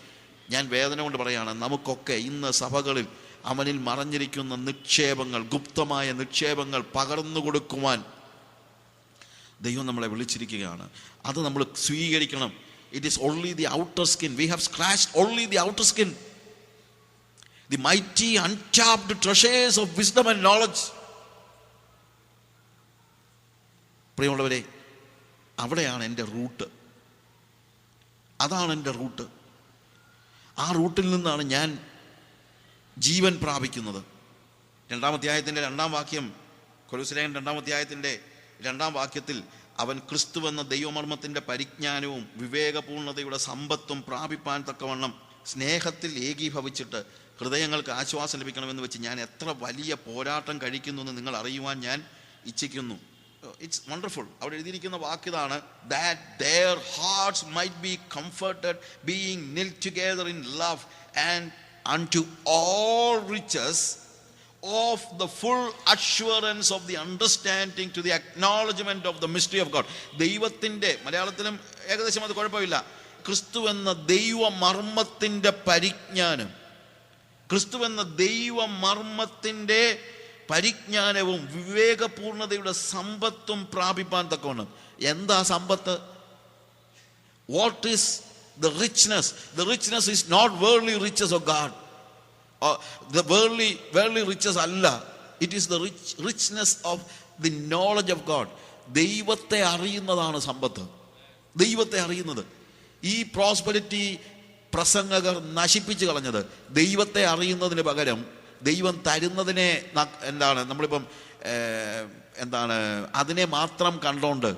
ഞാൻ വേദന കൊണ്ട് പറയുകയാണ്, നമുക്കൊക്കെ ഇന്ന് സഭകളിൽ അവനിൽ മറഞ്ഞിരിക്കുന്ന നിക്ഷേപങ്ങൾ, ഗുപ്തമായ നിക്ഷേപങ്ങൾ പകർന്നു കൊടുക്കുവാൻ ദൈവം നമ്മളെ വിളിച്ചിരിക്കുകയാണ്. അത് നമ്മൾ സ്വീകരിക്കണം. It is only the outer skin. We have scratched only the outer skin. The mighty untapped treasures of wisdom and knowledge. പ്രിയമുള്ളവരെ, അവിടെയാണ് എൻ്റെ റൂട്ട്. അതാണ് എൻ്റെ റൂട്ട്. ആ റൂട്ടിൽ നിന്നാണ് ഞാൻ ജീവൻ പ്രാപിക്കുന്നത്. 2-ാം അധ്യായത്തിൻ്റെ 2-ാം വാക്യം, കൊലോസ്യർ 2-ാം അധ്യായത്തിൻ്റെ 2-ാം വാക്യത്തിൽ, അവൻ ക്രിസ്തുവെന്ന ദൈവമർമ്മത്തിൻ്റെ പരിജ്ഞാനവും വിവേകപൂർണതയുടെ സമ്പത്തും പ്രാപിപ്പാൻ തക്കവണ്ണം സ്നേഹത്തിൽ ഏകീഭവിച്ചിട്ട് ഹൃദയങ്ങൾക്ക് ആശ്വാസം ലഭിക്കണമെന്ന് വെച്ച് ഞാൻ എത്ര വലിയ പോരാട്ടം കഴിക്കുന്നു എന്ന് നിങ്ങൾ അറിയുവാൻ ഞാൻ ഇച്ഛിക്കുന്നു. It's wonderful. അവിടെ എഴുതിയിരിക്കുന്ന വാക്കിതാണ്, that their hearts might be comforted, being knit together in love, and unto all riches of the full assurance of the understanding to the acknowledgement of the mystery of God. ദൈവത്തിൻ്റെ, മലയാളത്തിലും ഏകദേശം അത് കുഴപ്പമില്ല, ക്രിസ്തു എന്ന ദൈവമർമ്മത്തിൻ്റെ പരിജ്ഞാനം, ക്രിസ്തു എന്ന ദൈവമർമ്മത്തിൻ്റെ പരിജ്ഞാനവും വിവേകപൂർണതയുടെ സമ്പത്തും പ്രാപിപ്പാൻ തക്കവണ്ണം. എന്താ സമ്പത്ത്? What is the richness? The richness is not worldly riches of God. The worldly riches alla. It is the richness of the knowledge of God. ദൈവത്തെ അറിയുന്നതാണ് സമ്പത്ത്. ദൈവത്തെ അറിയുന്നത്. ഈ പ്രോസ്പെരിറ്റി പ്രസംഗകർ നശിപ്പിച്ചു കളഞ്ഞത്. ദൈവത്തെ അറിയുന്നതിന് പകരം ദൈവം തരുന്നതിനെ നമ്മളിപ്പം അതിനെ മാത്രം കണ്ടോണ്ട്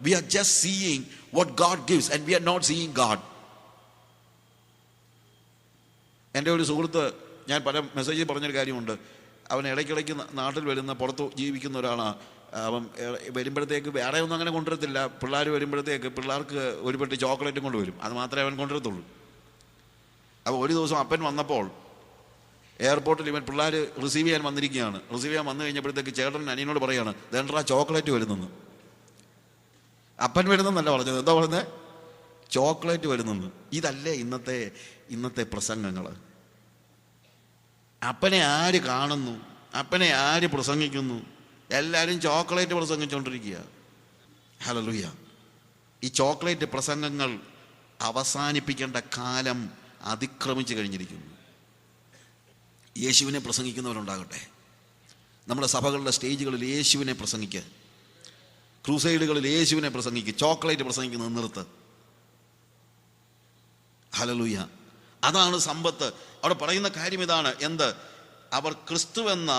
we are just seeing what God gives and we are not seeing God. എൻ്റെ ഒരു സുഹൃത്ത്, ഞാൻ പല മെസ്സേജിൽ പറഞ്ഞൊരു കാര്യമുണ്ട്, അവൻ ഇടയ്ക്കിടയ്ക്ക് നാട്ടിൽ വരുന്ന, പുറത്ത് ജീവിക്കുന്ന ഒരാളാണ്. അവൻ വരുമ്പോഴത്തേക്ക് വേറെ ഒന്നും അങ്ങനെ കൊണ്ടുവരത്തില്ല. പിള്ളേർ വരുമ്പോഴത്തേക്ക് പിള്ളേർക്ക് ഒരു പെട്ടി ചോക്ലേറ്റും കൊണ്ടുവരും. അത് മാത്രമേ അവൻ കൊണ്ടുവരത്തുള്ളൂ. അപ്പോൾ ഒരു ദിവസം അപ്പൻ വന്നപ്പോൾ എയർപോർട്ടിൽ ഇവൻ പിള്ളേർ റിസീവ് ചെയ്യാൻ വന്നിരിക്കുകയാണ്. റിസീവ് ചെയ്യാൻ വന്നു കഴിഞ്ഞപ്പോഴത്തേക്ക് ചേട്ടൻ അനിയനോട് പറയുകയാണ്, ദേണ്ടാ ചോക്ലേറ്റ് വരുന്നെന്ന്. അപ്പൻ വരുന്നെന്നല്ല പറഞ്ഞത്, എന്താ പറയുന്നത്? ചോക്ലേറ്റ് വരുന്നെന്ന്. ഇതല്ലേ ഇന്നത്തെ പ്രസംഗങ്ങൾ? അപ്പനെ ആര് കാണുന്നു? അപ്പനെ ആര് പ്രസംഗിക്കുന്നു? എല്ലാവരും ചോക്ലേറ്റ് പ്രസംഗിച്ചുകൊണ്ടിരിക്കുക. ഹല്ലേലൂയ. ഈ ചോക്ലേറ്റ് പ്രസംഗങ്ങൾ അവസാനിപ്പിക്കേണ്ട കാലം അതിക്രമിച്ചു കഴിഞ്ഞിരിക്കുന്നു. യേശുവിനെ പ്രസംഗിക്കുന്നവരുണ്ടാകട്ടെ. നമ്മുടെ സഭകളുടെ സ്റ്റേജുകളിൽ യേശുവിനെ പ്രസംഗിക്കുക, ക്രൂസൈഡുകളിൽ യേശുവിനെ പ്രസംഗിക്കുക, ചോക്ലേറ്റ് പ്രസംഗിക്കുന്നത് നിർത്ത്. ഹല്ലേലൂയ. അതാണ് സമ്പത്ത്. അവിടെ പറയുന്ന കാര്യം ഇതാണ്. എന്ത്? അവർ ക്രിസ്തുവെന്ന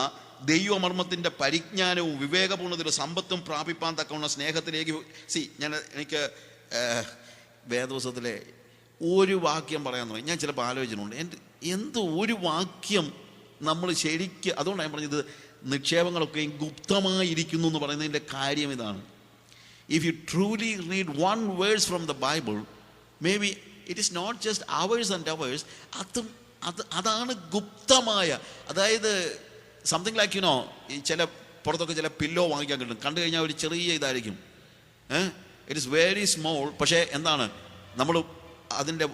ദൈവമർമ്മത്തിൻ്റെ പരിജ്ഞാനവും വിവേകപൂർണ്ണതയുടെ സമ്പത്തും പ്രാപിപ്പാൻ തക്കവണ്ണ സ്നേഹത്തിലേക്ക്. എനിക്ക് വേദപുസ്തകത്തിലെ ഒരു വാക്യം പറയാൻ തുടങ്ങി ഞാൻ ചിലപ്പോൾ ആലോചിച്ചിട്ടുണ്ട്. എന്ത് ഒരു വാക്യം നമ്മൾ ശരിക്ക്, അതുകൊണ്ടാണ് ഞാൻ പറഞ്ഞത് നിക്ഷേപങ്ങളൊക്കെ ഗുപ്തമായിരിക്കുന്നു എന്ന് പറയുന്നതിൻ്റെ കാര്യം ഇതാണ്. If you truly read one verse from the Bible, maybe it is not just hours and hours. അതാണ് ഗുപ്തമായ, അതായത് സംതിങ് ലൈക്ക് യുനോ, ഈ ചില പുറത്തൊക്കെ ചില പില്ലോ വാങ്ങിക്കാൻ കിട്ടും, കണ്ടു കഴിഞ്ഞാൽ ഒരു ചെറിയ ഇതായിരിക്കും, ഇറ്റ് ഇസ് വെരി സ്മോൾ. പക്ഷേ എന്താണ്, നമ്മൾ അതിൻ്റെ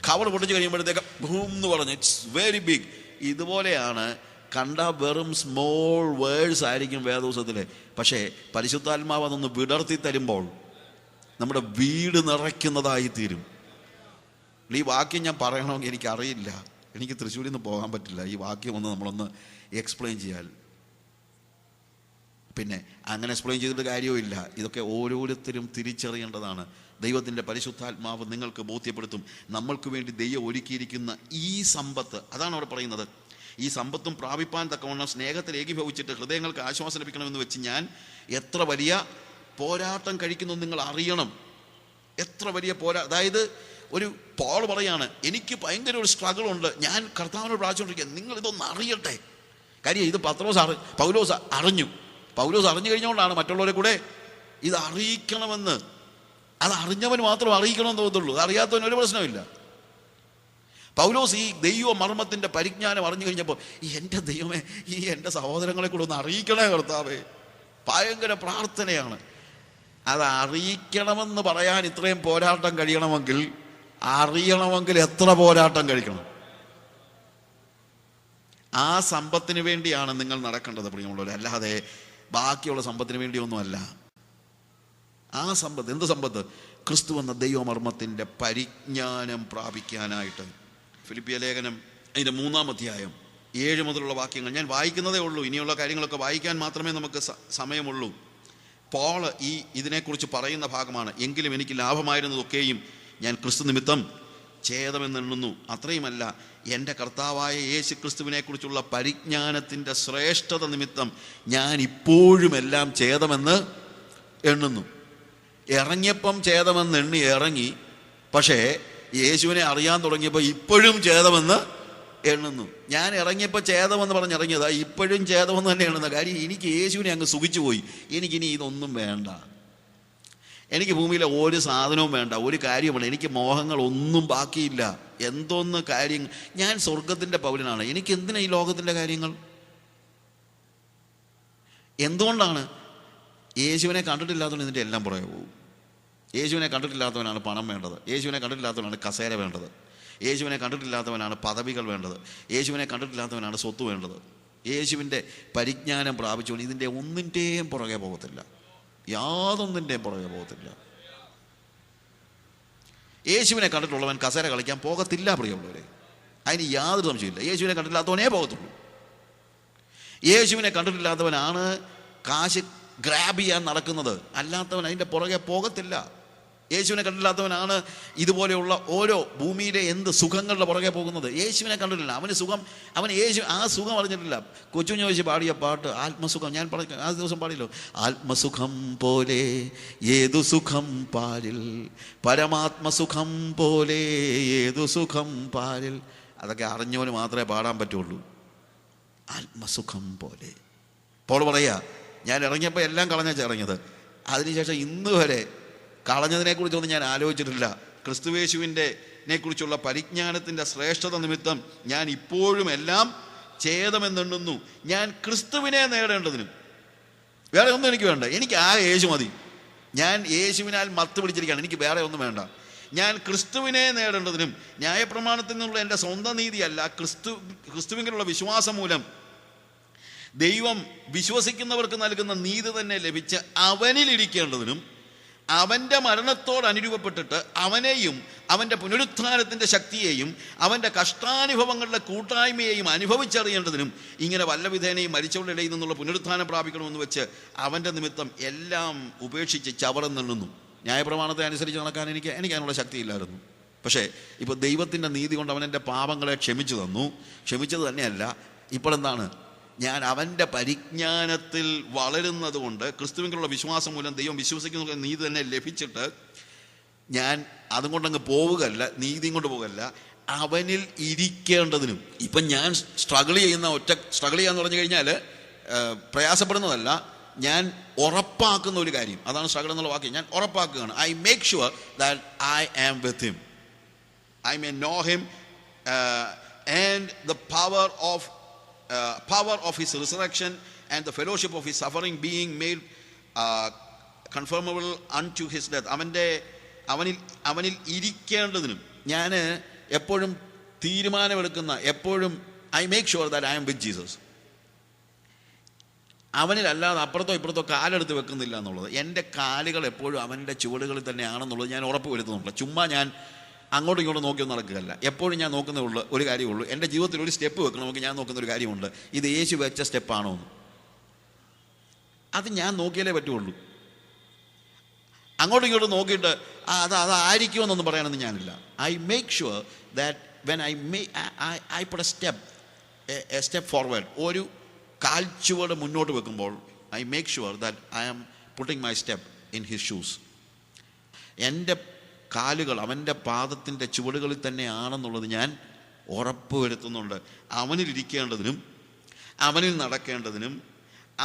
കവർ പൊട്ടിച്ച് കഴിയുമ്പോഴത്തേക്ക് ഭൂം എന്ന് പറഞ്ഞ് ഇറ്റ്സ് വെരി ബിഗ്. ഇതുപോലെയാണ് കണ്ട വെറും സ്മോൾ വേർഡ്സ് ആയിരിക്കും വേദപുസ്തകത്തിലെ. പക്ഷേ പരിശുദ്ധാത്മാവ് അതൊന്ന് വിടർത്തി തരുമ്പോൾ നമ്മുടെ വീട് നിറയ്ക്കുന്നതായി തീരും. ഈ വാക്യം ഞാൻ പറയണമെങ്കിൽ എനിക്കറിയില്ല, എനിക്ക് തൃശ്ശൂരിൽ നിന്ന് പോകാൻ പറ്റില്ല ഈ വാക്യം നമ്മളൊന്ന് എക്സ്പ്ലെയിൻ ചെയ്യാൻ. പിന്നെ അങ്ങനെ എക്സ്പ്ലെയിൻ ചെയ്തിട്ട് കാര്യവുമില്ല. ഇതൊക്കെ ഓരോരുത്തരും തിരിച്ചറിയേണ്ടതാണ്. ദൈവത്തിൻ്റെ പരിശുദ്ധാത്മാവ് നിങ്ങൾക്ക് ബോധ്യപ്പെടുത്തും. നമ്മൾക്ക് വേണ്ടി ദൈവം ഒരുക്കിയിരിക്കുന്ന ഈ സമ്പത്ത്, അതാണ് അവിടെ പറയുന്നത്. ഈ സമ്പത്തും പ്രാപിപ്പാൻ തക്കവണ്ണം സ്നേഹത്തിൽ ഏകീഭവിച്ചിട്ട് ഹൃദയങ്ങൾക്ക് ആശ്വാസം ലഭിക്കണമെന്ന് വെച്ച് ഞാൻ എത്ര വലിയ പോരാട്ടം കഴിക്കുന്നു നിങ്ങൾ അറിയണം. എത്ര വലിയ അതായത് ഒരു പോൾ പറയാണ്, എനിക്ക് ഭയങ്കര ഒരു സ്ട്രഗിൾ ഉണ്ട്, ഞാൻ കർത്താവിനോട് പ്രാർത്ഥിച്ചുകൊണ്ടിരിക്കുക, നിങ്ങൾ ഇതൊന്ന് അറിയട്ടെ. കാര്യം ഇത് പൗലോസ് അറിഞ്ഞു. പൗലോസ് അറിഞ്ഞു കഴിഞ്ഞുകൊണ്ടാണ് മറ്റുള്ളവരെ കൂടെ ഇത് അറിയിക്കണമെന്ന്. അത് അറിഞ്ഞവൻ മാത്രം അറിയിക്കണമെന്ന് തോന്നുള്ളൂ, അത് അറിയാത്തവന് ഒരു പ്രശ്നമില്ല. പൗലോസ് ഈ ദൈവ മർമ്മത്തിൻ്റെ പരിജ്ഞാനം അറിഞ്ഞു കഴിഞ്ഞപ്പോൾ, എൻ്റെ ദൈവമേ, ഈ എൻ്റെ സഹോദരങ്ങളെ കൂടെ ഒന്ന് അറിയിക്കണേ കർത്താവേ, ഭയങ്കര പ്രാർത്ഥനയാണ്. അത് അറിയിക്കണമെന്ന് പറയാൻ ഇത്രയും പോരാട്ടം കഴിയണമെങ്കിൽ, അറിയണമെങ്കിൽ എത്ര പോരാട്ടം കഴിക്കണം. ആ സമ്പത്തിന് വേണ്ടിയാണ് നിങ്ങൾ നടക്കേണ്ടത് പ്രിയമുള്ളവർ, അല്ലാതെ ബാക്കിയുള്ള സമ്പത്തിന് വേണ്ടിയൊന്നുമല്ല. ആ സമ്പത്ത്, എന്ത് സമ്പത്ത്? ക്രിസ്തു എന്ന ദൈവമർമ്മത്തിൻ്റെ പരിജ്ഞാനം പ്രാപിക്കാനായിട്ട്. ഫിലിപ്പിയ ലേഖനം അതിൻ്റെ 3-ാം അധ്യായം 7 മുതലുള്ള വാക്യങ്ങൾ ഞാൻ വായിക്കുന്നതേ ഉള്ളൂ. ഇനിയുള്ള കാര്യങ്ങളൊക്കെ വായിക്കാൻ മാത്രമേ നമുക്ക് സമയമുള്ളൂ. പോൾ ഇതിനെക്കുറിച്ച് പറയുന്ന ഭാഗമാണ്. എങ്കിലും എനിക്ക് ലാഭമായിരുന്നതൊക്കെയും ഞാൻ ക്രിസ്തു നിമിത്തം ഛേദമെന്നെണ്ണുന്നു. അത്രയുമല്ല, എൻ്റെ കർത്താവായ യേശു ക്രിസ്തുവിനെക്കുറിച്ചുള്ള പരിജ്ഞാനത്തിൻ്റെ ശ്രേഷ്ഠത നിമിത്തം ഞാൻ ഇപ്പോഴും എല്ലാം ഛേദമെന്ന് എണ്ണുന്നു. ഇറങ്ങിയപ്പം ഛേദമെന്ന് എണ്ണി ഇറങ്ങി, പക്ഷേ യേശുവിനെ അറിയാൻ തുടങ്ങിയപ്പോൾ ഇപ്പോഴും ഛേദമെന്ന് എണ്ണുന്നു. ഞാൻ ഇറങ്ങിയപ്പോൾ ഛേദമെന്ന് പറഞ്ഞ് ഇറങ്ങിയതാ, ഇപ്പോഴും ഛേദമെന്ന് തന്നെ എണ്ണുന്ന. കാര്യം എനിക്ക് യേശുവിനെ അങ്ങ് സുഖിച്ചു പോയി. എനിക്കിനി ഇതൊന്നും വേണ്ട, എനിക്ക് ഭൂമിയിലെ ഒരു സാധനവും വേണ്ട, ഒരു കാര്യമാണ്, എനിക്ക് മോഹങ്ങളൊന്നും ബാക്കിയില്ല. എന്തോന്ന് കാര്യം, ഞാൻ സ്വർഗത്തിൻ്റെ പൗരനാണ്, എനിക്ക് എന്തിനാ ഈ ലോകത്തിൻ്റെ കാര്യങ്ങൾ? എന്തുകൊണ്ടാണ്? യേശുവിനെ കണ്ടിട്ടില്ലാത്തവൻ ഇതിൻ്റെ എല്ലാം പുറകെ പോകും. യേശുവിനെ കണ്ടിട്ടില്ലാത്തവനാണ് പണം വേണ്ടത്, യേശുവിനെ കണ്ടിട്ടില്ലാത്തവനാണ് കസേര വേണ്ടത്, യേശുവിനെ കണ്ടിട്ടില്ലാത്തവനാണ് പദവികൾ വേണ്ടത്, യേശുവിനെ കണ്ടിട്ടില്ലാത്തവനാണ് സ്വത്ത് വേണ്ടത്. യേശുവിൻ്റെ പരിജ്ഞാനം പ്രാപിച്ചുകൊണ്ട് ഇതിൻ്റെ ഒന്നിൻ്റെയും പുറകെ പോകത്തില്ല, യാതൊന്നിൻ്റെയും പുറകെ പോകത്തില്ല. യേശുവിനെ കണ്ടിട്ടുള്ളവൻ കസേര കളിക്കാൻ പോകത്തില്ല പ്രിയമുള്ളവരെ, അതിന് യാതൊരു സംശയമില്ല. യേശുവിനെ കണ്ടിട്ടില്ലാത്തവനേ പോകത്തുള്ളൂ. യേശുവിനെ കണ്ടിട്ടില്ലാത്തവനാണ് കാശ് ഗ്രാബ് ചെയ്യാൻ നടക്കുന്നത്, അല്ലാത്തവൻ അതിൻ്റെ പുറകെ പോകത്തില്ല. യേശുവിനെ കണ്ടില്ലാത്തവനാണ് ഇതുപോലെയുള്ള ഓരോ ഭൂമിയിലെ എന്ത് സുഖങ്ങളുടെ പുറകെ പോകുന്നത്. യേശുവിനെ കണ്ടിട്ടില്ല, അവന് സുഖം, ആ സുഖം അറിഞ്ഞിട്ടില്ല. കൊച്ചുകുഞ്ഞ് ചോദിച്ച് പാടിയ പാട്ട് ആത്മസുഖം, ഞാൻ ആ ദിവസം പാടിയല്ലോ, ആത്മസുഖം പോലെ ഏതു സുഖം പാലിൽ, പരമാത്മസുഖം പോലെ ഏതു സുഖം പാലിൽ. അതൊക്കെ അറിഞ്ഞവന് മാത്രമേ പാടാൻ പറ്റുള്ളൂ. ആത്മസുഖം പോലെ. പോൾ പറയാ, ഞാൻ ഇറങ്ങിയപ്പോൾ എല്ലാം കളഞ്ഞാ ഇറങ്ങിയത്, അതിനുശേഷം ഇന്ന് വരെ കളഞ്ഞതിനെക്കുറിച്ചൊന്നും ഞാൻ ആലോചിച്ചിട്ടില്ല. ക്രിസ്തുയേശുവിനെ കുറിച്ചുള്ള പരിജ്ഞാനത്തിൻ്റെ ശ്രേഷ്ഠത നിമിത്തം ഞാൻ ഇപ്പോഴും എല്ലാം ഛേദമെന്നെണ്ണുന്നു. ഞാൻ ക്രിസ്തുവിനെ നേടേണ്ടതിനും വേറെ ഒന്നും എനിക്ക് വേണ്ട, എനിക്ക് ആ യേശു മതി. ഞാൻ യേശുവിനാൽ മത്ത് പിടിച്ചിരിക്കുകയാണ്, എനിക്ക് വേറെ ഒന്നും വേണ്ട. ഞാൻ ക്രിസ്തുവിനെ നേടേണ്ടതിനും ന്യായപ്രമാണത്തിൽ നിന്നുള്ള എൻ്റെ സ്വന്തം നീതിയല്ല, ക്രിസ്തുവിനുള്ള വിശ്വാസം മൂലം ദൈവം വിശ്വസിക്കുന്നവർക്ക് നൽകുന്ന നീതി തന്നെ ലഭിച്ച് അവനിലിരിക്കേണ്ടതിനും അവൻ്റെ മരണത്തോട് അനുരൂപപ്പെട്ടിട്ട് അവനെയും അവൻ്റെ പുനരുത്ഥാനത്തിൻ്റെ ശക്തിയെയും അവൻ്റെ കഷ്ടാനുഭവങ്ങളുടെ കൂട്ടായ്മയെയും അനുഭവിച്ചറിയേണ്ടതിനും ഇങ്ങനെ വല്ല വിധേനയും മരിച്ചവരുടെ ഇടയിൽ നിന്നുള്ള പുനരുത്ഥാനം പ്രാപിക്കണമെന്ന് വെച്ച് അവൻ്റെ നിമിത്തം എല്ലാം ഉപേക്ഷിച്ച് ചവറെന്നുണ്ണുന്നു. ന്യായപ്രമാണത്തെ അനുസരിച്ച് നടക്കാൻ എനിക്ക് അതിനുള്ള ശക്തിയില്ലായിരുന്നു. പക്ഷേ ഇപ്പോൾ ദൈവത്തിൻ്റെ നീതി കൊണ്ട് അവൻ എൻ്റെ പാപങ്ങളെ ക്ഷമിച്ചു തന്നു. ക്ഷമിച്ചത് തന്നെയല്ല, ഇപ്പോഴെന്താണ്, ഞാൻ അവൻ്റെ പരിജ്ഞാനത്തിൽ വളരുന്നത് കൊണ്ട് ക്രിസ്തുവിനുള്ള വിശ്വാസം മൂലം ദൈവം വിശ്വസിക്കുന്ന നീതി തന്നെ ലഭിച്ചിട്ട് ഞാൻ അതും കൊണ്ടങ്ങ് പോവുകയല്ല, നീതിയും കൊണ്ട് പോവുകയല്ല, അവനിൽ ഇരിക്കേണ്ടതിനും. ഇപ്പം ഞാൻ സ്ട്രഗിൾ ചെയ്യാന്ന് പറഞ്ഞു കഴിഞ്ഞാൽ പ്രയാസപ്പെടുന്നതല്ല, ഞാൻ ഉറപ്പാക്കുന്ന ഒരു കാര്യം. അതാണ് സ്ട്രഗിൾ എന്നുള്ള വാക്ക്. ഞാൻ ഉറപ്പാക്കുകയാണ്. I make sure that I am with him, I may know him and the power of his resurrection and the fellowship of his suffering being made conformable unto his death. അവനിൽ ഇരിക്കേണ്ടതിനും ഞാൻ എപ്പോഴും തീരുമാനമെടുക്കുന്ന, എപ്പോഴും I make sure that I am with Jesus. അവനിലല്ലാതെ അപ്പുറത്തോ ഇപ്പുറത്തോ കാലെടുത്ത് വെക്കുന്നില്ല എന്നുള്ളത്. എൻ്റെ കാലുകൾ എപ്പോഴും അവൻ്റെ ചുവടുകളിൽ തന്നെയാണെന്നുള്ളത് ഞാൻ ഉറപ്പ് വരുത്തുന്നുണ്ട്. ചുമ്മാ ഞാൻ അങ്ങോട്ടും ഇങ്ങോട്ടും നോക്കിയൊന്നും നടക്കുകയല്ല. എപ്പോഴും ഞാൻ നോക്കുന്നേ ഒരു കാര്യമുള്ളൂ, എൻ്റെ ജീവിതത്തിൽ ഒരു സ്റ്റെപ്പ് വെക്കണമെങ്കിൽ ഞാൻ നോക്കുന്ന ഒരു കാര്യമുണ്ട്, ഇത് യേശു വെച്ച സ്റ്റെപ്പാണോ എന്ന്. അത് ഞാൻ നോക്കിയാലേ പറ്റുള്ളൂ. അങ്ങോട്ടും ഇങ്ങോട്ടും നോക്കിയിട്ട് അതായിരിക്കുമെന്നൊന്നും പറയാനൊന്നും ഞാനില്ല. I make sure that when I put a step forward, ഒരു കാൽച്ചുവട് മുന്നോട്ട് വെക്കുമ്പോൾ I make sure that I am putting my step in his shoes. എൻ്റെ കാലുകൾ അവൻ്റെ പാദത്തിൻ്റെ ചുവടുകളിൽ തന്നെയാണെന്നുള്ളത് ഞാൻ ഉറപ്പ് വരുത്തുന്നുണ്ട്. അവനിലിരിക്കേണ്ടതിനും അവനിൽ നടക്കേണ്ടതിനും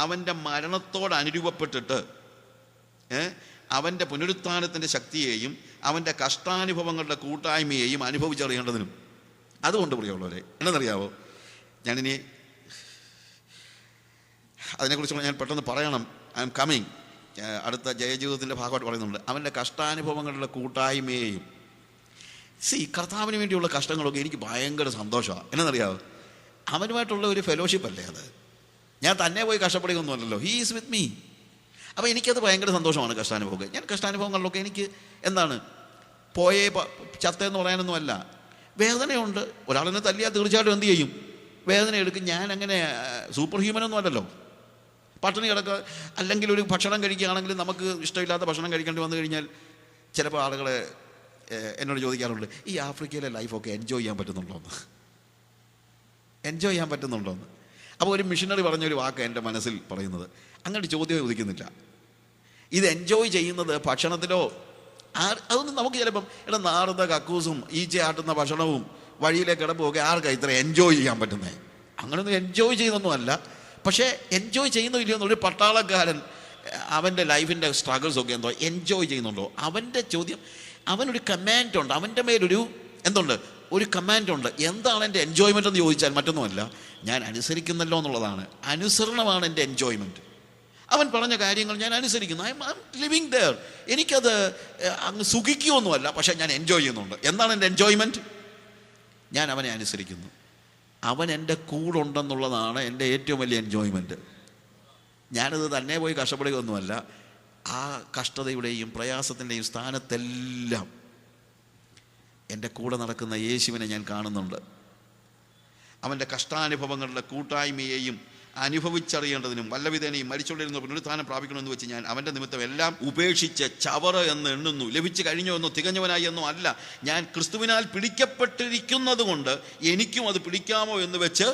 അവൻ്റെ മരണത്തോട് അനുരൂപപ്പെട്ടിട്ട് അവൻ്റെ പുനരുത്ഥാനത്തിൻ്റെ ശക്തിയെയും അവൻ്റെ കഷ്ടാനുഭവങ്ങളുടെ കൂട്ടായ്മയെയും അനുഭവിച്ചറിയേണ്ടതിനും. അതുകൊണ്ട് പ്രിയമുള്ളവരെ, എന്നറിയാവോ, ഞാനിനി അതിനെക്കുറിച്ചുള്ള ഞാൻ പെട്ടെന്ന് പറയണം. I am coming. അടുത്ത ജയജീവിതത്തിൻ്റെ ഭാഗമായിട്ട് പറയുന്നുണ്ട്, അവൻ്റെ കഷ്ടാനുഭവങ്ങളുടെ കൂട്ടായ്മയെയും. കർത്താവിന് വേണ്ടിയുള്ള കഷ്ടങ്ങളൊക്കെ എനിക്ക് ഭയങ്കര സന്തോഷമാണ്. എന്നറിയാമോ, അവനുമായിട്ടുള്ള ഒരു ഫെലോഷിപ്പ് അല്ലേ അത്. ഞാൻ തന്നെ പോയി കഷ്ടപ്പെടുകയൊന്നുമല്ലല്ലോ, ഹീ ഈസ് വിത്ത് മീ. അപ്പോൾ എനിക്കത് ഭയങ്കര സന്തോഷമാണ് കഷ്ടാനുഭവം. ഞാൻ കഷ്ടാനുഭവങ്ങളിലൊക്കെ എനിക്ക് എന്താണ് ചത്തെന്ന് പറയാനൊന്നുമല്ല, വേദനയുണ്ട്. ഒരാളിനെ തല്ലിയാൽ തീർച്ചയായിട്ടും എന്ത് ചെയ്യും, വേദന എടുക്കും. ഞാൻ അങ്ങനെ സൂപ്പർ ഹ്യൂമനൊന്നും അല്ലല്ലോ. പട്ടിണി കിടക്കുക, അല്ലെങ്കിൽ ഒരു ഭക്ഷണം കഴിക്കുകയാണെങ്കിൽ നമുക്ക് ഇഷ്ടമില്ലാത്ത ഭക്ഷണം കഴിക്കേണ്ടി വന്നു കഴിഞ്ഞാൽ ചിലപ്പോൾ ആളുകളെ എന്നോട് ചോദിക്കാറുണ്ട്, ഈ ആഫ്രിക്കയിലെ ലൈഫൊക്കെ എൻജോയ് ചെയ്യാൻ പറ്റുന്നുണ്ടോയെന്ന്. അപ്പോൾ ഒരു മിഷനറി പറഞ്ഞൊരു വാക്ക് എൻ്റെ മനസ്സിൽ പറയുന്നത്, അങ്ങനെ ചോദ്യം ചോദിക്കുന്നില്ല. ഇത് എൻജോയ് ചെയ്യുന്നത് ഭക്ഷണത്തിലോ അതൊന്നും നമുക്ക് ചിലപ്പം നാറുന്ന കക്കൂസും ഈച്ച ആട്ടുന്ന ഭക്ഷണവും വഴിയിലെ കിടപ്പുമൊക്കെ ആർക്കാണ് ഇത്ര എൻജോയ് ചെയ്യാൻ പറ്റുന്നത്? അങ്ങനെയൊന്നും എൻജോയ് ചെയ്യുന്നൊന്നുമല്ല. പക്ഷേ എൻജോയ് ചെയ്യുന്നില്ലയോ ഒരു പട്ടാളക്കാരൻ അവൻ്റെ ലൈഫിൻ്റെ സ്ട്രഗിൾസൊക്കെ എന്തോ എൻജോയ് ചെയ്യുന്നുണ്ടോ? അവൻ്റെ ചോദ്യം, അവനൊരു കമാൻഡുണ്ട്, അവൻ്റെ മേലൊരു ഒരു കമാൻഡുണ്ട്. എന്താണ് എൻ്റെ എൻജോയ്മെൻ്റ് എന്ന് ചോദിച്ചാൽ മറ്റൊന്നുമല്ല, ഞാൻ അനുസരിക്കുന്നല്ലോ എന്നുള്ളതാണ്. അനുസരണമാണ് എൻ്റെ എൻജോയ്മെൻറ്റ്. അവൻ പറഞ്ഞ കാര്യങ്ങൾ ഞാൻ അനുസരിക്കുന്നു. I'm living there. എനിക്കത് അങ്ങ് സുഖിക്കുകയൊന്നുമല്ല, പക്ഷേ ഞാൻ എൻജോയ് ചെയ്യുന്നുണ്ട്. എന്താണ് എൻ്റെ എൻജോയ്മെൻറ്റ്? ഞാൻ അവനെ അനുസരിക്കുന്നു. അവൻ എൻ്റെ കൂടെ ഉണ്ടെന്നുള്ളതാണ് എൻ്റെ ഏറ്റവും വലിയ എൻജോയ്മെൻറ്റ്. ഞാനത് തന്നെ പോയി കഷ്ടപ്പെടുകയൊന്നുമല്ല. ആ കഷ്ടതയുടെയും പ്രയാസത്തിൻ്റെയും സ്ഥാനത്തെല്ലാം എൻ്റെ കൂടെ നടക്കുന്ന യേശുവിനെ ഞാൻ കാണുന്നുണ്ട്. അവൻ്റെ കഷ്ടാനുഭവങ്ങളുടെ കൂട്ടായ്മയെയും അനുഭവിച്ചറിയേണ്ടതിനും വല്ലവിധേനയും മരിച്ചുകൊണ്ടിരുന്ന പുനരുത്ഥാനം പ്രാപിക്കണമെന്ന് വെച്ച് ഞാൻ അവൻ്റെ നിമിത്തം എല്ലാം ഉപേക്ഷിച്ച് ചവറ് എന്ന് എണ്ണുന്നു. ലഭിച്ചു കഴിഞ്ഞോ എന്നോ തികഞ്ഞവനായി എന്നോ അല്ല, ഞാൻ ക്രിസ്തുവിനാൽ പിടിക്കപ്പെട്ടിരിക്കുന്നത് കൊണ്ട് എനിക്കും അത് പിടിക്കാമോ എന്ന് വെച്ച്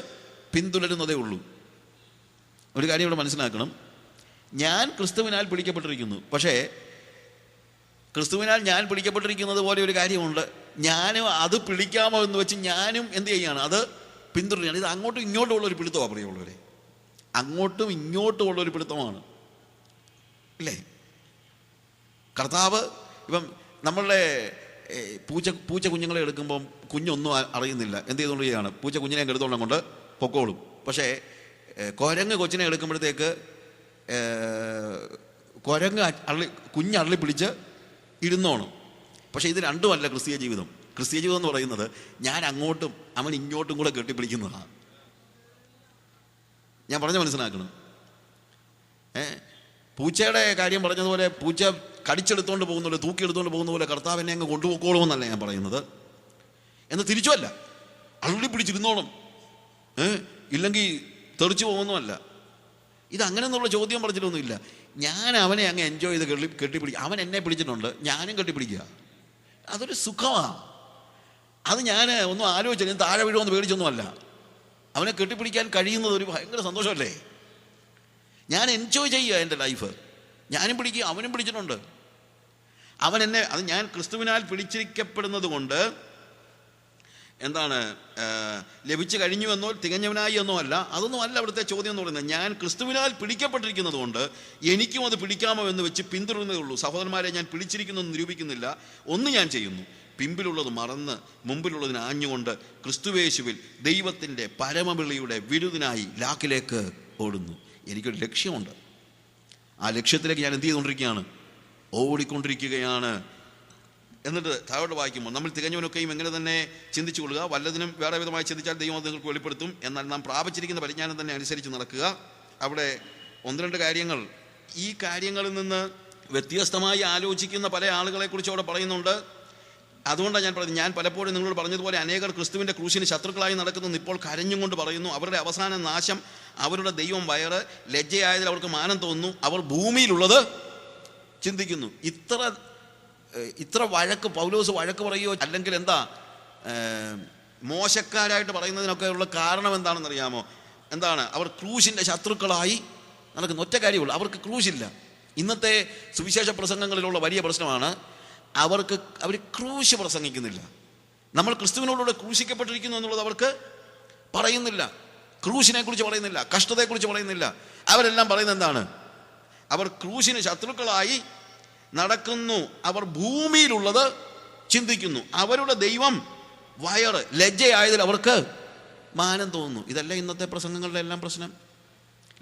പിന്തുടരുന്നതേ ഉള്ളൂ. ഒരു കാര്യം ഇവിടെ മനസ്സിലാക്കണം, ഞാൻ ക്രിസ്തുവിനാൽ പിടിക്കപ്പെട്ടിരിക്കുന്നു. പക്ഷേ ക്രിസ്തുവിനാൽ ഞാൻ പിടിക്കപ്പെട്ടിരിക്കുന്നത് പോലെ ഒരു കാര്യമുണ്ട്, ഞാനും അത് പിടിക്കാമോ എന്ന് വെച്ച് ഞാനും എന്ത് ചെയ്യുകയാണ്, അത് പിന്തുടരുകയാണ്. ഇത് അങ്ങോട്ടും ഇങ്ങോട്ടും ഉള്ളൊരു പിടുത്തമാണ് പ്രിയമുള്ളവരെ, അങ്ങോട്ടും ഇങ്ങോട്ടും ഉള്ളൊരു പിടുത്തമാണ്, ഇല്ലേ? കർത്താവ് ഇപ്പം നമ്മളുടെ പൂച്ച കുഞ്ഞുങ്ങളെ എടുക്കുമ്പം കുഞ്ഞൊന്നും അറിയുന്നില്ല, എന്ത് ചെയ്തുകൊണ്ട് ചെയ്യുകയാണ്, പൂച്ച കുഞ്ഞിനെ എടുത്തോളം കൊണ്ട് പൊക്കോളും. പക്ഷേ കുരങ്ങ് കൊച്ചിനെ എടുക്കുമ്പോഴത്തേക്ക് കുരങ്ങ് കുഞ്ഞള്ളി പിടിച്ച് ഇരുന്നോണം. പക്ഷേ ഇത് രണ്ടുമല്ല ക്രിസ്തീയ ജീവിതം. ക്രിസ്തീയ ജീവിതം എന്ന് പറയുന്നത് ഞാൻ അങ്ങോട്ടും അവൻ ഇങ്ങോട്ടും കൂടെ കെട്ടിപ്പിടിക്കുന്നതാണ്. ഞാൻ പറഞ്ഞ മനസ്സിലാക്കണം. പൂച്ചയുടെ കാര്യം പറഞ്ഞതുപോലെ പൂച്ച കടിച്ചെടുത്തോണ്ട് പോകുന്ന പോലെ, തൂക്കിയെടുത്തോണ്ട് പോകുന്ന പോലെ കർത്താവ് എന്നെ അങ്ങ് കൊണ്ടുപോക്കോളുമെന്നല്ല ഞാൻ പറയുന്നത്. എന്ന് തിരിച്ചുമല്ല, അള്ളി പിടിച്ചിരുന്നോണം, ഇല്ലെങ്കിൽ തെറിച്ചു പോകുന്നതല്ല. ഇതങ്ങനെ എന്നുള്ള ചോദ്യം പറഞ്ഞിട്ടൊന്നുമില്ല. ഞാൻ അവനെ അങ്ങ് എൻജോയ് ചെയ്ത് കെട്ടിപ്പിടിക്കുക. അവൻ എന്നെ പിടിച്ചിട്ടുണ്ട്, ഞാനും കെട്ടിപ്പിടിക്കുക. അതൊരു സുഖമാണ്. അത് ഞാൻ ഒന്നും ആലോചിച്ചില്ല, താഴെ വീഴുമെന്ന് പേടിച്ചൊന്നുമല്ല. അവനെ കെട്ടിപ്പിടിക്കാൻ കഴിയുന്നത് ഒരു ഭയങ്കര സന്തോഷമല്ലേ. ഞാൻ എൻജോയ് ചെയ്യുക എൻ്റെ ലൈഫ്. ഞാനും പിടിക്കുക, അവനും പിടിച്ചിട്ടുണ്ട്. അവൻ എന്നെ, അത് ഞാൻ ക്രിസ്തുവിനാൽ പിടിച്ചിരിക്കപ്പെടുന്നത് കൊണ്ട് എന്താണ്, ലഭിച്ചു കഴിഞ്ഞു എന്നോ തികഞ്ഞവനായി എന്നോ അല്ല, അതൊന്നും അല്ല അവിടുത്തെ ചോദ്യം എന്ന് പറയുന്നത്. ഞാൻ ക്രിസ്തുവിനാൽ പിടിക്കപ്പെട്ടിരിക്കുന്നത് കൊണ്ട് എനിക്കും അത് പിടിക്കാമോ എന്ന് വെച്ച് പിന്തുടരുന്നതേ ഉള്ളൂ. സഹോദരന്മാരെ, ഞാൻ പിടിച്ചിരിക്കുന്നതെന്ന് നിരൂപിക്കുന്നില്ല. ഒന്ന് ഞാൻ ചെയ്യുന്നു, പിമ്പിലുള്ളത് മറന്ന് മുമ്പിലുള്ളതിന് ആഞ്ഞുകൊണ്ട് ക്രിസ്തുവേശുവിൽ ദൈവത്തിൻ്റെ പരമവിളിയുടെ വിരുദിനായി ലാക്കിലേക്ക് ഓടുന്നു. എനിക്കൊരു ലക്ഷ്യമുണ്ട്. ആ ലക്ഷ്യത്തിലേക്ക് ഞാൻ എന്ത് ചെയ്തുകൊണ്ടിരിക്കുകയാണ്? ഓടിക്കൊണ്ടിരിക്കുകയാണ്. എന്നിട്ട് താഴോട്ട് വായിക്കുമ്പോൾ, നമ്മൾ തികഞ്ഞവനൊക്കെയും എങ്ങനെ തന്നെ ചിന്തിച്ചു കൊള്ളുക, വല്ലതിനും വേറെ വിധമായി ചിന്തിച്ചാൽ ദൈവം അത് നിങ്ങൾക്ക് വെളിപ്പെടുത്തും. എന്നാൽ നാം പ്രാപിച്ചിരിക്കുന്ന പരിജ്ഞാനം തന്നെ അനുസരിച്ച് നടക്കുക. അവിടെ ഒന്ന് രണ്ട് കാര്യങ്ങൾ, ഈ കാര്യങ്ങളിൽ നിന്ന് വ്യത്യസ്തമായി ആലോചിക്കുന്ന പല ആളുകളെക്കുറിച്ച് അവിടെ പറയുന്നുണ്ട്. അതുകൊണ്ടാണ് ഞാൻ പറയുന്നത്, ഞാൻ പലപ്പോഴും നിങ്ങളോട് പറഞ്ഞതുപോലെ അനേകർ ക്രിസ്തുവിൻ്റെ ക്രൂശിന് ശത്രുക്കളായി നടക്കുന്നത് ഇപ്പോൾ കരഞ്ഞും കൊണ്ട് പറയുന്നു. അവരുടെ അവസാന നാശം, അവരുടെ ദൈവം വയറ്, ലജ്ജയായതിൽ അവർക്ക് മാനം തോന്നുന്നു, അവർ ഭൂമിയിലുള്ളത് ചിന്തിക്കുന്നു. ഇത്ര വഴക്ക് പൗലോസ് വഴക്ക് പറയുകയോ അല്ലെങ്കിൽ എന്താ മോശക്കാരായിട്ട് പറയുന്നതിനൊക്കെ ഉള്ള കാരണം എന്താണെന്നറിയാമോ? എന്താണ്? അവർ ക്രൂശിൻ്റെ ശത്രുക്കളായി നടക്കുന്നു. ഒറ്റ കാര്യമുള്ളൂ, അവർക്ക് ക്രൂശില്ല. ഇന്നത്തെ സുവിശേഷ പ്രസംഗങ്ങളിലുള്ള വലിയ പ്രശ്നമാണ്, അവർ ക്രൂശ് പ്രസംഗിക്കുന്നില്ല. നമ്മൾ ക്രിസ്തുവിനോടുകൂടെ ക്രൂശിക്കപ്പെട്ടിരിക്കുന്നു എന്നുള്ളത് അവർക്ക് പറയുന്നില്ല. ക്രൂശിനെ കുറിച്ച് പറയുന്നില്ല, കഷ്ടതയെക്കുറിച്ച് പറയുന്നില്ല. അവരെല്ലാം പറയുന്നത് എന്താണ്? അവർ ക്രൂശിന് ശത്രുക്കളായി നടക്കുന്നു, അവർ ഭൂമിയിലുള്ളത് ചിന്തിക്കുന്നു, അവരുടെ ദൈവം വയറ്, ലജ്ജയായതിൽ അവർക്ക് മാനം തോന്നുന്നു. ഇതല്ല ഇന്നത്തെ പ്രസംഗങ്ങളുടെ എല്ലാം പ്രശ്നം.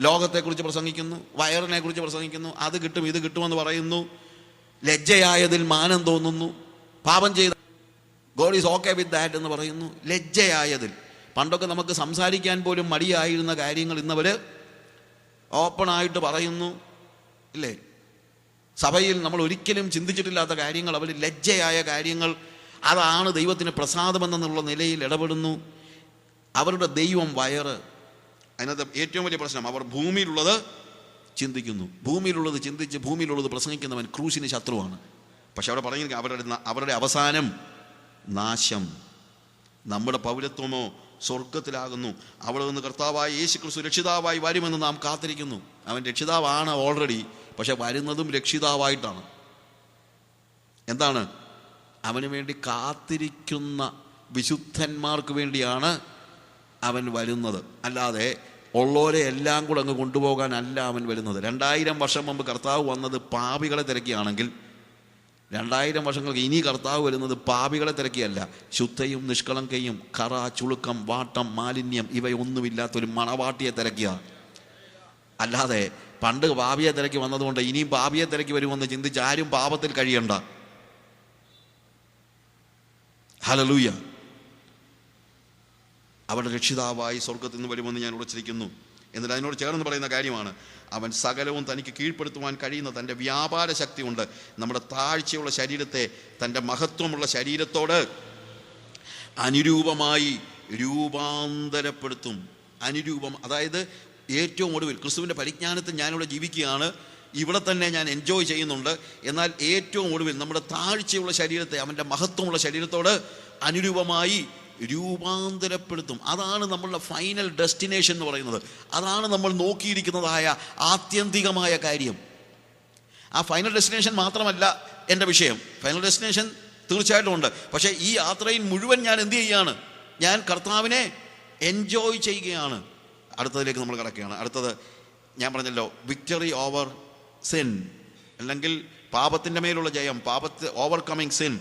ലോകത്തെക്കുറിച്ച് പ്രസംഗിക്കുന്നു, വയറിനെ കുറിച്ച് പ്രസംഗിക്കുന്നു, അത് കിട്ടും ഇത് കിട്ടുമെന്ന് പറയുന്നു, ലജ്ജയായതിൽ മാനം തോന്നുന്നു, പാപം ചെയ്ത God is okay with that എന്ന് പറയുന്നു. ലജ്ജയായതിൽ, പണ്ടൊക്കെ നമുക്ക് സംസാരിക്കാൻ പോലും മടിയായിരുന്ന കാര്യങ്ങൾ ഇന്നവർ ഓപ്പണായിട്ട് പറയുന്നു, ഇല്ലേ? സഭയിൽ നമ്മൾ ഒരിക്കലും ചിന്തിച്ചിട്ടില്ലാത്ത കാര്യങ്ങൾ, അവർ ലജ്ജയായ കാര്യങ്ങൾ, അതാണ് ദൈവത്തിന് പ്രസാദമെന്നുള്ള നിലയിൽ ഇടപെടുന്നു. അവരുടെ ദൈവം വയറ്. അതിനകത്ത് ഏറ്റവും വലിയ പ്രശ്നം, അവർ ഭൂമിയിലുള്ളത് ചിന്തിക്കുന്നു. ഭൂമിയിലുള്ളത് ചിന്തിച്ച് ഭൂമിയിലുള്ളത് പ്രസംഗിക്കുന്നവൻ ക്രൂശിന് ശത്രുവാണ്. പക്ഷെ അവിടെ പറയുന്നത് അവരുടെ അവസാനം നാശം. നമ്മുടെ പൗരത്വമോ സ്വർഗത്തിലാകുന്നു. അവിടെ നിന്ന് കർത്താവായ യേശു ക്രിസ്തു രക്ഷിതാവായി വരുമെന്ന് നാം കാത്തിരിക്കുന്നു. അവൻ രക്ഷിതാവാണ് ഓൾറെഡി, പക്ഷെ വരുന്നതും രക്ഷിതാവായിട്ടാണ്. എന്താണ്? അവന് വേണ്ടി കാത്തിരിക്കുന്ന വിശുദ്ധന്മാർക്ക് വേണ്ടിയാണ് അവൻ വരുന്നത്. അല്ലാതെ ഉള്ളവരെ എല്ലാം കൂടെ അങ്ങ് കൊണ്ടുപോകാനല്ല അവൻ വരുന്നത്. 2000 വർഷം മുമ്പ് കർത്താവ് വന്നത് പാപികളെ തിരക്കിയാണെങ്കിൽ 2000 വർഷങ്ങൾക്ക് ഇനി കർത്താവ് വരുന്നത് പാപികളെ തിരക്കിയല്ല, ശുദ്ധയും നിഷ്കളങ്കയും കറ, ചുളുക്കം, വാട്ടം, മാലിന്യം ഇവയൊന്നുമില്ലാത്തൊരു മണവാട്ടിയെ തിരക്കിയ. അല്ലാതെ പണ്ട് പാപിയെ തിരക്കി വന്നതുകൊണ്ട് ഇനിയും പാപിയെ തിരക്കി വരുമെന്ന് ചിന്തിച്ച് ആരും പാപത്തിൽ കഴിയണ്ട. ഹല്ലേലൂയ. അവരുടെ രക്ഷിതാവായി സ്വർഗത്തിൽ നിന്ന് വരുമെന്ന് ഞാൻ ഉറച്ചിരിക്കുന്നു. എന്നിട്ട് അതിനോട് ചേർന്ന് പറയുന്ന കാര്യമാണ്, അവൻ സകലവും തനിക്ക് കീഴ്പ്പെടുത്തുവാൻ കഴിയുന്ന തൻ്റെ വ്യാപാര ശക്തി കൊണ്ട് നമ്മുടെ താഴ്ചയുള്ള ശരീരത്തെ തൻ്റെ മഹത്വമുള്ള ശരീരത്തോട് അനുരൂപമായി രൂപാന്തരപ്പെടുത്തും. അനുരൂപം, അതായത് ഏറ്റവും ഒടുവിൽ ക്രിസ്തുവിൻ്റെ പരിജ്ഞാനത്തിൽ ഞാനിവിടെ ജീവിക്കുകയാണ്, ഇവിടെ തന്നെ ഞാൻ എൻജോയ് ചെയ്യുന്നുണ്ട്. എന്നാൽ ഏറ്റവും ഒടുവിൽ നമ്മുടെ താഴ്ചയുള്ള ശരീരത്തെ അവൻ്റെ മഹത്വമുള്ള ശരീരത്തോട് അനുരൂപമായി രൂപാന്തരപ്പെടുത്തും. അതാണ് നമ്മളുടെ ഫൈനൽ ഡെസ്റ്റിനേഷൻ എന്ന് പറയുന്നത്. അതാണ് നമ്മൾ നോക്കിയിരിക്കുന്നതായ ആത്യന്തികമായ കാര്യം. ആ ഫൈനൽ ഡെസ്റ്റിനേഷൻ മാത്രമല്ല എൻ്റെ വിഷയം. ഫൈനൽ ഡെസ്റ്റിനേഷൻ തീർച്ചയായിട്ടും ഉണ്ട്. പക്ഷേ ഈ യാത്രയിൽ മുഴുവൻ ഞാൻ എന്ത് ചെയ്യുകയാണ്? ഞാൻ കർത്താവിനെ എൻജോയ് ചെയ്യുകയാണ്. അടുത്തതിലേക്ക് നമ്മൾ കിടക്കുകയാണ്. അടുത്തത് ഞാൻ പറഞ്ഞല്ലോ, വിക്ടറി ഓവർ സിൻ, അല്ലെങ്കിൽ പാപത്തിൻ്റെ മേലുള്ള ജയം, ഓവർകമ്മിങ് സിൻ.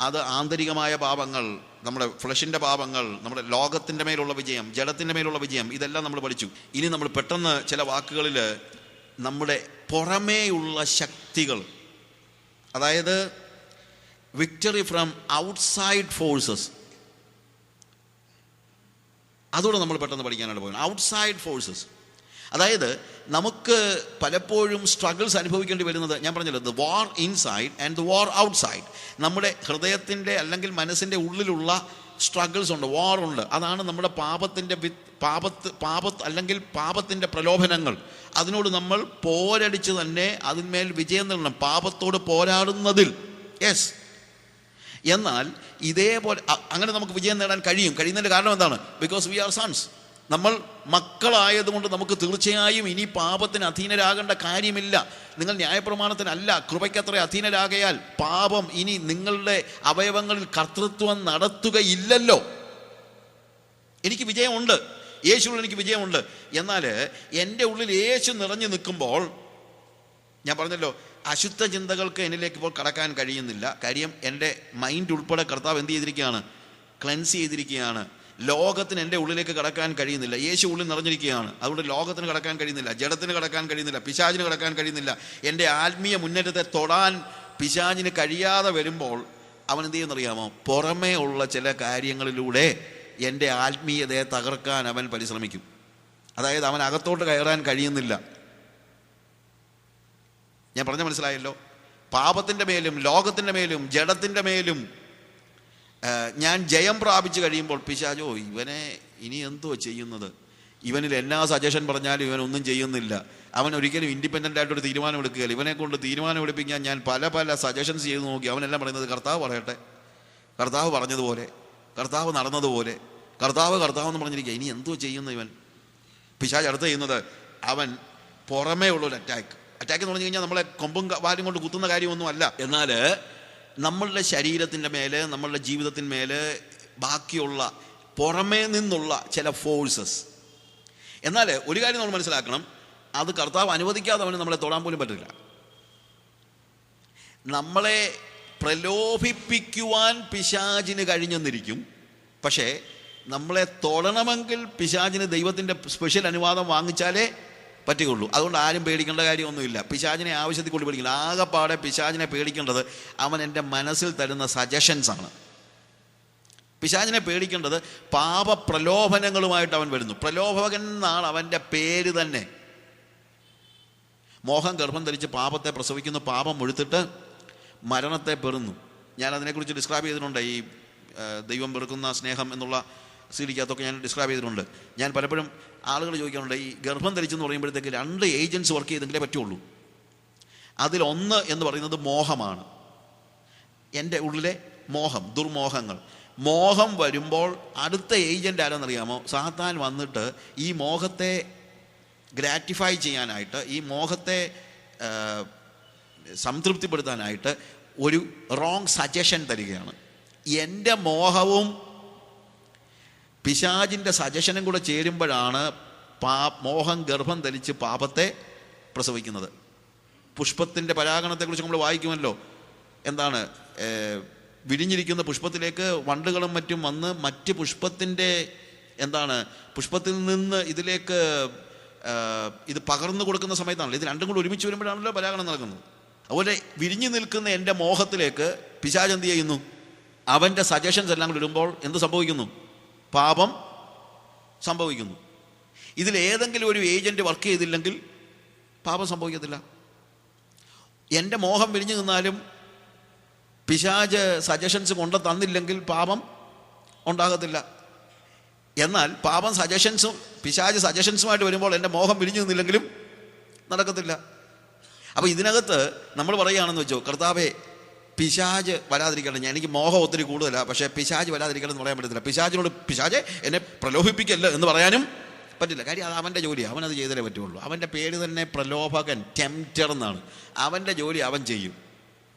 അത് ആന്തരികമായ പാപങ്ങൾ, നമ്മുടെ ഫ്ലഷിൻ്റെ പാപങ്ങൾ, നമ്മുടെ ലോകത്തിൻ്റെ മേലുള്ള വിജയം, ജഡത്തിൻ്റെ മേലുള്ള വിജയം, ഇതെല്ലാം നമ്മൾ പഠിച്ചു. ഇനി നമ്മൾ പെട്ടെന്ന് ചില വാക്കുകളിൽ നമ്മുടെ പുറമേയുള്ള ശക്തികൾ, അതായത് വിക്ടറി ഫ്രം ഔട്ട്സൈഡ് ഫോഴ്സസ്, അതുകൂടെ നമ്മൾ പെട്ടെന്ന് പഠിക്കാനായിട്ട് പോകുന്നത്. ഔട്ട്സൈഡ് ഫോഴ്സസ്, അതായത് നമുക്ക് പലപ്പോഴും സ്ട്രഗിൾസ് അനുഭവിക്കേണ്ടി വരുന്നത്, ഞാൻ പറഞ്ഞല്ലോ, the war inside and the war outside. നമ്മുടെ ഹൃദയത്തിൻ്റെ അല്ലെങ്കിൽ മനസ്സിൻ്റെ ഉള്ളിലുള്ള സ്ട്രഗിൾസ് ഉണ്ട്, വാറുണ്ട്. അതാണ് നമ്മുടെ പാപത്തിൻ്റെ അല്ലെങ്കിൽ പാപത്തിൻ്റെ പ്രലോഭനങ്ങൾ. അതിനോട് നമ്മൾ പോരടിച്ച് തന്നെ അതിന്മേൽ വിജയം നേടണം, പാപത്തോട് പോരാടുന്നതിൽ. യെസ്. എന്നാൽ ഇതേപോലെ അങ്ങനെ നമുക്ക് വിജയം നേടാൻ കഴിയുന്നതിൻ്റെ കാരണം എന്താണ്? Because we R sons. നമ്മൾ മക്കളായതുകൊണ്ട് നമുക്ക് തീർച്ചയായും ഇനി പാപത്തിന് അധീനരാകേണ്ട കാര്യമില്ല. നിങ്ങൾ ന്യായപ്രമാണത്തിനല്ല, കൃപയ്ക്കത്ര അധീനരാകയാൽ പാപം ഇനി നിങ്ങളുടെ അവയവങ്ങളിൽ കർത്തൃത്വം നടത്തുകയില്ലല്ലോ. എനിക്ക് വിജയമുണ്ട്, യേശുവിൽ എനിക്ക് വിജയമുണ്ട്. എന്നാൽ എൻ്റെ ഉള്ളിൽ യേശു നിറഞ്ഞു നിൽക്കുമ്പോൾ, ഞാൻ പറഞ്ഞല്ലോ, അശുദ്ധ ചിന്തകൾക്ക് എന്നിലേക്ക് ഇപ്പോൾ കടക്കാൻ കഴിയുന്നില്ല. കാര്യം എൻ്റെ മൈൻഡ് ഉൾപ്പെടെ കർത്താവ് എന്ത് ചെയ്തിരിക്കുകയാണ്? ക്ലെൻസ് ചെയ്തിരിക്കുകയാണ്. ലോകത്തിന് എൻ്റെ ഉള്ളിലേക്ക് കടക്കാൻ കഴിയുന്നില്ല. യേശു ഉള്ളിൽ നിറഞ്ഞിരിക്കുകയാണ്. അതുകൊണ്ട് ലോകത്തിന് കടക്കാൻ കഴിയുന്നില്ല, ജഡത്തിന് കടക്കാൻ കഴിയുന്നില്ല, പിശാചിന് കടക്കാൻ കഴിയുന്നില്ല. എൻ്റെ ആത്മീയ മുന്നേറ്റത്തെ തൊടാൻ പിശാചിന് കഴിയാതെ വരുമ്പോൾ അവൻ എന്ത് ചെയ്യുന്നറിയാമോ? പുറമേ ഉള്ള ചില കാര്യങ്ങളിലൂടെ എൻ്റെ ആത്മീയതയെ തകർക്കാൻ അവൻ പരിശ്രമിക്കും. അതായത് അവൻ അകത്തോട്ട് കയറാൻ കഴിയുന്നില്ല. ഞാൻ പറഞ്ഞ മനസ്സിലായല്ലോ? പാപത്തിൻ്റെ മേലും ലോകത്തിൻ്റെ മേലും ജഡത്തിൻ്റെ മേലും ഞാൻ ജയം പ്രാപിച്ചു കഴിയുമ്പോൾ പിശാചോ, ഇവനെ ഇനി എന്തോ ചെയ്യുന്നത്, ഇവനിൽ എന്നാ സജഷൻ പറഞ്ഞാലും ഇവനൊന്നും ചെയ്യുന്നില്ല, അവൻ ഒരിക്കലും ഇൻഡിപെൻഡൻ്റ് ആയിട്ടൊരു തീരുമാനം എടുക്കുകയില്ല, ഇവനെ കൊണ്ട് തീരുമാനം എടുപ്പിക്കാൻ ഞാൻ പല സജഷൻസ് ചെയ്ത് നോക്കി, അവനെല്ലാം പറയുന്നത് കർത്താവ് പറയട്ടെ, കർത്താവ് പറഞ്ഞതുപോലെ, കർത്താവ് നടന്നതുപോലെ, കർത്താവ് എന്ന് പറഞ്ഞിരിക്കുക, ഇനി എന്തോ ചെയ്യുന്നു ഇവൻ. പിശാച് അടുത്ത് ചെയ്യുന്നത്, അവൻ പുറമേ ഉള്ളൊരു അറ്റാക്ക് എന്ന് പറഞ്ഞു കഴിഞ്ഞാൽ നമ്മളെ കൊമ്പും വാലും കൊണ്ട് കുത്തുന്ന കാര്യമൊന്നും അല്ല. എന്നാൽ നമ്മളുടെ ശരീരത്തിൻ്റെ മേലെ, നമ്മളുടെ ജീവിതത്തിന്മേലെ ബാക്കിയുള്ള പുറമേ നിന്നുള്ള ചില ഫോഴ്സസ്. എന്നാൽ ഒരു കാര്യം നമ്മൾ മനസ്സിലാക്കണം, അത് കർത്താവ് അനുവദിക്കാതെ അവന് നമ്മളെ തൊടാൻ പോലും പറ്റില്ല. നമ്മളെ പ്രലോഭിപ്പിക്കുവാൻ പിശാചിന് കഴിഞ്ഞെന്നിരിക്കും, പക്ഷേ നമ്മളെ തൊടണമെങ്കിൽ പിശാചിന് ദൈവത്തിൻ്റെ സ്പെഷ്യൽ അനുവാദം വാങ്ങിച്ചാലേ പറ്റുകയുള്ളൂ. അതുകൊണ്ട് ആരും പേടിക്കേണ്ട കാര്യമൊന്നുമില്ല. പിശാചിനെ ആവശ്യത്തിൽ കൊണ്ട് പേടിക്കില്ല. ആകെപ്പാടെ പിശാചിനെ പേടിക്കേണ്ടത് അവൻ എൻ്റെ മനസ്സിൽ തരുന്ന സജഷൻസാണ്. പിശാചിനെ പേടിക്കേണ്ടത് പാപപ്രലോഭനങ്ങളുമായിട്ട് അവൻ വരുന്നു. പ്രലോഭകൻ എന്നാണ് അവൻ്റെ പേര് തന്നെ. മോഹം ഗർഭം ധരിച്ച് പാപത്തെ പ്രസവിക്കുന്നു, പാപം മുഴുത്തിട്ട് മരണത്തെ പെറുന്നു. ഞാൻ അതിനെക്കുറിച്ച് ഡിസ്ക്രൈബ് ചെയ്തിട്ടുണ്ട്. ഈ ദൈവം വെറുക്കുന്ന സ്നേഹം എന്നുള്ള സീരിക്കകത്തൊക്കെ ഞാൻ ഡിസ്ക്രൈബ് ചെയ്തിട്ടുണ്ട്. ഞാൻ പലപ്പോഴും ആളുകൾ ചോദിക്കാറുണ്ട്, ഈ ഗർഭം ധരിച്ചെന്ന് പറയുമ്പോഴത്തേക്ക് 2 ഏജൻറ്റ്സ് വർക്ക് ചെയ്തെങ്കിലേ പറ്റുള്ളൂ. അതിലൊന്ന് എന്ന് പറയുന്നത് മോഹമാണ്. എൻ്റെ ഉള്ളിലെ മോഹം, ദുർമോഹങ്ങൾ. മോഹം വരുമ്പോൾ അടുത്ത ഏജൻ്റ് ആരെന്നറിയാമോ? സാത്താൻ വന്നിട്ട് ഈ മോഹത്തെ ഗ്രാറ്റിഫൈ ചെയ്യാനായിട്ട്, ഈ മോഹത്തെ സംതൃപ്തിപ്പെടുത്താനായിട്ട് ഒരു റോങ് സജഷൻ തരികയാണ്. എൻ്റെ മോഹവും പിശാചിൻ്റെ സജഷനും കൂടെ ചേരുമ്പോഴാണ് മോഹം ഗർഭം ധരിച്ച് പാപത്തെ പ്രസവിക്കുന്നത്. പുഷ്പത്തിൻ്റെ പരാഗണത്തെക്കുറിച്ച് നമ്മൾ വായിക്കുമല്ലോ. എന്താണ്? വിരിഞ്ഞിരിക്കുന്ന പുഷ്പത്തിലേക്ക് വണ്ടുകളും മറ്റും വന്ന് മറ്റ് പുഷ്പത്തിൻ്റെ പുഷ്പത്തിൽ നിന്ന് ഇതിലേക്ക് ഇത് പകർന്നു കൊടുക്കുന്ന സമയത്താണല്ലോ. ഇത് രണ്ടും കൂടി ഒരുമിച്ച് വരുമ്പോഴാണല്ലോ പരാഗണം നടക്കുന്നത്. അതുപോലെ വിരിഞ്ഞു നിൽക്കുന്ന എൻ്റെ മോഹത്തിലേക്ക് പിശാച് എന്ത് ചെയ്യുന്നു? അവൻ്റെ സജഷൻസ് എല്ലാം കൂടി ഇടുമ്പോൾ എന്ത് സംഭവിക്കുന്നു? പാപം സംഭവിക്കുന്നു. ഇതിലേതെങ്കിലും ഒരു ഏജൻറ്റ് വർക്ക് ചെയ്തില്ലെങ്കിൽ പാപം സംഭവിക്കത്തില്ല. എൻ്റെ മോഹം വിരിഞ്ഞു നിന്നാലും പിശാച് സജഷൻസ് കൊണ്ട് തന്നില്ലെങ്കിൽ പാപം ഉണ്ടാകത്തില്ല. എന്നാൽ പാപം പിശാച് സജഷൻസുമായിട്ട് വരുമ്പോൾ എൻ്റെ മോഹം വിരിഞ്ഞു നിന്നില്ലെങ്കിലും നടക്കത്തില്ല. അപ്പോൾ ഇതിനകത്ത് നമ്മൾ പറയുകയാണെന്ന് വെച്ചോ, കർത്താവേ പിശാച് വരാതിരിക്കണം, എനിക്ക് മോഹം ഒത്തിരി കൂടുതലാണ്, പക്ഷേ പിശാച് വരാതിരിക്കണം എന്ന് പറയാൻ പറ്റത്തില്ല. പിശാചെ എന്നെ പ്രലോഭിപ്പിക്കല്ല എന്ന് പറയാനും പറ്റില്ല. കാര്യം അത് അവൻ്റെ ജോലിയാണ്, അവനത് ചെയ്തേ പറ്റുള്ളൂ. അവൻ്റെ പേര് തന്നെ പ്രലോഭകൻ, ടെംപ്റ്റർ എന്നാണ്. അവൻ്റെ ജോലി അവൻ ചെയ്യും.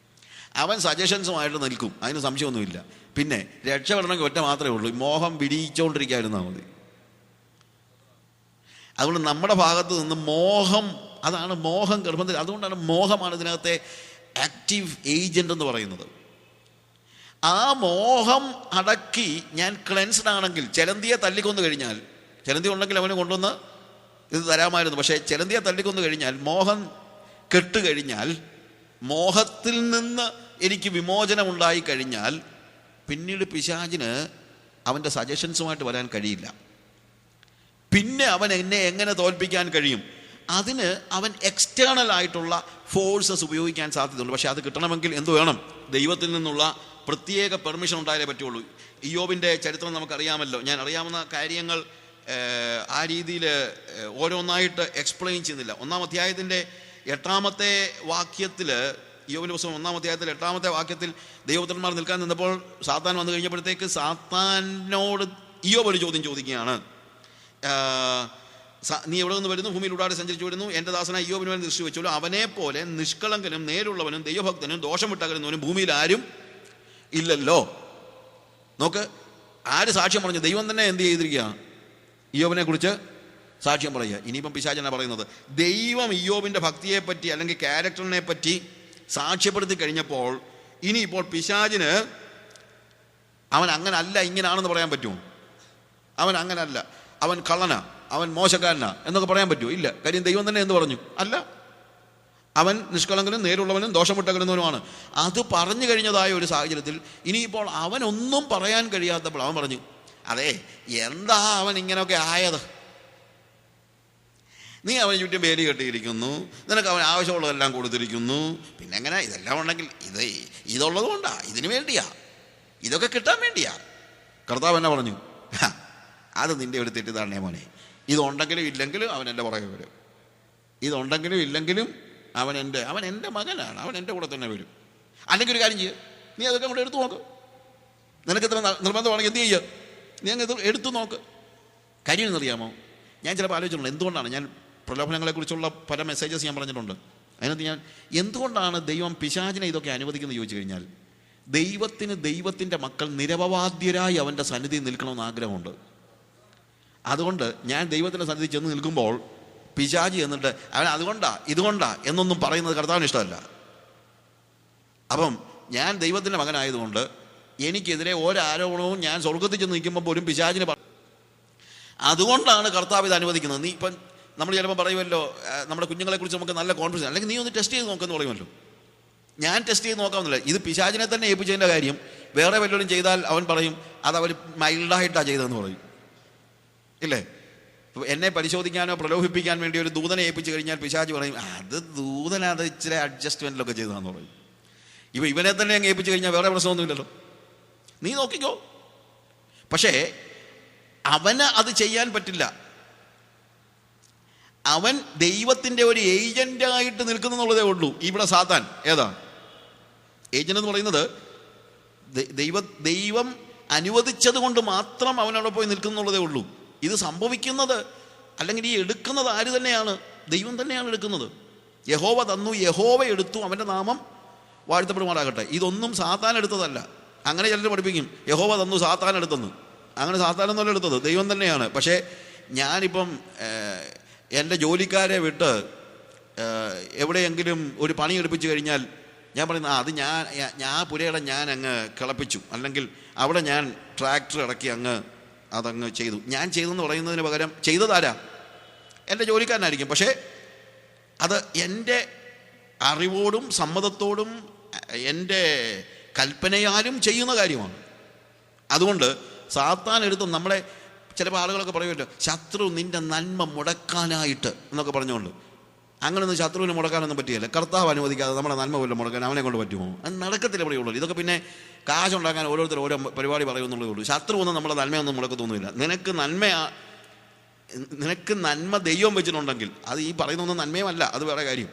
അവൻ സജഷൻസുമായിട്ട് നിൽക്കും, അതിന് സംശയമൊന്നുമില്ല. പിന്നെ രക്ഷപ്പെടണമെങ്കിൽ ഒറ്റ മാത്രമേ ഉള്ളൂ, മോഹം വിടിയിച്ചുകൊണ്ടിരിക്കാതിരുന്നാൽ മതി. അതുകൊണ്ട് നമ്മുടെ ഭാഗത്ത് നിന്ന് അതാണ് മോഹം ഗർഭത്തിൽ. അതുകൊണ്ടാണ് മോഹമാണ് ഇതിനകത്തെ ആക്റ്റീവ് ഏജൻ്റ് എന്ന് പറയുന്നത്. ആ മോഹം അടക്കി ഞാൻ ക്ലെൻസ്ഡ് ആണെങ്കിൽ, ചെലന്തിയെ തല്ലിക്കൊന്നു കഴിഞ്ഞാൽ, ചെലന്തി ഉണ്ടെങ്കിൽ അവന് കൊണ്ടുവന്ന് ഇത് തരാമായിരുന്നു. പക്ഷേ ചെലന്തിയെ തല്ലിക്കൊന്നു കഴിഞ്ഞാൽ, മോഹം കെട്ടുകഴിഞ്ഞാൽ, മോഹത്തിൽ നിന്ന് എനിക്ക് വിമോചനം ഉണ്ടായി കഴിഞ്ഞാൽ പിന്നീട് പിശാചിന് അവൻ്റെ സജഷൻസുമായിട്ട് വരാൻ കഴിയില്ല. പിന്നെ അവൻ എന്നെ എങ്ങനെ തോൽപ്പിക്കാൻ കഴിയും? അതിന് അവൻ എക്സ്റ്റേണൽ ആയിട്ടുള്ള ഫോഴ്സസ് ഉപയോഗിക്കാൻ സാധ്യതയുണ്ട്. പക്ഷേ അത് കിട്ടണമെങ്കിൽ എന്ത് വേണം? ദൈവത്തിൽ നിന്നുള്ള പ്രത്യേക പെർമിഷൻ ഉണ്ടായാലേ പറ്റുള്ളൂ. ഇയ്യോബിൻ്റെ ചരിത്രം നമുക്കറിയാമല്ലോ. ഞാൻ അറിയാവുന്ന കാര്യങ്ങൾ ആ രീതിയിൽ ഓരോന്നായിട്ട് എക്സ്പ്ലെയിൻ ചെയ്യുന്നില്ല. 1-ാം അധ്യായത്തിൻ്റെ 8-ാമത്തെ വാക്യത്തിൽ, ഇയ്യോബിൻ്റെ പുസ്തകം 1-ാം അധ്യായത്തിൽ 8-ാമത്തെ വാക്യത്തിൽ ദൈവപുത്രന്മാർ നിൽക്കാൻ നിന്നപ്പോൾ സാത്താൻ വന്നു കഴിഞ്ഞപ്പോഴത്തേക്ക് സാത്താനോട് ഇയ്യോബ് ഒരു ചോദ്യം ചോദിക്കുകയാണ്. നീ എവിടെ നിന്ന് വരുന്നു? ഭൂമിയിൽ ഉടാടെ സഞ്ചരിച്ചു വരുന്നു. എൻ്റെ ദാസനായ ഇയ്യോബിന് വേണ്ടി ദൃഷ്ടി വെച്ചോളൂ. അവനെ പോലെ നിഷ്കളങ്കനും നേരുള്ളവനും ദൈവഭക്തനും ദോഷം വിട്ടകലുന്നവനും ഭൂമിയിൽ ആരും ഇല്ലല്ലോ. നോക്ക്, ആര് സാക്ഷ്യം പറഞ്ഞു? ദൈവം തന്നെ എന്ത് ചെയ്തിരിക്കുക? ഇയ്യോബിനെ കുറിച്ച് സാക്ഷ്യം പറയുക. ഇനിയിപ്പം പിശാചനാണ് പറയുന്നത്. ദൈവം ഇയ്യോബിൻ്റെ ഭക്തിയെപ്പറ്റി അല്ലെങ്കിൽ ക്യാരക്ടറിനെ പറ്റി സാക്ഷ്യപ്പെടുത്തി കഴിഞ്ഞപ്പോൾ ഇനിയിപ്പോൾ പിശാചിന് അവൻ അങ്ങനല്ല ഇങ്ങനാണെന്ന് പറയാൻ പറ്റുമോ? അവൻ അങ്ങനല്ല, അവൻ കള്ളനാ, അവൻ മോശക്കാരനാ എന്നൊക്കെ പറയാൻ പറ്റുമോ? ഇല്ല. കാര്യം ദൈവം തന്നെ എന്ത് പറഞ്ഞു? അല്ല, അവൻ നിഷ്കളങ്കനും നേരുള്ളവനും ദോഷം വിട്ടകലുന്നവനുമാണ്. അത് പറഞ്ഞു കഴിഞ്ഞതായ ഒരു സാഹചര്യത്തിൽ ഇനിയിപ്പോൾ അവനൊന്നും പറയാൻ കഴിയാത്തപ്പോൾ അവൻ പറഞ്ഞു, അതെ, എന്താ അവൻ ഇങ്ങനെയൊക്കെ ആയത്? നീ അവന് ചുറ്റും വേലി കെട്ടിയിരിക്കുന്നു, നിനക്ക് അവൻ ആവശ്യമുള്ളതെല്ലാം കൊടുത്തിരിക്കുന്നു, പിന്നെ എങ്ങനെ ഇതെല്ലാം ഉണ്ടെങ്കിൽ ഇതുള്ളത് കൊണ്ടാ, ഇതിനു വേണ്ടിയാ, ഇതൊക്കെ കിട്ടാൻ വേണ്ടിയാ. കർത്താവ് എന്നെ പറഞ്ഞു, അത് നിൻ്റെ ഒരു തെറ്റിദ്ധാരണ മോനെ. ഇതുണ്ടെങ്കിലും ഇല്ലെങ്കിലും അവൻ എൻ്റെ പുറകെ വരും. ഇതുണ്ടെങ്കിലും ഇല്ലെങ്കിലും അവൻ എൻ്റെ മകനാണ്, അവൻ എൻ്റെ കൂടെ തന്നെ വരും. അല്ലെങ്കിൽ ഒരു കാര്യം ചെയ്യുക, നീ അതൊക്കെ അങ്ങോട്ട് എടുത്തു നോക്ക്. നിനക്ക് ഇത്ര നിർബന്ധമാണെങ്കിൽ എന്ത് ചെയ്യുക? നീ അങ്ങ് എടുത്തു നോക്ക്. കാര്യം എന്നറിയാമോ? ഞാൻ ചിലപ്പോൾ ആലോചിച്ചിട്ടുണ്ട്, എന്തുകൊണ്ടാണ് ഞാൻ പ്രലോഭനങ്ങളെക്കുറിച്ചുള്ള പല മെസ്സേജസ് ഞാൻ പറഞ്ഞിട്ടുണ്ട്. അതിനകത്ത് ഞാൻ എന്തുകൊണ്ടാണ് ദൈവം പിശാചിനെ ഇതൊക്കെ അനുവദിക്കുന്നത് ചോദിച്ചു കഴിഞ്ഞാൽ, ദൈവത്തിന് ദൈവത്തിൻ്റെ മക്കൾ നിരപവാദ്യരായി അവൻ്റെ സന്നിധി നിൽക്കണമെന്ന് ആഗ്രഹമുണ്ട്. അതുകൊണ്ട് ഞാൻ ദൈവത്തിൻ്റെ സന്നിധി ചെന്ന് നിൽക്കുമ്പോൾ പിശാചി എന്നിട്ട് അവൻ അതുകൊണ്ടാ ഇതുകൊണ്ടാ എന്നൊന്നും പറയുന്നത് കർത്താവിന് ഇഷ്ടമല്ല. അപ്പം ഞാൻ ദൈവത്തിൻ്റെ മകനായതുകൊണ്ട് എനിക്കെതിരെ ഒരാരോപണവും ഞാൻ സ്വർഗത്തിൽ ചെന്ന് നിൽക്കുമ്പോൾ പോലും പിശാചിന് അതുകൊണ്ടാണ് കർത്താവ് ഇത് അനുവദിക്കുന്നത്. നീ ഇപ്പം നമ്മൾ ചിലപ്പോൾ പറയുമല്ലോ, നമ്മുടെ കുഞ്ഞുങ്ങളെക്കുറിച്ച് നമുക്ക് നല്ല കോൺഫിഡൻസ്, അല്ലെങ്കിൽ നീ ഒന്ന് ടെസ്റ്റ് ചെയ്ത് നോക്കുമെന്ന് പറയുമല്ലോ. ഞാൻ ടെസ്റ്റ് ചെയ്ത് നോക്കാമെന്നില്ല. ഇത് പിശാചിനെ തന്നെ ഏൽപ്പിച്ചതിൻ്റെ കാര്യം വേറെ വല്ലവരും ചെയ്താൽ അവൻ പറയും അതവർ മൈൽഡായിട്ടാണ് ചെയ്തതെന്ന് പറയും, ഇല്ലേ? എന്നെ പരിശോധിക്കാനോ പ്രലോഭിപ്പിക്കാൻ വേണ്ടി ഒരു ദൂതനെ ഏൽപ്പിച്ച് കഴിഞ്ഞാൽ പിശാച് പറയും അത് ദൂതൻ അത് ഇച്ചിരി അഡ്ജസ്റ്റ്മെൻറ്റിലൊക്കെ ചെയ്തതാന്ന് പറയും. ഇവനെ തന്നെ അങ്ങ് ഏൽപ്പിച്ച് കഴിഞ്ഞാൽ വേറെ പ്രശ്നമൊന്നുമില്ലല്ലോ, നീ നോക്കിക്കോ. പക്ഷേ അവന് അത് ചെയ്യാൻ പറ്റില്ല. അവൻ ദൈവത്തിൻ്റെ ഒരു ഏജൻ്റായിട്ട് നിൽക്കുന്നുള്ളതേ ഉള്ളൂ. ഇവിടെ സാത്താൻ ഏതാ ഏജൻ്റ് എന്ന് പറയുന്നത്? ദൈവം അനുവദിച്ചത് കൊണ്ട് മാത്രം അവനവിടെ പോയി നിൽക്കുന്നുള്ളതേ ഉള്ളൂ. ഇത് സംഭവിക്കുന്നത് അല്ലെങ്കിൽ ഈ എടുക്കുന്നത് ആര് തന്നെയാണ്? ദൈവം തന്നെയാണ് എടുക്കുന്നത്. യഹോവ തന്നു, യഹോവ എടുത്തു, അവൻ്റെ നാമം വാഴ്ത്തപ്പെടുമാറാകട്ടെ. ഇതൊന്നും സാത്താൻ എടുത്തതല്ല. അങ്ങനെ ചിലർ പഠിപ്പിക്കും യഹോവ തന്നു സാത്താൻ എടുത്തെന്ന്. അങ്ങനെ സാത്താനൊന്നുമല്ല എടുത്തത്, ദൈവം തന്നെയാണ്. പക്ഷേ ഞാനിപ്പം എൻ്റെ ജോലിക്കാരെ വിട്ട് എവിടെയെങ്കിലും ഒരു പണി എടുപ്പിച്ച് കഴിഞ്ഞാൽ ഞാൻ പറയുന്നത് അത് ഞാൻ പുരയുടെ ഞാൻ അങ്ങ് കിളപ്പിച്ചു, അല്ലെങ്കിൽ അവിടെ ഞാൻ ട്രാക്ടർ ഇറക്കി അതങ്ങ് ചെയ്തു. ഞാൻ ചെയ്തെന്ന് പറയുന്നതിന് പകരം ചെയ്തതാരാ? എൻ്റെ ജോലിക്കാരനായിരിക്കും. പക്ഷേ അത് എൻ്റെ അറിവോടും സമ്മതത്തോടും എൻ്റെ കൽപ്പനയാലും ചെയ്യുന്ന കാര്യമാണ്. അതുകൊണ്ട് സാത്താൻ എടുത്ത് നമ്മളെ ചിലപ്പോൾ ആളുകളൊക്കെ പറയുമല്ലോ, ശത്രു നിൻ്റെ നന്മ മുടക്കാനായിട്ട് എന്നൊക്കെ പറഞ്ഞുകൊണ്ട്. അങ്ങനെയൊന്നും ശത്രുവിനെ മുടക്കാനൊന്നും പറ്റിയല്ല. കർത്താവ് അനുവദിക്കാതെ നമ്മുടെ നന്മ പോലും മുടക്കാൻ അവനെ കൊണ്ട് പറ്റുമോ? അത് നടക്കത്തില്ല. പറയുള്ളൂ. ഇതൊക്കെ പിന്നെ കാശുണ്ടാക്കാൻ ഓരോരുത്തർ ഓരോ പരിപാടി പറയുമെന്നുള്ളതേ ഉള്ളൂ. ശത്രു ഒന്നും നമ്മുടെ നന്മയൊന്നും മുടക്കത്തൊന്നുമില്ല. നിനക്ക് നന്മ ദൈവം വെച്ചിട്ടുണ്ടെങ്കിൽ അത് ഈ പറയുന്നൊന്നും നന്മയുമല്ല, അത് വേറെ കാര്യം.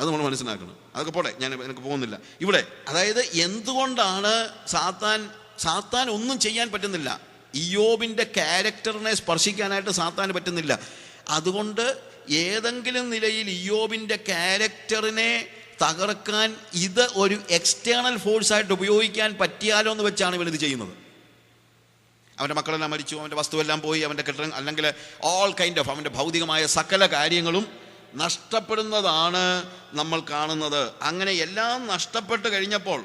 അത് നമ്മൾ മനസ്സിലാക്കണം. അതൊക്കെ പോട്ടെ, എനിക്ക് പോകുന്നില്ല ഇവിടെ. അതായത് എന്തുകൊണ്ടാണ് സാത്താൻ ഒന്നും ചെയ്യാൻ പറ്റുന്നില്ല? ഇയ്യോബിൻ്റെ ക്യാരക്ടറിനെ സ്പർശിക്കാനായിട്ട് സാത്താന് പറ്റുന്നില്ല. അതുകൊണ്ട് ഏതെങ്കിലും നിലയിൽ ഇയ്യോബിൻ്റെ ക്യാരക്ടറിനെ തകർക്കാൻ ഇത് ഒരു എക്സ്റ്റേണൽ ഫോഴ്സായിട്ട് ഉപയോഗിക്കാൻ പറ്റിയാലോ എന്ന് വെച്ചാണ് ഇവനിത് ചെയ്യുന്നത്. അവൻ്റെ മക്കളെല്ലാം മരിച്ചു, അവൻ്റെ വസ്തുവെല്ലാം പോയി, അവൻ്റെ കെട്ടിടം അല്ലെങ്കിൽ ഓൾ കൈൻഡ് ഓഫ് അവൻ്റെ ഭൗതികമായ സകല കാര്യങ്ങളും നഷ്ടപ്പെടുന്നതാണ് നമ്മൾ കാണുന്നത്. അങ്ങനെ എല്ലാം നഷ്ടപ്പെട്ട് കഴിഞ്ഞപ്പോൾ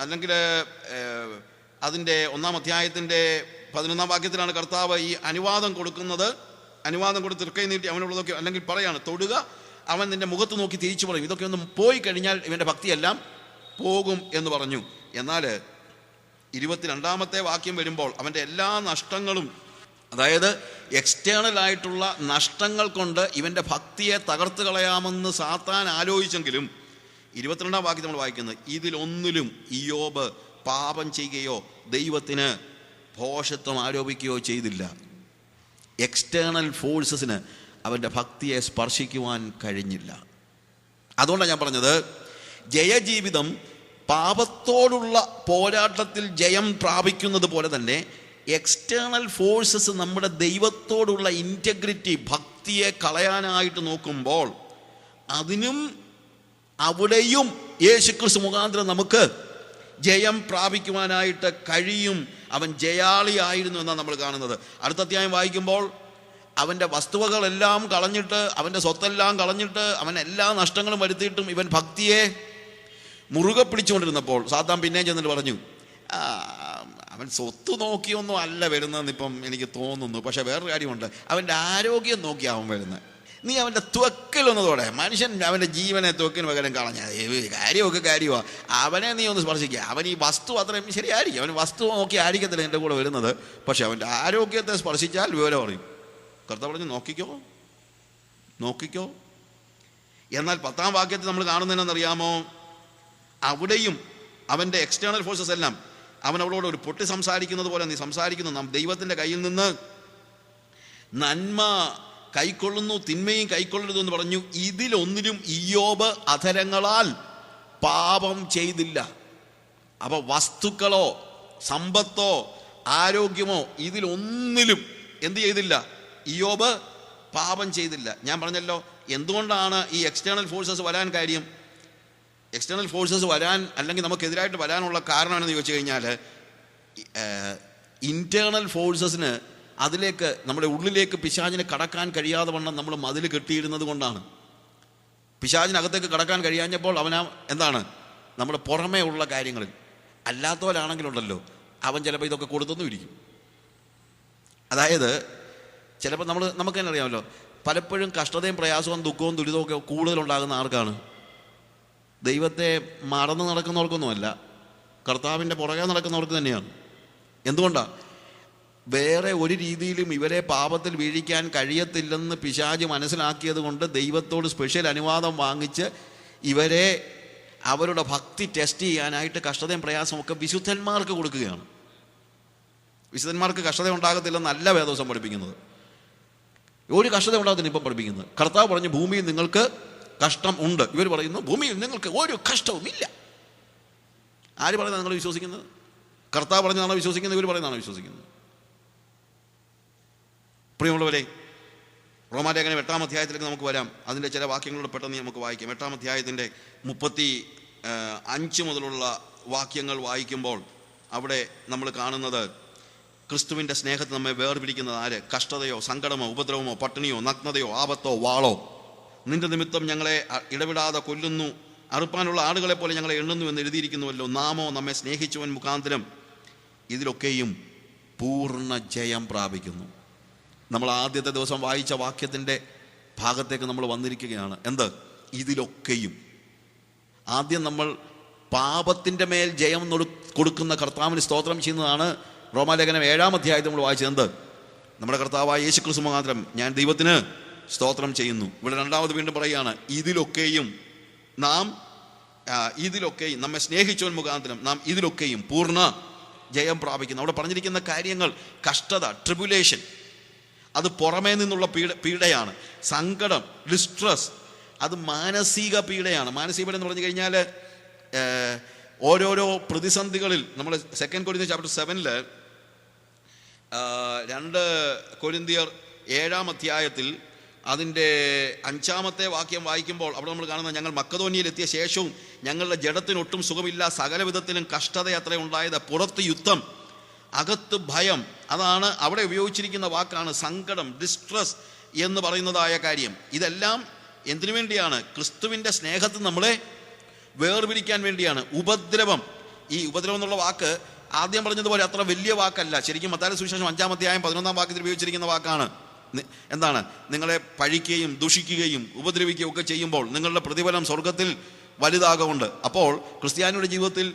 അല്ലെങ്കിൽ അതിൻ്റെ 1-ാം അധ്യായത്തിൻ്റെ 11 വാക്യത്തിലാണ് കർത്താവ് ഈ അനുവാദം കൊടുക്കുന്നത്. അനുവാദം കൊടുത്ത് തൃക്കൈ നീട്ടി അവനുള്ളതൊക്കെ, അല്ലെങ്കിൽ പറയാണ്, തൊടുക, അവൻ നിന്റെ മുഖത്ത് നോക്കി തിരിച്ചു പറയും. ഇതൊക്കെ ഒന്നും പോയി കഴിഞ്ഞാൽ ഇവൻ്റെ ഭക്തിയെല്ലാം പോകും എന്ന് പറഞ്ഞു. എന്നാൽ 22-ാമത്തെ വാക്യം വരുമ്പോൾ അവൻ്റെ എല്ലാ നഷ്ടങ്ങളും, അതായത് എക്സ്റ്റേണൽ ആയിട്ടുള്ള നഷ്ടങ്ങൾ കൊണ്ട് ഇവൻ്റെ ഭക്തിയെ തകർത്ത് കളയാമെന്ന് സാത്താൻ ആലോചിച്ചെങ്കിലും 22-ാം വാക്യം നമ്മൾ വായിക്കുന്നത്, ഇതിലൊന്നിലും ഇയ്യോബ് പാപം ചെയ്യുകയോ ദൈവത്തിന് ഭോഷത്വം ആരോപിക്കുകയോ ചെയ്തില്ല. എക്സ്റ്റേണൽ ഫോഴ്സസിന് അവൻ്റെ ഭക്തിയെ സ്പർശിക്കുവാൻ കഴിഞ്ഞില്ല. അതുകൊണ്ടാണ് ഞാൻ പറഞ്ഞത്, ജയജീവിതം പാപത്തോടുള്ള പോരാട്ടത്തിൽ ജയം പ്രാപിക്കുന്നത് പോലെ തന്നെ എക്സ്റ്റേണൽ ഫോഴ്സസ് നമ്മുടെ ദൈവത്തോടുള്ള ഇൻറ്റഗ്രിറ്റി, ഭക്തിയെ കളയാനായിട്ട് നോക്കുമ്പോൾ അതിനും അവിടെയും യേശുക്രിസ്തു മുഖാന്തരം നമുക്ക് ജയം പ്രാപിക്കുവാനായിട്ട് കഴിയും. അവൻ ജയാളിയായിരുന്നു എന്നാണ് നമ്മൾ കാണുന്നത്. അടുത്ത അധ്യായം വായിക്കുമ്പോൾ അവൻ്റെ വസ്തുവകളെല്ലാം കളഞ്ഞിട്ട്, അവൻ്റെ സ്വത്തെല്ലാം കളഞ്ഞിട്ട്, അവൻ എല്ലാ നഷ്ടങ്ങളും വരുത്തിയിട്ടും ഇവൻ ഭക്തിയെ മുറുകെ പിടിച്ചുകൊണ്ടിരുന്നപ്പോൾ സാത്താൻ പിന്നെയും ചെന്നിട്ട് പറഞ്ഞു, അവൻ സ്വത്ത് നോക്കിയൊന്നും അല്ല വരുന്നതെന്ന് ഇപ്പം എനിക്ക് തോന്നുന്നു. പക്ഷെ വേറൊരു കാര്യമുണ്ട്, അവൻ്റെ ആരോഗ്യം നോക്കിയാണ് അവൻ വരുന്നത്. നീ അവൻ്റെ ത്വക്കിലൊന്നതോടെ, മനുഷ്യൻ അവൻ്റെ ജീവനെ ത്വക്കിന് പകരം കളഞ്ഞ കാര്യമൊക്കെ കാര്യമാണ്, അവനെ നീ ഒന്ന് സ്പർശിക്കുക. അവൻ ഈ വസ്തു അത്രയും ശരിയായിരിക്കും, അവൻ വസ്തു നോക്കി ആയിരിക്കത്തില്ല എൻ്റെ കൂടെ വരുന്നത്, പക്ഷെ അവൻ്റെ ആരോഗ്യത്തെ സ്പർശിച്ചാൽ വിവരം അറിയും. കർത്താവ് പറഞ്ഞു, നോക്കിക്കോ. എന്നാൽ 10-ാം വാക്യത്തിൽ നമ്മൾ കാണുന്നതെന്നറിയാമോ, അവിടെയും അവൻ്റെ എക്സ്റ്റേണൽ ഫോഴ്സസ് എല്ലാം, അവൻ അവളോട് ഒരു പൊട്ടി സംസാരിക്കുന്നത് പോലെ നീ സംസാരിക്കുന്നു, നാം ദൈവത്തിൻ്റെ കയ്യിൽ നിന്ന് നന്മ കൈക്കൊള്ളുന്നു, തിന്മയും കൈക്കൊള്ളരുത് എന്ന് പറഞ്ഞു. ഇതിലൊന്നിലും ഇയ്യോബ് അധരങ്ങളാൽ പാപം ചെയ്തില്ല. അപ്പൊ വസ്തുക്കളോ സമ്പത്തോ ആരോഗ്യമോ ഇതിലൊന്നിലും എന്ത് ചെയ്തില്ല? ഇയ്യോബ് പാപം ചെയ്തില്ല. ഞാൻ പറഞ്ഞല്ലോ എന്തുകൊണ്ടാണ് ഈ എക്സ്റ്റേണൽ ഫോഴ്സസ് വരാൻ കാര്യം. എക്സ്റ്റേണൽ ഫോഴ്സസ് വരാൻ, അല്ലെങ്കിൽ നമുക്കെതിരായിട്ട് വരാനുള്ള കാരണം എന്ന് ചോദിച്ചു കഴിഞ്ഞാൽ, ഇന്റേണൽ ഫോഴ്സസിന് അതിലേക്ക്, നമ്മുടെ ഉള്ളിലേക്ക് പിശാചിന് കടക്കാൻ കഴിയാതെ വണ്ണം നമ്മൾ മതിൽ കെട്ടിയിരുന്നത് കൊണ്ടാണ്. പിശാചിനകത്തേക്ക് കടക്കാൻ കഴിയാഞ്ഞപ്പോൾ എന്താണ്, നമ്മുടെ പുറമേ ഉള്ള കാര്യങ്ങളിൽ. അല്ലാത്തവരാണെങ്കിലുണ്ടല്ലോ അവൻ ചിലപ്പോൾ ഇതൊക്കെ കൊടുത്തൊന്നും ഇരിക്കും. അതായത് ചിലപ്പോൾ നമുക്ക് തന്നെ അറിയാമല്ലോ, പലപ്പോഴും കഷ്ടതയും പ്രയാസവും ദുഃഖവും ദുരിതവും ഒക്കെ കൂടുതലുണ്ടാകുന്ന ആർക്കാണ്? ദൈവത്തെ മറന്ന് നടക്കുന്നവർക്കൊന്നുമല്ല, കർത്താവിൻ്റെ പുറകെ നടക്കുന്നവർക്ക് തന്നെയാണ്. എന്തുകൊണ്ടാണ്? വേറെ ഒരു രീതിയിലും ഇവരെ പാപത്തിൽ വീഴിക്കാൻ കഴിയത്തില്ലെന്ന് പിശാച് മനസ്സിലാക്കിയത് കൊണ്ട് ദൈവത്തോട് സ്പെഷ്യൽ അനുവാദം വാങ്ങിച്ച് ഇവരെ അവരുടെ ഭക്തി ടെസ്റ്റ് ചെയ്യാനായിട്ട് കഷ്ടതയും പ്രയാസവും ഒക്കെ വിശുദ്ധന്മാർക്ക് കൊടുക്കുകയാണ്. വിശുദ്ധന്മാർക്ക് കഷ്ടത ഉണ്ടാകത്തില്ലെന്നല്ല വേദോസം പഠിപ്പിക്കുന്നത്. ഒരു കഷ്ടത ഉണ്ടാകത്തില്ല ഇപ്പം പഠിപ്പിക്കുന്നത്. കർത്താവ് പറഞ്ഞു ഭൂമിയിൽ നിങ്ങൾക്ക് കഷ്ടം ഉണ്ട്. ഇവർ പറയുന്നു ഭൂമിയിൽ നിങ്ങൾക്ക് ഒരു കഷ്ടവും ഇല്ല. ആര് പറയുന്നത് നിങ്ങൾ വിശ്വസിക്കുന്നത്? കർത്താവ് പറഞ്ഞതാണോ വിശ്വസിക്കുന്നത്? ഇവർ പറയുന്നതാണോ വിശ്വസിക്കുന്നത്? പ്രിയമുള്ളവരെ, റോമാലേഖനം 8-ാം അധ്യായത്തിലേക്ക് നമുക്ക് വരാം. അതിൻ്റെ ചില വാക്യങ്ങളോട് പെട്ടെന്ന് നമുക്ക് വായിക്കാം. 8-ാം അധ്യായത്തിൻ്റെ 35 മുതലുള്ള വാക്യങ്ങൾ വായിക്കുമ്പോൾ അവിടെ നമ്മൾ കാണുന്നത്, ക്രിസ്തുവിൻ്റെ സ്നേഹത്തിൽ നമ്മെ വേർപിടിക്കുന്നത് ആര്? കഷ്ടതയോ സങ്കടമോ ഉപദ്രവമോ പട്ടിണിയോ നഗ്നതയോ ആപത്തോ വാളോ? നിന്റെ നിമിത്തം ഞങ്ങളെ ഇടവിടാതെ കൊല്ലുന്നു, അറുപ്പാനുള്ള ആടുകളെ പോലെ ഞങ്ങളെ എണ്ണുന്നു എന്ന് എഴുതിയിരിക്കുന്നുവല്ലോ. നാമോ നമ്മെ സ്നേഹിച്ചവൻ മുഖാന്തരം ഇതിലൊക്കെയും പൂർണ്ണ ജയം പ്രാപിക്കുന്നു. നമ്മൾ ആദ്യത്തെ ദിവസം വായിച്ച വാക്യത്തിൻ്റെ ഭാഗത്തേക്ക് നമ്മൾ വന്നിരിക്കുകയാണ്. എന്ത്? ഇതിലൊക്കെയും. ആദ്യം നമ്മൾ പാപത്തിൻ്റെ മേൽ ജയം കൊടുക്കുന്ന കർത്താവിന് സ്തോത്രം ചെയ്യുന്നതാണ് റോമാലേഖനം 7-ാം അധ്യായത്തിൽ നമ്മൾ വായിച്ചത്. എന്ത്? നമ്മുടെ കർത്താവായ യേശുക്രിസ്തു മുഖാന്തരം ഞാൻ ദൈവത്തിന് സ്തോത്രം ചെയ്യുന്നു. ഇവിടെ രണ്ടാമത് വീണ്ടും പറയുകയാണ്, ഇതിലൊക്കെയും നമ്മെ സ്നേഹിച്ചവൻ മുഖാന്തരം നാം ഇതിലൊക്കെയും പൂർണ്ണ ജയം പ്രാപിക്കുന്നു. അവിടെ പറഞ്ഞിരിക്കുന്ന കാര്യങ്ങൾ, കഷ്ടത, ട്രിബുലേഷൻ, അത് പുറമേ നിന്നുള്ള പീഡയാണ്. സങ്കടം, ഡിസ്ട്രസ്, അത് മാനസിക പീഡയാണ്. മാനസിക പീഡ എന്ന് പറഞ്ഞു കഴിഞ്ഞാൽ ഓരോരോ പ്രതിസന്ധികളിൽ നമ്മൾ 2 കൊരിന്ത്യർ ചാപ്റ്റർ 7 2 കൊരിന്ത്യർ 7-ാം അധ്യായത്തിൽ അതിൻ്റെ 5-ാമത്തെ വാക്യം വായിക്കുമ്പോൾ അവിടെ നമ്മൾ കാണുന്നത്, ഞങ്ങൾ മക്കതോന്യയിലെത്തിയ ശേഷവും ഞങ്ങളുടെ ജഡത്തിനൊട്ടും സുഖമില്ല, സകല വിധത്തിലും കഷ്ടത അത്ര ഉണ്ടായത്. പുറത്ത് യുദ്ധം, അകത്ത് ഭയം. അതാണ് അവിടെ ഉപയോഗിച്ചിരിക്കുന്ന വാക്കാണ് സങ്കടം, ഡിസ്ട്രസ് എന്ന് പറയുന്നതായ കാര്യം. ഇതെല്ലാം എന്തിനു വേണ്ടിയാണ്? ക്രിസ്തുവിൻ്റെ സ്നേഹത്തിൽ നമ്മളെ വേർപിരിക്കാൻ വേണ്ടിയാണ്. ഉപദ്രവം, ഈ ഉപദ്രവം എന്നുള്ള വാക്ക് ആദ്യം പറഞ്ഞതുപോലെ അത്ര വലിയ വാക്കല്ല. ശരിക്കും മത്തായിയുടെ സുവിശേഷം 5-ാം അധ്യായം 11-ാം വാക്യത്തിൽ ഉപയോഗിച്ചിരിക്കുന്ന വാക്കാണ്. എന്താണ്? നിങ്ങളെ പഴിക്കുകയും ദുഷിക്കുകയും ഉപദ്രവിക്കുകയും ഒക്കെ ചെയ്യുമ്പോൾ നിങ്ങളുടെ പ്രതിഫലം സ്വർഗത്തിൽ വലുതാകുന്നുണ്ട്. അപ്പോൾ ക്രിസ്ത്യാനിയുടെ ജീവിതത്തിൽ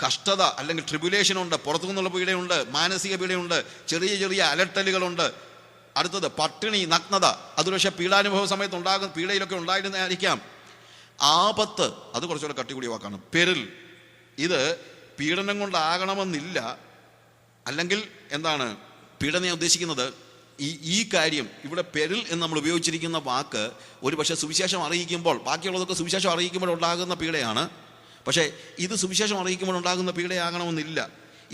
കഷ്ടത അല്ലെങ്കിൽ ട്രിബുലേഷനുണ്ട്, പുറത്തു നിന്നുള്ള പീഡയുണ്ട്, മാനസിക പീഡയുണ്ട്, ചെറിയ ചെറിയ അലട്ടലുകളുണ്ട്. അടുത്തത് പട്ടിണി, നഗ്നത. അത് പക്ഷേ പീഡാനുഭവ സമയത്ത് ഉണ്ടാകുന്ന പീഡയിലൊക്കെ ഉണ്ടായിരുന്നായിരിക്കാം. ആപത്ത്, അത് കുറച്ചുകൂടെ കട്ടികൂടിയ വാക്കാണ്. പെരിൽ, ഇത് പീഡനം കൊണ്ടാകണമെന്നില്ല. അല്ലെങ്കിൽ എന്താണ് പീഡനം ഞാൻ ഉദ്ദേശിക്കുന്നത്? ഈ കാര്യം ഇവിടെ പെരിൽ എന്ന് നമ്മൾ ഉപയോഗിച്ചിരിക്കുന്ന വാക്ക് ഒരു പക്ഷേ സുവിശേഷം അറിയിക്കുമ്പോൾ, ബാക്കിയുള്ളതൊക്കെ സുവിശേഷം അറിയിക്കുമ്പോൾ ഉണ്ടാകുന്ന പീഡയാണ്. പക്ഷേ ഇത് സുവിശേഷം അറിയിക്കുമ്പോൾ ഉണ്ടാകുന്ന പീഡയാകണമെന്നില്ല.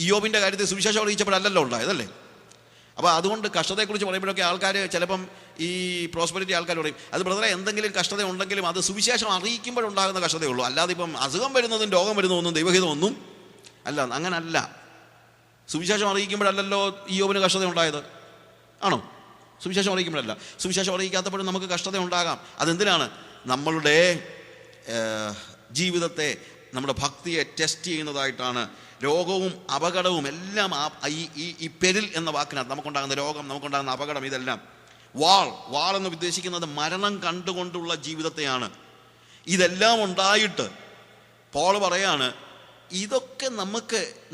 ഇയ്യോബിൻ്റെ കാര്യത്തിൽ സുവിശേഷം അറിയിച്ചപ്പോഴല്ലല്ലോ ഉണ്ടായതല്ലേ. അപ്പോൾ അതുകൊണ്ട് കഷ്ടതയെക്കുറിച്ച് പറയുമ്പോഴൊക്കെ ആൾക്കാർ ചിലപ്പം ഈ പ്രോസ്പെരിറ്റി ആൾക്കാർ പറയും, അത് ബ്രദറെ എന്തെങ്കിലും കഷ്ടത ഉണ്ടെങ്കിലും അത് സുവിശേഷം അറിയിക്കുമ്പോഴുണ്ടാകുന്ന കഷ്ടതയുള്ളൂ, അല്ലാതെ ഇപ്പം അസുഖം വരുന്നതും രോഗം വരുന്നതൊന്നും ദൈവഹിതമൊന്നും അല്ല. അങ്ങനല്ല. സുവിശേഷം അറിയിക്കുമ്പോഴല്ലല്ലോ ഇയ്യോബിന് കഷ്ടത ഉണ്ടായത്, ആണോ? സുവിശേഷം അറിയിക്കുമ്പോഴല്ല. സുവിശേഷം അറിയിക്കാത്തപ്പോഴും നമുക്ക് കഷ്ടത ഉണ്ടാകാം. അതെന്തിനാണ്? നമ്മളുടെ ജീവിതത്തെ, നമ്മുടെ ഭക്തിയെ ടെസ്റ്റ് ചെയ്യുന്നതായിട്ടാണ്. രോഗവും അപകടവും എല്ലാം ഈ പെരിൽ എന്ന വാക്കിനകത്ത് നമുക്കുണ്ടാകുന്ന രോഗം, നമുക്കുണ്ടാകുന്ന അപകടം, ഇതെല്ലാം വാൾ എന്ന് ഉദ്ദേശിക്കുന്നത് മരണം കണ്ടുകൊണ്ടുള്ള ജീവിതത്തെയാണ്. ഇതെല്ലാം ഉണ്ടായിട്ട് പോൾ പറയാണ്, ഇതൊക്കെ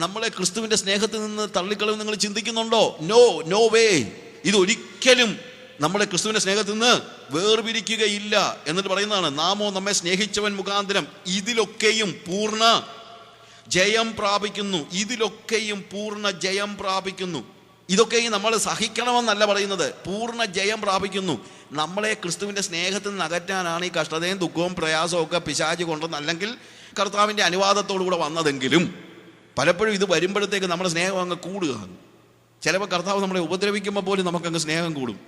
നമ്മളെ ക്രിസ്തുവിൻ്റെ സ്നേഹത്തിൽ നിന്ന് തള്ളിക്കളയും നിങ്ങൾ ചിന്തിക്കുന്നുണ്ടോ? No way. ഇതൊരിക്കലും നമ്മളെ ക്രിസ്തുവിൻ്റെ സ്നേഹത്തിൽ നിന്ന് വേർപിരിക്കുകയില്ല. എന്നിട്ട് പറയുന്നതാണ്, നാമോ നമ്മെ സ്നേഹിച്ചവൻ മുഖാന്തരം ഇതിലൊക്കെയും പൂർണ്ണ ജയം പ്രാപിക്കുന്നു. ഇതിലൊക്കെയും പൂർണ്ണ ജയം പ്രാപിക്കുന്നു. ഇതൊക്കെയും നമ്മൾ സഹിക്കണമെന്നല്ല പറയുന്നത്, പൂർണ്ണ ജയം പ്രാപിക്കുന്നു. നമ്മളെ ക്രിസ്തുവിൻ്റെ സ്നേഹത്തിൽ നിന്ന് അകറ്റാനാണ് ഈ കഷ്ടതയും ദുഃഖവും പ്രയാസവും ഒക്കെ പിശാച് കൊണ്ടെന്ന്, അല്ലെങ്കിൽ കർത്താവിൻ്റെ അനുവാദത്തോടു കൂടെ വന്നതെങ്കിലും പലപ്പോഴും ഇത് വരുമ്പോഴത്തേക്ക് നമ്മുടെ സ്നേഹം അങ്ങ് കൂടുകയാണ്. ചിലപ്പോൾ കർത്താവ് നമ്മളെ ഉപദ്രവിക്കുമ്പോൾ പോലും നമുക്കങ്ങ് സ്നേഹം കൂടും.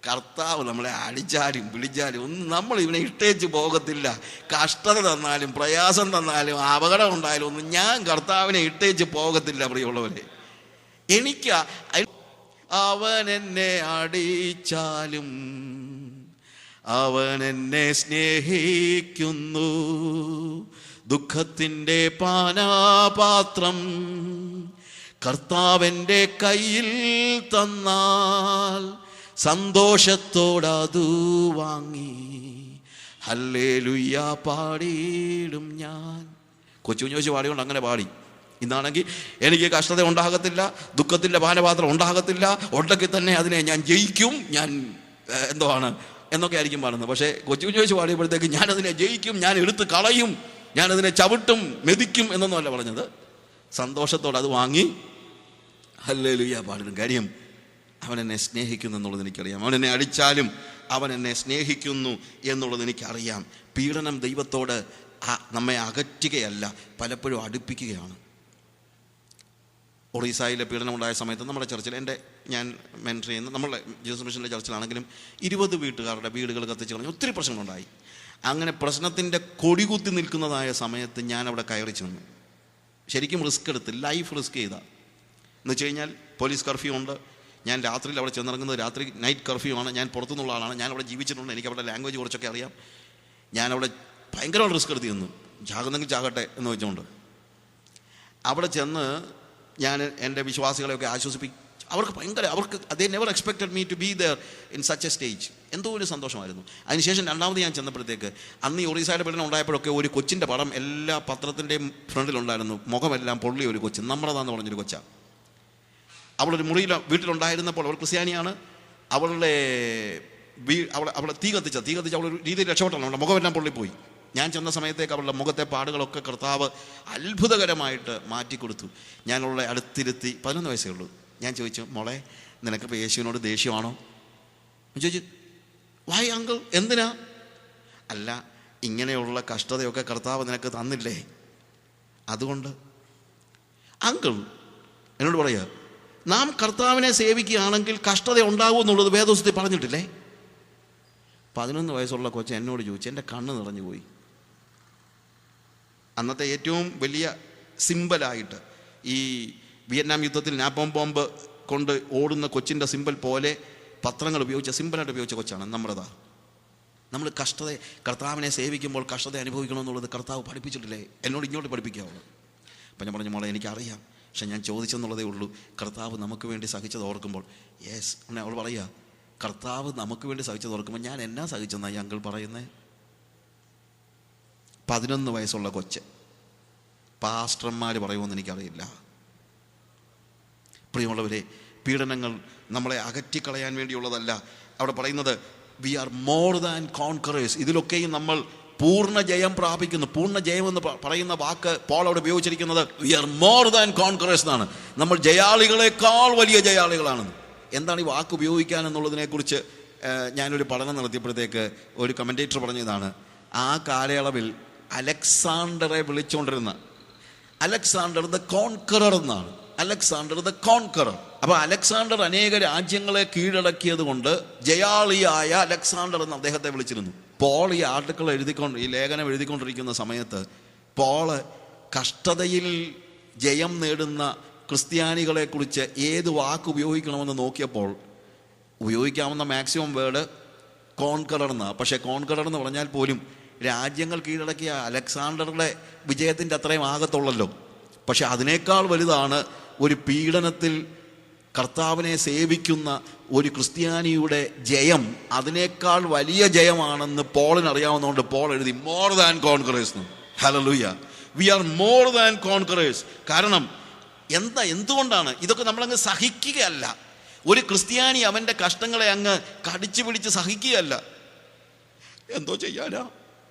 കർത്താവ് നമ്മളെ അടിച്ചാലും വിളിച്ചാലും ഒന്നും നമ്മൾ ഇവനെ ഇട്ടേച്ച് പോകത്തില്ല. കഷ്ടത തന്നാലും പ്രയാസം തന്നാലും അപകടം ഉണ്ടായാലും ഒന്നും ഞാൻ കർത്താവിനെ ഇട്ടേച്ച് പോകത്തില്ല. പ്രിയമുള്ളവരെ, എനിക്ക് അവൻ എന്നെ അടിച്ചാലും അവൻ എന്നെ സ്നേഹിക്കുന്നു. ദുഃഖത്തിൻ്റെ പാനപാത്രം കർത്താവിൻ്റെ കയ്യിൽ തന്നാൽ സന്തോഷത്തോടതു വാങ്ങി ഹല്ലേലൂയ പാടിയിടും ഞാൻ. കൊച്ചുകുഞ്ഞോശി പാടിക്കൊണ്ട് അങ്ങനെ പാടി. ഇന്നാണെങ്കിൽ എനിക്ക് കഷ്ടത ഉണ്ടാകത്തില്ല, ദുഃഖത്തിൻ്റെ പാനപാത്രം ഉണ്ടാകത്തില്ല, ഉണ്ടെങ്കിൽ തന്നെ അതിനെ ഞാൻ ജയിക്കും, ഞാൻ എന്നൊക്കെ ആയിരിക്കും പാടുന്നത്. പക്ഷേ കൊച്ചുകുഞ്ഞോശി പാടിയപ്പോഴത്തേക്ക് ഞാനതിനെ ജയിക്കും, ഞാൻ എടുത്ത് കളയും, ഞാനതിനെ ചവിട്ടും മെതിക്കും എന്നൊന്നുമല്ല പറഞ്ഞത്. സന്തോഷത്തോടെ അത് വാങ്ങി ഹല്ലേലൂയ പാടിടും. കാര്യം അവൻ എന്നെ സ്നേഹിക്കുന്നു എന്നുള്ളത് എനിക്കറിയാം. അവൻ എന്നെ അടിച്ചാലും അവൻ എന്നെ സ്നേഹിക്കുന്നു എന്നുള്ളത് എനിക്കറിയാം. പീഡനം ദൈവത്തോട് നമ്മെ അകറ്റുകയല്ല, പലപ്പോഴും അടുപ്പിക്കുകയാണ്. ഒറീസായിലെ പീഡനം ഉണ്ടായ സമയത്ത് നമ്മുടെ ചർച്ചിൽ ഞാൻ മെൻറ്റർ ചെയ്യുന്ന നമ്മളുടെ ജീസസ് മിഷൻ്റെ ചർച്ചിലാണെങ്കിലും 20 വീട്ടുകാരുടെ വീടുകൾ കത്തിച്ച് കളഞ്ഞ് ഒത്തിരി പ്രശ്നങ്ങളുണ്ടായി. അങ്ങനെ പ്രശ്നത്തിൻ്റെ കൊടികുത്തി നിൽക്കുന്നതായ സമയത്ത് ഞാൻ അവിടെ കയറി ചെന്നു. ശരിക്കും റിസ്ക് എടുത്ത്, ലൈഫ് റിസ്ക് ചെയ്ത എന്ന് വെച്ച് കഴിഞ്ഞാൽ പോലീസ് കർഫ്യൂ ഉണ്ട്. ഞാൻ രാത്രിയിൽ അവിടെ ചെന്നിറങ്ങുന്നത് രാത്രി നൈറ്റ് കർഫ്യൂ ആണ്. ഞാൻ പുറത്തുനിന്നുള്ള ആളാണ്, ഞാൻ അവിടെ ജീവിച്ചിട്ടുണ്ട്, എനിക്ക് അവിടെ ലാംഗ്വേജ് കുറച്ചൊക്കെ അറിയാം. ഞാനവിടെ ഭയങ്കരമായിട്ട് റിസ്ക് എടുത്ത് ചെന്നു. ചാകുന്നെങ്കിൽ ചാകട്ടെ എന്ന് വെച്ചുകൊണ്ട് അവിടെ ചെന്ന് ഞാൻ എൻ്റെ വിശ്വാസികളെയൊക്കെ അവർക്ക് they never expected me to be there in such a stage. എന്തോ ഒരു സന്തോഷമായിരുന്നു. അതിനുശേഷം രണ്ടാമത് ഞാൻ ചെന്നപ്പോഴത്തേക്ക് അന്ന് ഈ ഒറീസയുടെ പീഡനം ഉണ്ടായപ്പോഴൊക്കെ ഒരു കൊച്ചിൻ്റെ പടം എല്ലാ പത്രത്തിൻ്റെയും ഫ്രണ്ടിലുണ്ടായിരുന്നു. മുഖമെല്ലാം പൊള്ളിയ ഒരു കൊച്ച്, നമ്മളതാന്ന് പറഞ്ഞൊരു കൊച്ചാണ്. അവളൊരു വീട്ടിലുണ്ടായിരുന്നപ്പോൾ അവൾ ക്രിസ്ത്യാനിയാണ്. അവളുടെ തീ കത്തിച്ച അവളൊരു രീതിയിൽ രക്ഷപ്പെട്ടാണ്. അവളുടെ മുഖമെല്ലാം പൊള്ളിപ്പോയി. ഞാൻ ചെന്ന സമയത്തേക്ക് അവളുടെ മുഖത്തെ പാടുകളൊക്കെ കർത്താവ് അത്ഭുതകരമായിട്ട് മാറ്റിക്കൊടുത്തു. ഞാൻ അവളുടെ അടുത്തിരുത്തി, 11 വയസ്സേ ഉള്ളൂ. ഞാൻ ചോദിച്ചു, മോളെ നിനക്കിപ്പോൾ യേശുവിനോട് ദേഷ്യമാണോ? ചോദിച്ചു, വൈ അങ്കിൾ, എന്തിനാ? അല്ല, ഇങ്ങനെയുള്ള കഷ്ടതയൊക്കെ കർത്താവ് നിനക്ക് തന്നില്ലേ, അതുകൊണ്ട്. അങ്കിൾ എന്നോട് പറയുക, നാം കർത്താവിനെ സേവിക്കുകയാണെങ്കിൽ കഷ്ടത ഉണ്ടാകുമെന്നുള്ളത് വേദപുസ്തകത്തിൽ പറഞ്ഞിട്ടില്ലേ? 11 വയസ്സുള്ള കൊച്ച് എന്നോട് ചോദിച്ചു. എൻ്റെ കണ്ണ് നിറഞ്ഞു പോയി. അന്നത്തെ ഏറ്റവും വലിയ സിമ്പലായിട്ട് ഈ വിയറ്റ്നാം യുദ്ധത്തിൽ നാപ്പോം ബോംബ് കൊണ്ട് ഓടുന്ന കൊച്ചിൻ്റെ സിമ്പൽ പോലെ പത്രങ്ങൾ സിമ്പലായിട്ട് ഉപയോഗിച്ച കൊച്ചാണ് നമ്മുടേതാ. നമ്മൾ കർത്താവിനെ സേവിക്കുമ്പോൾ കഷ്ടത അനുഭവിക്കണമെന്നുള്ളത് കർത്താവ് പഠിപ്പിച്ചിട്ടില്ലേ? എന്നോട് ഇങ്ങോട്ട് പഠിപ്പിക്കാവുള്ളൂ. അപ്പം ഞാൻ പറഞ്ഞു, മോളെ എനിക്കറിയാം പക്ഷെ ഞാൻ ചോദിച്ചെന്നുള്ളതേ ഉള്ളൂ, കർത്താവ് നമുക്ക് വേണ്ടി സഹിച്ചത് ഓർക്കുമ്പോൾ യെസ് എന്നെ അവൾ പറയുക, കർത്താവ് നമുക്ക് വേണ്ടി സഹിച്ചത് ഓർക്കുമ്പോൾ ഞാൻ എന്നാ സഹിച്ചെന്നായി അങ്കിൾ പറയുന്നത്. 11 വയസ്സുള്ള കൊച്ച്, പാസ്റ്റർമാർ പറയുമെന്ന് എനിക്കറിയില്ല. പ്രിയമുള്ളവരെ, പീഡനങ്ങൾ നമ്മളെ അകറ്റിക്കളയാൻ വേണ്ടിയുള്ളതല്ല. അവിടെ പറയുന്നത് we are more than conquerors. ഇതിലൊക്കെയും നമ്മൾ പൂർണ്ണ ജയം പ്രാപിക്കുന്നു. പൂർണ്ണ ജയം എന്ന് പറയുന്ന വാക്ക് പോൾ അവിടെ ഉപയോഗിച്ചിരിക്കുന്നത് we are more than conquerors എന്നാണ്. നമ്മൾ ജയാളികളെക്കാൾ വലിയ ജയാളികളാണെന്ന്. എന്താണ് ഈ വാക്ക് ഉപയോഗിക്കാൻ എന്നുള്ളതിനെക്കുറിച്ച് ഞാനൊരു പഠനം നടത്തിയപ്പോഴത്തേക്ക് ഒരു കമൻറ്റേറ്റർ പറഞ്ഞതാണ്, ആ കാലയളവിൽ അലക്സാണ്ടറെ വിളിച്ചുകൊണ്ടിരുന്ന അലക്സാണ്ടർ ദ കോൺകറർ എന്നാണ്. Alexander the conqueror. അപ്പോൾ അലക്സാണ്ടർ അനേക രാജ്യങ്ങളെ കീഴടക്കിയത് കൊണ്ട് ജയാളിയായ അലക്സാണ്ടർ എന്ന് അദ്ദേഹത്തെ വിളിച്ചിരുന്നു. പോൾ ഈ ആർട്ടിക്കിൾ ഈ ലേഖനം എഴുതിക്കൊണ്ടിരിക്കുന്ന സമയത്ത് പോള് കഷ്ടതയിൽ ജയം നേടുന്ന ക്രിസ്ത്യാനികളെക്കുറിച്ച് ഏത് വാക്ക് ഉപയോഗിക്കണമെന്ന് നോക്കിയപ്പോൾ ഉപയോഗിക്കാവുന്ന മാക്സിമം വേർഡ് കോൺകറർ എന്നാണ്. പക്ഷേ കോൺകറർ എന്ന് പറഞ്ഞാൽ പോലും രാജ്യങ്ങൾ കീഴടക്കിയ അലക്സാണ്ടറുടെ വിജയത്തിൻ്റെ അത്രയും ആകത്തുള്ളല്ലോ. പക്ഷെ അതിനേക്കാൾ വലുതാണ് ഒരു പീഡനത്തിൽ കർത്താവിനെ സേവിക്കുന്ന ഒരു ക്രിസ്ത്യാനിയുടെ ജയം. അതിനേക്കാൾ വലിയ ജയമാണെന്ന് പോളിന് അറിയാവുന്നതുകൊണ്ട് പോൾ എഴുതി more than conquerors. Hallelujah, we are more than conquerors. കാരണം എന്തുകൊണ്ടാണ് ഇതൊക്കെ? നമ്മളങ്ങ് സഹിക്കുകയല്ല. ഒരു ക്രിസ്ത്യാനി അവൻ്റെ കഷ്ടങ്ങളെ അങ്ങ് കടിച്ചു പിടിച്ച് സഹിക്കുകയല്ല. എന്തോ ചെയ്യാനാ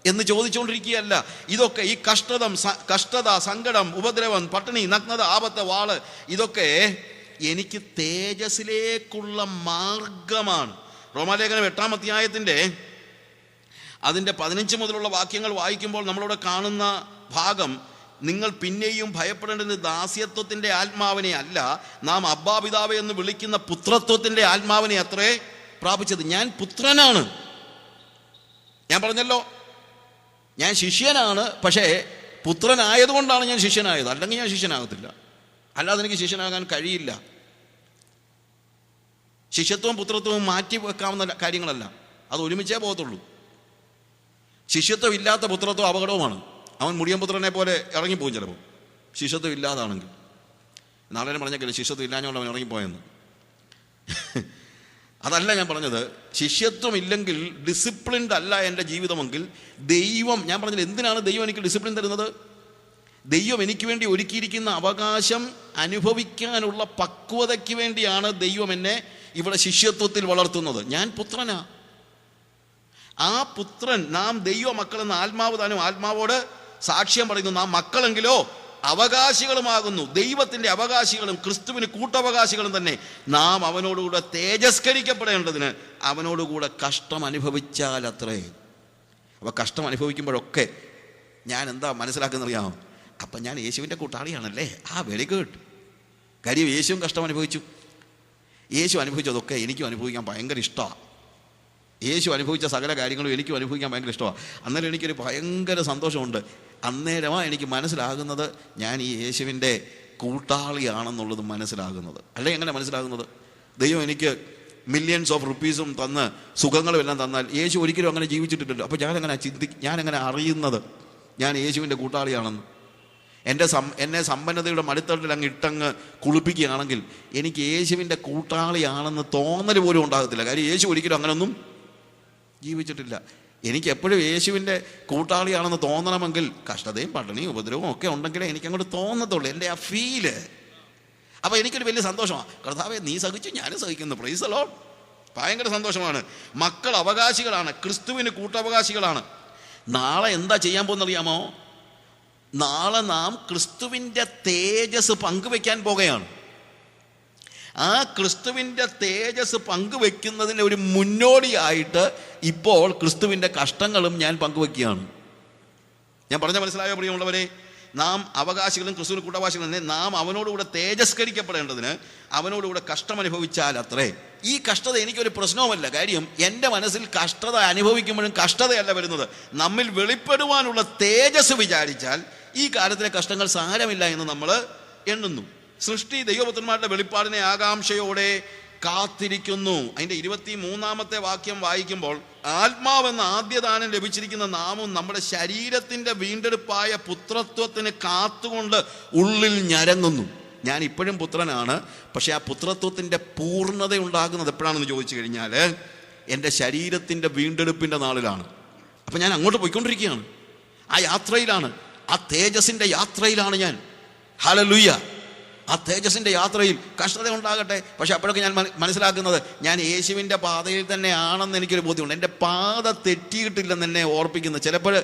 എന്ന് ചോദിച്ചുകൊണ്ടിരിക്കുകയല്ല. ഇതൊക്കെ ഈ കഷ്ടത, സങ്കടം, ഉപദ്രവം, പട്ടിണി, നഗ്നത, ആപത്ത്, വാള്, ഇതൊക്കെ എനിക്ക് തേജസ്സിലേക്കുള്ള മാർഗമാണ്. റോമാലേഖനം 8-ാം അധ്യായത്തിൻ്റെ അതിൻ്റെ 15 മുതലുള്ള വാക്യങ്ങൾ വായിക്കുമ്പോൾ നമ്മളിവിടെ കാണുന്ന ഭാഗം, നിങ്ങൾ പിന്നെയും ഭയപ്പെടേണ്ടത് ദാസ്യത്വത്തിൻ്റെ ആത്മാവിനെ അല്ല, നാം അബ്ബാ പിതാവേ എന്ന് വിളിക്കുന്ന പുത്രത്വത്തിൻ്റെ ആത്മാവിനെ അത്രേ പ്രാപിച്ചത്. ഞാൻ പുത്രനാണ്. ഞാൻ പറഞ്ഞല്ലോ, ഞാൻ ശിഷ്യനാണ്. പക്ഷേ പുത്രനായതുകൊണ്ടാണ് ഞാൻ ശിഷ്യനായത്. അല്ലെങ്കിൽ ഞാൻ ശിഷ്യനാകത്തില്ല. അല്ലാതെ എനിക്ക് ശിഷ്യനാകാൻ കഴിയില്ല. ശിഷ്യത്വവും പുത്രത്വവും മാറ്റി വെക്കാവുന്ന കാര്യങ്ങളല്ല, അത് ഒരുമിച്ചേ പോകത്തുള്ളൂ. ശിഷ്യത്വം ഇല്ലാത്ത പുത്രത്വം അപകടവുമാണ്. അവൻ മുടിയൻ പുത്രനെ പോലെ ഇറങ്ങിപ്പോകും ചിലപ്പോൾ, ശിഷ്യത്വം ഇല്ലാതാണെങ്കിൽ. നാളെ പറഞ്ഞേക്കില്ല ശിഷ്യത്വം ഇല്ലാഞ്ഞുകൊണ്ട് അവൻ ഇറങ്ങിപ്പോയെന്ന്. അതല്ല ഞാൻ പറഞ്ഞത്. ശിഷ്യത്വം ഇല്ലെങ്കിൽ, ഡിസിപ്ലിൻഡ് അല്ല എൻ്റെ ജീവിതമെങ്കിൽ, ദൈവം, ഞാൻ പറഞ്ഞത് എന്തിനാണ് ദൈവം എനിക്ക് ഡിസിപ്ലിൻ തരുന്നത്? ദൈവം എനിക്ക് വേണ്ടി ഒരുക്കിയിരിക്കുന്ന അവകാശം അനുഭവിക്കാനുള്ള പക്വതയ്ക്ക് വേണ്ടിയാണ് ദൈവം എന്നെ ഇവിടെ ശിഷ്യത്വത്തിൽ വളർത്തുന്നത്. ഞാൻ പുത്രനാ. ആ പുത്രൻ, നാം ദൈവ മക്കളെന്ന ആത്മാവ് താനും ആത്മാവോട് സാക്ഷ്യം പറയുന്നു. നാം മക്കളെങ്കിലോ അവകാശികളുമാകുന്നു. ദൈവത്തിൻ്റെ അവകാശികളും ക്രിസ്തുവിന് കൂട്ടവകാശികളും തന്നെ. നാം അവനോടുകൂടെ തേജസ്കരിക്കപ്പെടേണ്ടതിന് അവനോടുകൂടെ കഷ്ടം അനുഭവിച്ചാൽ അത്രേ. അപ്പോൾ കഷ്ടം അനുഭവിക്കുമ്പോഴൊക്കെ ഞാൻ എന്താ മനസ്സിലാക്കുന്നറിയാമോ? അപ്പം ഞാൻ യേശുവിൻ്റെ കൂട്ടാളിയാണല്ലേ. Very good. കാര്യം യേശുവും കഷ്ടം അനുഭവിച്ചു. യേശു അനുഭവിച്ചതൊക്കെ എനിക്കും അനുഭവിക്കാൻ ഭയങ്കര ഇഷ്ടമാണ്. യേശു അനുഭവിച്ച സകല കാര്യങ്ങളും എനിക്കും അനുഭവിക്കാൻ ഭയങ്കര ഇഷ്ടമാണ്. അന്നേരം എനിക്കൊരു ഭയങ്കര സന്തോഷമുണ്ട്. അന്നേരമാണ് എനിക്ക് മനസ്സിലാകുന്നത് ഞാൻ ഈ യേശുവിൻ്റെ കൂട്ടാളിയാണെന്നുള്ളത് മനസ്സിലാകുന്നത്. അല്ലെങ്കിൽ എങ്ങനെ മനസ്സിലാകുന്നത്? ദൈവം എനിക്ക് മില്യൺസ് ഓഫ് റുപ്പീസും തന്ന് സുഖങ്ങളും എല്ലാം തന്നാൽ യേശു ഒരിക്കലും അങ്ങനെ ജീവിച്ചിട്ടില്ലല്ലോ. അപ്പോൾ ഞാനെങ്ങനെ അറിയുന്നത് ഞാൻ യേശുവിൻ്റെ കൂട്ടാളിയാണെന്ന്? എന്നെ സമ്പന്നതയുടെ മടിത്തട്ടിൽ ഇട്ടങ്ങ് കുളിപ്പിക്കുകയാണെങ്കിൽ എനിക്ക് യേശുവിൻ്റെ കൂട്ടാളിയാണെന്ന് തോന്നൽ പോലും ഉണ്ടാകത്തില്ല. കാര്യം യേശു ഒരിക്കലും അങ്ങനെയൊന്നും ജീവിച്ചിട്ടില്ല. എനിക്ക് എപ്പോഴും യേശുവിൻ്റെ കൂട്ടാളിയാണെന്ന് തോന്നണമെങ്കിൽ കഷ്ടതയും പട്ടിണിയും ഉപദ്രവവും ഒക്കെ ഉണ്ടെങ്കിലേ എനിക്കങ്ങോട്ട് തോന്നത്തുള്ളൂ. എൻ്റെ ആ ഫീല്. അപ്പോൾ എനിക്കൊരു വലിയ സന്തോഷമാണ്. കർത്താവേ, നീ സഹിച്ചു, ഞാനും സഹിക്കുന്നു. Praise the Lord. ഭയങ്കര സന്തോഷമാണ്. മക്കൾ അവകാശികളാണ്, ക്രിസ്തുവിന് കൂട്ടവകാശികളാണ്. നാളെ എന്താ ചെയ്യാൻ പോകുന്നറിയാമോ? നാളെ നാം ക്രിസ്തുവിൻ്റെ തേജസ് പങ്കുവെക്കാൻ പോകുകയാണ്. ആ ക്രിസ്തുവിൻ്റെ തേജസ് പങ്കുവെക്കുന്നതിന് ഒരു മുന്നോടിയായിട്ട് ഇപ്പോൾ ക്രിസ്തുവിൻ്റെ കഷ്ടങ്ങളും ഞാൻ പങ്കുവെക്കുകയാണ്. ഞാൻ പറഞ്ഞ മനസ്സിലായോ പ്രിയമുള്ളവരെ? നാം അവകാശികളും ക്രിസ്തുവിന് കൂട്ടവകാശികളും തന്നെ. നാം അവനോടുകൂടെ തേജസ്കരിക്കപ്പെടേണ്ടതിന് അവനോടുകൂടെ കഷ്ടം അനുഭവിച്ചാൽ അത്രേ. ഈ കഷ്ടത എനിക്കൊരു പ്രശ്നവുമല്ല. കാര്യം എൻ്റെ മനസ്സിൽ കഷ്ടത അനുഭവിക്കുമ്പോഴും കഷ്ടതയല്ല വരുന്നത്. നമ്മിൽ വെളിപ്പെടുവാനുള്ള തേജസ് വിചാരിച്ചാൽ ഈ കാലത്തിലെ കഷ്ടങ്ങൾ സാരമില്ല എന്ന് നമ്മൾ എണ്ണുന്നു. സൃഷ്ടി ദൈവപുത്രന്മാരുടെ വെളിപ്പാടിനെ ആകാംക്ഷയോടെ കാത്തിരിക്കുന്നു. അതിൻ്റെ 23-ാമത്തെ വാക്യം വായിക്കുമ്പോൾ, ആത്മാവെന്ന ആദ്യദാനം ലഭിച്ചിരിക്കുന്ന നാമും നമ്മുടെ ശരീരത്തിൻ്റെ വീണ്ടെടുപ്പായ പുത്രത്വത്തിന് കാത്തുകൊണ്ട് ഉള്ളിൽ ഞരങ്ങുന്നു. ഞാൻ ഇപ്പോഴും പുത്രനാണ്. പക്ഷെ ആ പുത്രത്വത്തിൻ്റെ പൂർണ്ണത ഉണ്ടാകുന്നത് എപ്പോഴാണെന്ന് ചോദിച്ചു കഴിഞ്ഞാൽ എൻ്റെ ശരീരത്തിൻ്റെ വീണ്ടെടുപ്പിൻ്റെ നാളിലാണ്. അപ്പം ഞാൻ അങ്ങോട്ട് പോയിക്കൊണ്ടിരിക്കുകയാണ്, ആ യാത്രയിലാണ്, ആ തേജസ്സിൻ്റെ യാത്രയിലാണ് ഞാൻ. ഹല്ലേലൂയ! ആ തേജസ്സിൻ്റെ യാത്രയിൽ കഷ്ടത ഉണ്ടാകട്ടെ, പക്ഷെ അപ്പോഴൊക്കെ ഞാൻ മനസ്സിലാക്കുന്നത് ഞാൻ യേശുവിൻ്റെ പാതയിൽ തന്നെ ആണെന്ന് എനിക്കൊരു ബോധ്യമുണ്ട്. എൻ്റെ പാത തെറ്റിയിട്ടില്ലെന്ന് എന്നെ ഓർപ്പിക്കുന്നത്. ചിലപ്പോൾ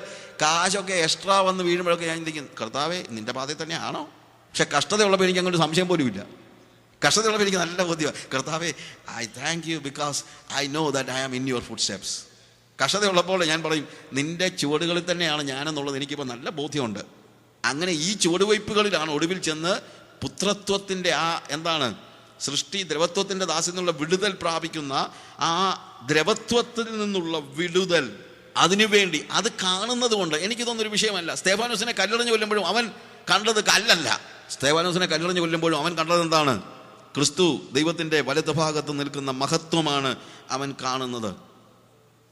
കാശൊക്കെ എക്സ്ട്രാ വന്ന് വീഴുമ്പോഴൊക്കെ ഞാൻ ചിന്തിക്കും, കർത്താവേ നിൻ്റെ പാതയിൽ തന്നെ ആണോ? പക്ഷെ കഷ്ടതയുള്ളപ്പോൾ എനിക്ക് അങ്ങോട്ട് സംശയം പോലും ഇല്ല. കഷ്ടതയുള്ളപ്പോൾ എനിക്ക് നല്ല ബോധ്യമാണ്, കർത്താവേ I thank you because I know that I am in your footsteps. കഷ്ടതയുള്ളപ്പോൾ ഞാൻ പറയും, നിൻ്റെ ചുവടുകളിൽ തന്നെയാണ് ഞാനെന്നുള്ളത് എനിക്കിപ്പോൾ നല്ല ബോധ്യമുണ്ട്. അങ്ങനെ ഈ ചുവടുവയ്പ്പുകളിലാണ് ഒടുവിൽ ചെന്ന് പുത്രത്വത്തിൻ്റെ ആ എന്താണ് സൃഷ്ടി ദ്രവത്വത്തിൻ്റെ ദാസിൽ നിന്നുള്ള വിടുതൽ പ്രാപിക്കുന്ന ആ ദ്രവത്വത്തിൽ നിന്നുള്ള വിടുതൽ. അതിനുവേണ്ടി അത് കാണുന്നത് കൊണ്ട് എനിക്കിതൊന്നൊരു വിഷയമല്ല. സ്തെഫാനോസിനെ കല്ലെറിഞ്ഞ് കൊല്ലുമ്പോഴും അവൻ കണ്ടത് കല്ലല്ല. സ്തെഫാനോസിനെ കല്ലെറിഞ്ഞ് കൊല്ലുമ്പോഴും അവൻ കണ്ടത് എന്താണ്? ക്രിസ്തു ദൈവത്തിൻ്റെ വലത്ത് ഭാഗത്ത് നിൽക്കുന്ന മഹത്വമാണ് അവൻ കാണുന്നത്.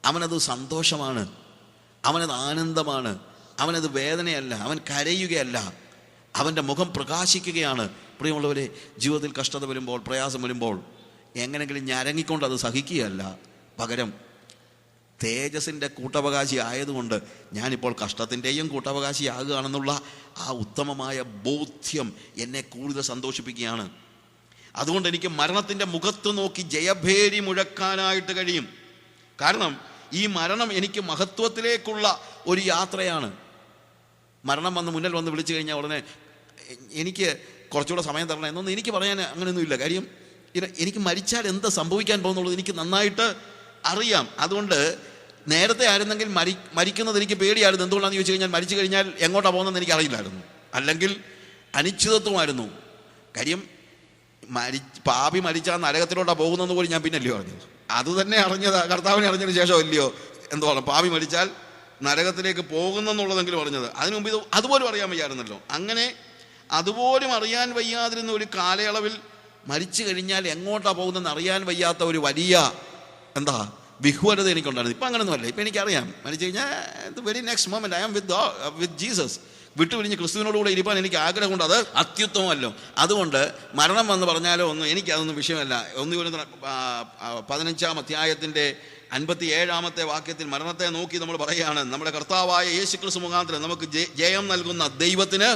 അവനത് സന്തോഷമാണ്, അവനത് ആനന്ദമാണ്, അവനത് വേദനയല്ല, അവൻ കരയുകയല്ല, അവൻ്റെ മുഖം പ്രകാശിക്കുകയാണ്. പ്രിയമുള്ളവരെ, ജീവിതത്തിൽ കഷ്ടത വരുമ്പോൾ, പ്രയാസം വരുമ്പോൾ എങ്ങനെങ്കിലും ഞരങ്ങിക്കൊണ്ട് അത് സഹിക്കുകയല്ല, പകരം തേജസ്സിൻ്റെ കൂട്ടവകാശി ആയതുകൊണ്ട് ഞാനിപ്പോൾ കഷ്ടത്തിൻ്റെയും കൂട്ടവകാശിയാകുകയാണെന്നുള്ള ആ ഉത്തമമായ ബോധ്യം എന്നെ കൂടുതൽ സന്തോഷിപ്പിക്കുകയാണ്. അതുകൊണ്ട് എനിക്ക് മരണത്തിൻ്റെ മുഖത്ത് നോക്കി ജയഭേരി മുഴക്കാനായിട്ട് കഴിയും. കാരണം ഈ മരണം എനിക്ക് മഹത്വത്തിലേക്കുള്ള ഒരു യാത്രയാണ്. മരണം വന്ന് മുന്നിൽ വന്ന് വിളിച്ചു കഴിഞ്ഞാൽ ഉടനെ എനിക്ക് കുറച്ചുകൂടെ സമയം തരണം എന്നൊന്നും എനിക്ക് പറയാൻ അങ്ങനെയൊന്നുമില്ല. കാര്യം എനിക്ക് മരിച്ചാൽ എന്താ സംഭവിക്കാൻ പോകുന്നുള്ളത് എനിക്ക് നന്നായിട്ട് അറിയാം. അതുകൊണ്ട് നേരത്തെ ആയിരുന്നെങ്കിൽ മരിക്കുന്നത് എനിക്ക് പേടിയായിരുന്നു. എന്തുകൊണ്ടാണെന്ന് ചോദിച്ചു കഴിഞ്ഞാൽ മരിച്ചു കഴിഞ്ഞാൽ എങ്ങോട്ടാണ് പോകുന്നതെന്ന് എനിക്ക് അറിയില്ലായിരുന്നു, അല്ലെങ്കിൽ അനിശ്ചിതത്വമായിരുന്നു. കാര്യം പാപി മരിച്ചാൽ നരകത്തിലോട്ടാണ് പോകുന്നതെന്ന് പോലും ഞാൻ പിന്നല്ലയോ അറിഞ്ഞത്. അത് തന്നെ അറിഞ്ഞത് കർത്താവിനെ അറിഞ്ഞതിന് ശേഷം അല്ലയോ എന്തുവാണ് പാപി മരിച്ചാൽ നരകത്തിലേക്ക് പോകുന്നെന്നുള്ളതെങ്കിലും അറിഞ്ഞത്. അതിനു മുമ്പ് ഇത് അതുപോലും അറിയാൻ വയ്യായിരുന്നല്ലോ. അങ്ങനെ അതുപോലും അറിയാൻ വയ്യാതിരുന്ന ഒരു കാലയളവിൽ മരിച്ചു കഴിഞ്ഞാൽ എങ്ങോട്ടാണ് പോകുന്നതെന്ന് അറിയാൻ വയ്യാത്ത ഒരു വലിയ വിഹ്വലത എനിക്കുണ്ടായിരുന്നു. ഇപ്പം അങ്ങനെയൊന്നുമല്ല. ഇപ്പം എനിക്കറിയാം മരിച്ചു കഴിഞ്ഞാൽ the very next moment I am with Jesus. വിട്ടുപിരിഞ്ഞ് ക്രിസ്തുവിനോടുകൂടെ ഇരിപ്പാൻ എനിക്ക് ആഗ്രഹമുണ്ട്. അത് അത്യുത്തമമല്ലോ. അതുകൊണ്ട് മരണം എന്ന് പറഞ്ഞാലോ ഒന്നും എനിക്കതൊന്നും വിഷയമല്ല. 1 Corinthians 15 അധ്യായത്തിൻ്റെ 57 വാക്യത്തിൽ മരണത്തെ നോക്കി നമ്മൾ പറയുകയാണ്, നമ്മുടെ കർത്താവായ യേശു ക്രിസ്തു മുഖാന്തരം നമുക്ക് ജയം നൽകുന്ന ദൈവത്തിന്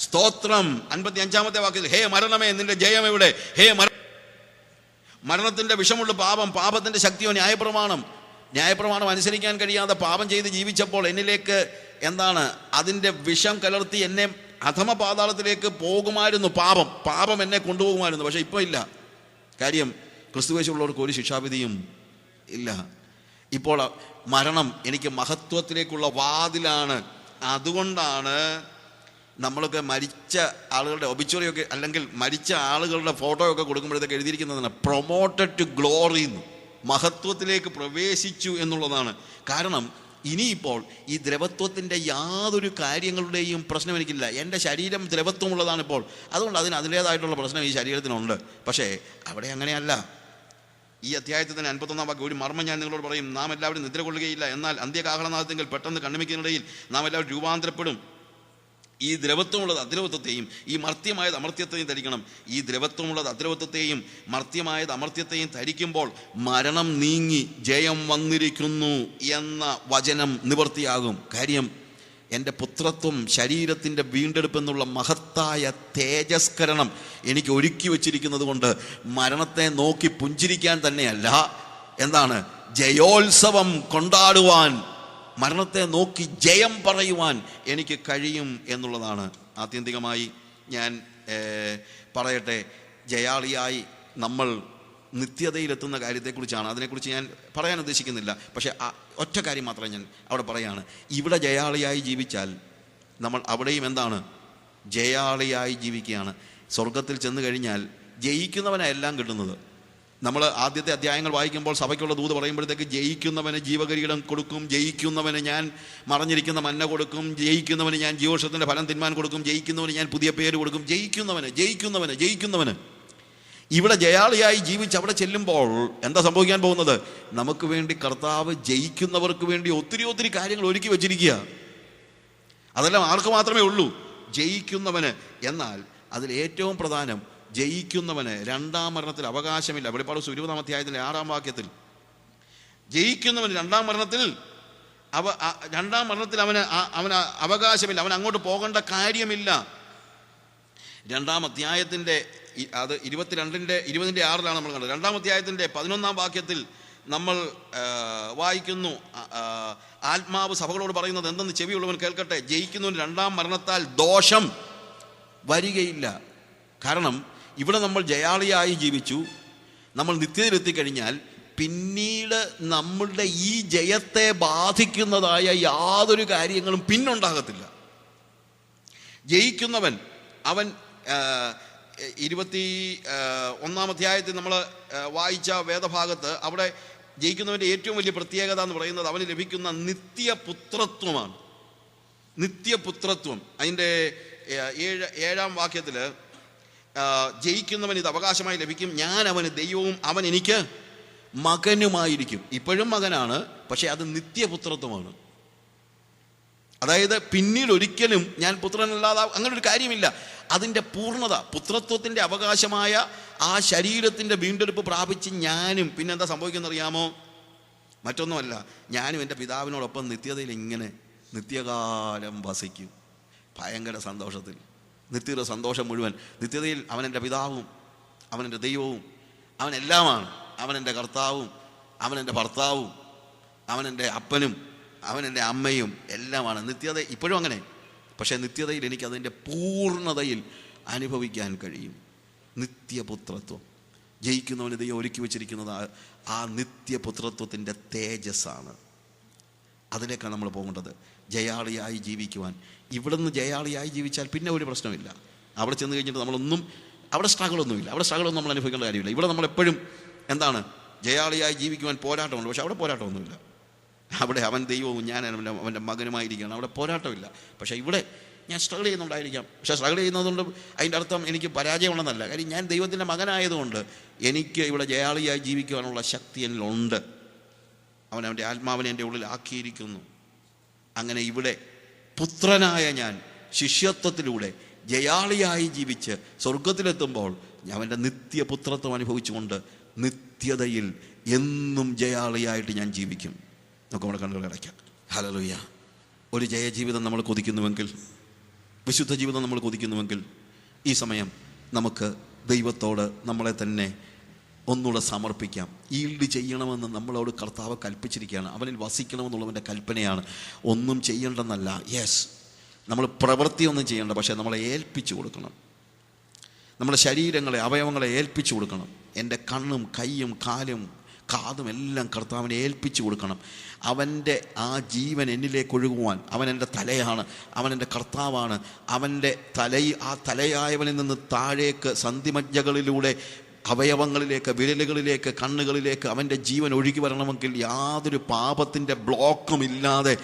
സ്തോത്രം. 55 വാക്യത്തിൽ, ഹേ മരണമേ നിന്റെ ജയം എവിടെ? ഹേ മരണത്തിന്റെ വിഷമുള്ള പാപം, പാപത്തിന്റെ ശക്തിയോ ന്യായപ്രമാണം അനുസരിക്കാൻ കഴിയാതെ പാപം ചെയ്ത് ജീവിച്ചപ്പോൾ എന്നിലേക്ക് അതിൻ്റെ വിഷം കലർത്തി എന്നെ അധമ പാതാളത്തിലേക്ക് പോകുമായിരുന്നു. പാപം എന്നെ കൊണ്ടുപോകുമായിരുന്നു. പക്ഷെ ഇപ്പോൾ ഇല്ല. കാര്യം ക്രിസ്തുവേശുള്ളവർക്ക് ഒരു ശിക്ഷാവിധിയും ഇല്ല. ഇപ്പോൾ മരണം എനിക്ക് മഹത്വത്തിലേക്കുള്ള വാതിലാണ്. അതുകൊണ്ടാണ് നമ്മളൊക്കെ മരിച്ച ആളുകളുടെ ഒബിച്വറിയൊക്കെ അല്ലെങ്കിൽ മരിച്ച ആളുകളുടെ ഫോട്ടോ ഒക്കെ കൊടുക്കുമ്പോഴത്തേക്ക് എഴുതിയിരിക്കുന്നതാണ് പ്രൊമോട്ടഡ് ടു ഗ്ലോറി എന്ന്. മഹത്വത്തിലേക്ക് പ്രവേശിച്ചു എന്നുള്ളതാണ്. കാരണം ഇനിയിപ്പോൾ ഈ ദ്രവത്വത്തിൻ്റെ യാതൊരു കാര്യങ്ങളുടെയും പ്രശ്നം എനിക്കില്ല. എൻ്റെ ശരീരം ദ്രവത്വമുള്ളതാണ് ഇപ്പോൾ. അതുകൊണ്ട് അതിൻ്റേതായിട്ടുള്ള പ്രശ്നം ഈ ശരീരത്തിനുണ്ട്. പക്ഷേ അവിടെ അങ്ങനെയല്ല. ഈ അധ്യായത്തിൽ തന്നെ 51 വാക്യം, ഒരു മർമ്മം ഞാൻ നിങ്ങളോട് പറയും, നാം എല്ലാവരും നിദ്ര കൊള്ളുകയില്ല, എന്നാൽ അന്ത്യകാഹളനാദത്തെങ്കിൽ പെട്ടെന്ന് കണ്ണിമയ്ക്കുന്നിടയിൽ നാം എല്ലാവരും രൂപാന്തരപ്പെടും. ഈ ദ്രവത്വമുള്ളത് അദ്രവത്വത്തെയും ഈ മർത്യമായത് അമർത്യത്തെയും ധരിക്കണം. ഈ ദ്രവത്വമുള്ളത് അദ്രവത്വത്തെയും മർത്യമായത് അമർത്യത്തെയും ധരിക്കുമ്പോൾ മരണം നീങ്ങി ജയം വന്നിരിക്കുന്നു എന്ന വചനം നിവർത്തിയാകും. കാര്യം എൻ്റെ പുത്രത്വം, ശരീരത്തിൻ്റെ വീണ്ടെടുപ്പെന്നുള്ള മഹത്തായ തേജസ്കരണം എനിക്ക് ഒരുക്കി വച്ചിരിക്കുന്നത് കൊണ്ട് മരണത്തെ നോക്കി പുഞ്ചിരിക്കാൻ തന്നെയല്ല, ജയോത്സവം കൊണ്ടാടുവാൻ, മരണത്തെ നോക്കി ജയം പറയുവാൻ എനിക്ക് കഴിയും എന്നുള്ളതാണ്. ആത്യന്തികമായി ഞാൻ പറയട്ടെ, ജയാളിയായി നമ്മൾ നിത്യതയിലെത്തുന്ന കാര്യത്തെക്കുറിച്ചാണ്. അതിനെക്കുറിച്ച് ഞാൻ പറയാൻ ഉദ്ദേശിക്കുന്നില്ല. പക്ഷേ ഒറ്റ കാര്യം മാത്രമേ ഞാൻ അവിടെ പറയുകയാണ്. ഇവിടെ ജയാളിയായി ജീവിച്ചാൽ നമ്മൾ അവിടെയും ജയാളിയായി ജീവിക്കുകയാണ്. സ്വർഗത്തിൽ ചെന്ന് കഴിഞ്ഞാൽ ജയിക്കുന്നവനാണ് എല്ലാം കിട്ടുന്നത്. നമ്മൾ ആദ്യത്തെ അധ്യായങ്ങൾ വായിക്കുമ്പോൾ സഭയ്ക്കുള്ള ദൂത് പറയുമ്പോഴത്തേക്ക് ജയിക്കുന്നവന് ജീവകിരീടം കൊടുക്കും, ജയിക്കുന്നവന് ഞാൻ മറഞ്ഞിരിക്കുന്ന മന്ന കൊടുക്കും, ജയിക്കുന്നവന് ഞാൻ ജീവവൃക്ഷത്തിൻ്റെ ഫലം തിന്മാൻ കൊടുക്കും, ജയിക്കുന്നവന് ഞാൻ പുതിയ പേര് കൊടുക്കും. ജയിക്കുന്നവന് ഇവിടെ ജയാളിയായി ജീവിച്ച് അവിടെ ചെല്ലുമ്പോൾ എന്താ സംഭവിക്കാൻ പോകുന്നത്? നമുക്ക് വേണ്ടി കർത്താവ് ജയിക്കുന്നവർക്ക് വേണ്ടി ഒത്തിരി കാര്യങ്ങൾ ഒരുക്കി വെച്ചിരിക്കുക. അതെല്ലാം ആർക്ക് മാത്രമേ ഉള്ളൂ? ജയിക്കുന്നവന്. എന്നാൽ അതിൽ ഏറ്റവും പ്രധാനം ജയിക്കുന്നവന് രണ്ടാം മരണത്തിൽ അവകാശമില്ല. വെളിപ്പാട് 20-ാം അധ്യായത്തിലെ 6-ാം വാക്യത്തിൽ ജയിക്കുന്നവന് രണ്ടാം മരണത്തിൽ അവന് അവകാശമില്ല, അവൻ അങ്ങോട്ട് പോകേണ്ട കാര്യമില്ല. 2-ാം അധ്യായത്തിൻ്റെ അത് 20-ന്റെ 6-ലാണ് നമ്മൾ കണ്ടത്. 2-ാം അധ്യായത്തിൻ്റെ 11-ാം വാക്യത്തിൽ നമ്മൾ വായിക്കുന്നു, ആത്മാവ് സഭകളോട് പറയുന്നത് എന്തെന്ന് ചെവിയുള്ളവൻ കേൾക്കട്ടെ, ജയിക്കുന്നവന് രണ്ടാം മരണത്താൽ ദോഷം വരികയില്ല. കാരണം ഇവിടെ നമ്മൾ ജയാളിയായി ജീവിച്ചു, നമ്മൾ നിത്യതയിലെത്തിക്കഴിഞ്ഞാൽ പിന്നീട് നമ്മളുടെ ഈ ജയത്തെ ബാധിക്കുന്നതായ യാതൊരു കാര്യങ്ങളും പിന്നുണ്ടാകത്തില്ല. ജയിക്കുന്നവൻ അവൻ 21-ാം അധ്യായത്തിൽ നമ്മൾ വായിച്ച വേദഭാഗത്ത് അവിടെ ജയിക്കുന്നവൻ്റെ ഏറ്റവും വലിയ പ്രത്യേകത എന്ന് പറയുന്നത് അവന് ലഭിക്കുന്ന നിത്യപുത്രത്വമാണ്. നിത്യപുത്രത്വം അതിൻ്റെ 7-ാം വാക്യത്തിൽ ജയിക്കുന്നവൻ ഇത് അവകാശമായി ലഭിക്കും, ഞാൻ അവന് ദൈവവും അവൻ എനിക്ക് മകനുമായിരിക്കും. ഇപ്പോഴും മകനാണ്, പക്ഷെ അത് നിത്യപുത്രത്വമാണ്. അതായത് പിന്നീട് ഒരിക്കലും ഞാൻ പുത്രനല്ലാതെ അങ്ങനെ ഒരു കാര്യമില്ല. അതിൻ്റെ പൂർണ്ണത, പുത്രത്വത്തിൻ്റെ അവകാശമായ ആ ശരീരത്തിൻ്റെ വീണ്ടെടുപ്പ് പ്രാപിച്ച് ഞാനും പിന്നെന്താ സംഭവിക്കുന്നറിയാമോ? മറ്റൊന്നുമല്ല, ഞാനും എൻ്റെ പിതാവിനോടൊപ്പം നിത്യതയിൽ ഇങ്ങനെ നിത്യകാലം വസിക്കും. ഭയങ്കര സന്തോഷത്തിൽ, നിത്യയുടെ സന്തോഷം മുഴുവൻ. നിത്യതയിൽ അവൻ എൻ്റെ പിതാവും അവൻ എൻ്റെ ദൈവവും അവൻ എല്ലാമാണ്. അവൻ എൻ്റെ കർത്താവും അവൻ എൻ്റെ ഭർത്താവും അവൻ എൻ്റെ അപ്പനും അവൻ എൻ്റെ അമ്മയും എല്ലാമാണ്. നിത്യത ഇപ്പോഴും അങ്ങനെ, പക്ഷേ നിത്യതയിൽ എനിക്കതിൻ്റെ പൂർണ്ണതയിൽ അനുഭവിക്കാൻ കഴിയും. നിത്യപുത്രത്വം ജയിക്കുന്നവന് ദൈവം ഒരുക്കി വച്ചിരിക്കുന്നത് ആ നിത്യപുത്രത്വത്തിൻ്റെ തേജസ്സാണ്. അതിലേക്കാണ് നമ്മൾ പോകേണ്ടത്, ജയാളിയായി ജീവിക്കുവാൻ. ഇവിടുന്ന് ജയാളിയായി ജീവിച്ചാൽ പിന്നെ ഒരു പ്രശ്നമില്ല. അവിടെ ചെന്ന് കഴിഞ്ഞിട്ട് നമ്മളൊന്നും അവിടെ സ്ട്രഗിളൊന്നുമില്ല, അവിടെ സ്ട്രഗിളൊന്നും നമ്മൾ അനുഭവിക്കേണ്ട കാര്യമില്ല. ഇവിടെ നമ്മളെപ്പോഴും എന്താണ്, ജയാളിയായി ജീവിക്കുവാൻ പോരാട്ടമുണ്ട്, പക്ഷെ അവിടെ പോരാട്ടമൊന്നുമില്ല. അവിടെ അവൻ ദൈവവും ഞാൻ അവൻ്റെ മകനുമായിരിക്കുകയാണ്, അവിടെ പോരാട്ടമില്ല. പക്ഷേ ഇവിടെ ഞാൻ സ്ട്രഗിൾ ചെയ്യുന്നുണ്ടായിരിക്കാം, പക്ഷേ സ്ട്രഗിൾ ചെയ്യുന്നതുകൊണ്ട് അതിൻ്റെ അർത്ഥം എനിക്ക് പരാജയമുണ്ടെന്നല്ല. കാര്യം ഞാൻ ദൈവത്തിൻ്റെ മകനായതുകൊണ്ട് എനിക്ക് ഇവിടെ ജയാളിയായി ജീവിക്കുവാനുള്ള ശക്തി എന്നിലുണ്ട്. അവൻ്റെ ആത്മാവിനെ എൻ്റെ ഉള്ളിൽ ആക്കിയിരിക്കുന്നു. അങ്ങനെ ഇവിടെ പുത്രനായ ഞാൻ ശിഷ്യത്വത്തിലൂടെ ജയാളിയായി ജീവിച്ച് സ്വർഗത്തിലെത്തുമ്പോൾ അവൻ്റെ നിത്യപുത്രത്വം അനുഭവിച്ചുകൊണ്ട് നിത്യതയിൽ എന്നും ജയാളിയായിട്ട് ഞാൻ ജീവിക്കും. നമുക്ക് നമ്മുടെ കണ്ണുകൾ അടയ്ക്കാം. ഹല്ലേലൂയ. ഒരു ജയജീവിതം നമ്മൾ കൊതിക്കുന്നുവെങ്കിൽ, വിശുദ്ധ ജീവിതം നമ്മൾ കൊതിക്കുന്നുവെങ്കിൽ, ഈ സമയം നമുക്ക് ദൈവത്തോട് നമ്മളെ തന്നെ ഒന്നുകൂടെ സമർപ്പിക്കാം. ഈൽഡ് ചെയ്യണമെന്ന് നമ്മളോട് കർത്താവ് കൽപ്പിച്ചിരിക്കുകയാണ്. അവനിൽ വസിക്കണമെന്നുള്ളവൻ്റെ കൽപ്പനയാണ്. ഒന്നും ചെയ്യേണ്ടെന്നല്ല. യെസ്, നമ്മൾ പ്രവൃത്തിയൊന്നും ചെയ്യേണ്ട, പക്ഷേ നമ്മളെ ഏൽപ്പിച്ചു കൊടുക്കണം. നമ്മുടെ ശരീരങ്ങളെ, അവയവങ്ങളെ ഏൽപ്പിച്ചു കൊടുക്കണം. എൻ്റെ കണ്ണും കൈയും കാലും കാതും എല്ലാം കർത്താവിനെ ഏൽപ്പിച്ചു കൊടുക്കണം. അവൻ്റെ ആ ജീവൻ എന്നിലേക്ക് ഒഴുകുവാൻ. അവൻ എൻ്റെ തലയാണ്, അവൻ എൻ്റെ കർത്താവാണ്. അവൻ്റെ ആ തലയായവനിൽ നിന്ന് താഴേക്ക് സന്ധിമജ്ജകളിലൂടെ അവയവങ്ങളിലേക്ക്, വിരലുകളിലേക്ക്, കണ്ണുകളിലേക്ക് അവൻ്റെ ജീവൻ ഒഴുകി വരണമെങ്കിൽ യാതൊരു പാപത്തിൻ്റെ ബ്ലോക്കും ഇല്ലാതെ,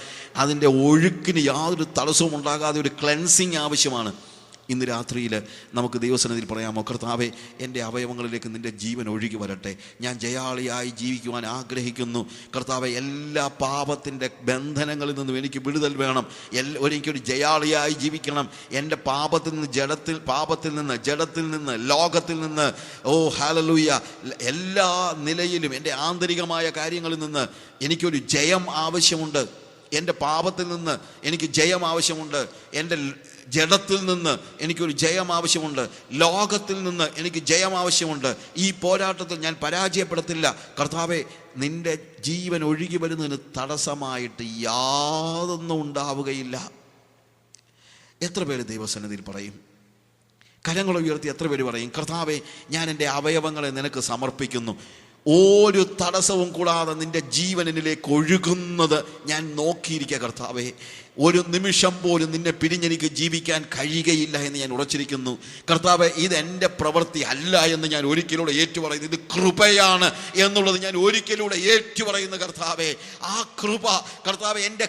അതിൻ്റെ ഒഴുക്കിന് യാതൊരു തടസ്സവും ഉണ്ടാകാതെ ഒരു ക്ലെൻസിങ് ആവശ്യമാണ്. ഇന്ന് രാത്രിയിൽ നമുക്ക് ദൈവസന്നിധിയിൽ പറയാമോ, കർത്താവേ, എൻ്റെ അവയവങ്ങളിലേക്ക് നിൻ്റെ ജീവൻ ഒഴുകി വരട്ടെ. ഞാൻ ജയാളിയായി ജീവിക്കുവാൻ ആഗ്രഹിക്കുന്നു. കർത്താവെ, എല്ലാ പാപത്തിൻ്റെ ബന്ധനങ്ങളിൽ നിന്നും എനിക്ക് വിടുതൽ വേണം. എനിക്കൊരു ജയാളിയായി ജീവിക്കണം. എൻ്റെ പാപത്തിൽ നിന്ന്, ജഡത്തിൽ നിന്ന്, ലോകത്തിൽ നിന്ന്, ഓ ഹല്ലേലൂയ, എല്ലാ നിലയിലും എൻ്റെ ആന്തരികമായ കാര്യങ്ങളിൽ നിന്ന് എനിക്കൊരു ജയം ആവശ്യമുണ്ട്. എൻ്റെ പാപത്തിൽ നിന്ന് എനിക്ക് ജയം ആവശ്യമുണ്ട്. എൻ്റെ ജഡത്തിൽ നിന്ന് എനിക്കൊരു ജയം ആവശ്യമുണ്ട്. ലോകത്തിൽ നിന്ന് എനിക്ക് ജയം ആവശ്യമുണ്ട്. ഈ പോരാട്ടത്തിൽ ഞാൻ പരാജയപ്പെടത്തില്ല. കർത്താവെ, നിൻ്റെ ജീവൻ ഒഴുകി വരുന്നതിന് തടസ്സമായിട്ട് യാതൊന്നും ഉണ്ടാവുകയില്ല. എത്ര പേര് ദൈവസന്നിധിയിൽ പറയും? കരങ്ങൾ ഉയർത്തി എത്ര പേര് പറയും, കർത്താവെ, ഞാൻ എൻ്റെ അവയവങ്ങളെ നിനക്ക് സമർപ്പിക്കുന്നു. ഒരു തടസ്സവും കൂടാതെ നിൻ്റെ ജീവൻ എന്നിലേക്ക് ഒഴുകുന്നത് ഞാൻ നോക്കിയിരിക്കുക. കർത്താവേ, ഒരു നിമിഷം പോലും നിന്നെ പിരിഞ്ഞെനിക്ക് ജീവിക്കാൻ കഴിയുകയില്ല എന്ന് ഞാൻ ഉറച്ചിരിക്കുന്നു. കർത്താവേ, ഇതെൻ്റെ പ്രവൃത്തി അല്ല എന്ന് ഞാൻ ഒരിക്കലൂടെ ഏറ്റുപറയുന്നു. ഇത് കൃപയാണ് എന്നുള്ളത് ഞാൻ ഒരിക്കലൂടെ ഏറ്റുപറയുന്നു. കർത്താവേ, ആ കൃപ, കർത്താവേ, എൻ്റെ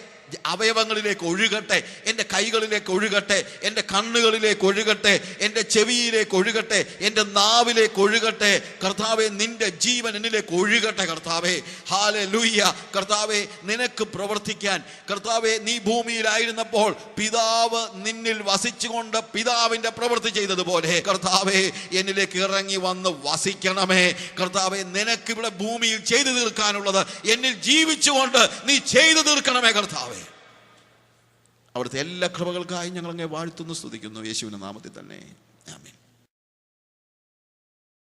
അവയവങ്ങളിലേക്ക് ഒഴുകട്ടെ, എൻ്റെ കൈകളിലേക്ക് ഒഴുകട്ടെ, എൻ്റെ കണ്ണുകളിലേക്ക് ഒഴുകട്ടെ, എൻ്റെ ചെവിയിലേക്ക് ഒഴുകട്ടെ, എൻ്റെ നാവിലേക്ക് ഒഴുകട്ടെ. കർത്താവേ, നിന്റെ ജീവൻ എന്നിലേക്ക് ഒഴുകട്ടെ. കർത്താവേ, ഹല്ലേലൂയ. കർത്താവേ, നിനക്ക് പ്രവർത്തിക്കാൻ, കർത്താവേ, നീ ഭൂമിയിലായിരുന്നപ്പോൾ പിതാവ് നിന്നിൽ വസിച്ചുകൊണ്ട് പിതാവിൻ്റെ പ്രവൃത്തി ചെയ്തതുപോലെ കർത്താവേ, എന്നിലേക്ക് ഇറങ്ങി വന്ന് വസിക്കണമേ. കർത്താവേ, നിനക്ക് ഇവിടെ ഭൂമിയിൽ ചെയ്തു തീർക്കാനുള്ളത് എന്നിൽ ജീവിച്ചുകൊണ്ട് നീ ചെയ്തു തീർക്കണമേ. കർത്താവേ, അവിടുത്തെ എല്ലാ കൃപകൾക്കായി ഞങ്ങൾ അങ്ങേ വാഴ്ത്തുന്നു, സ്തുതിക്കുന്നു, യേശുവിന്റെ നാമത്തിൽ തന്നെ. ആമേൻ.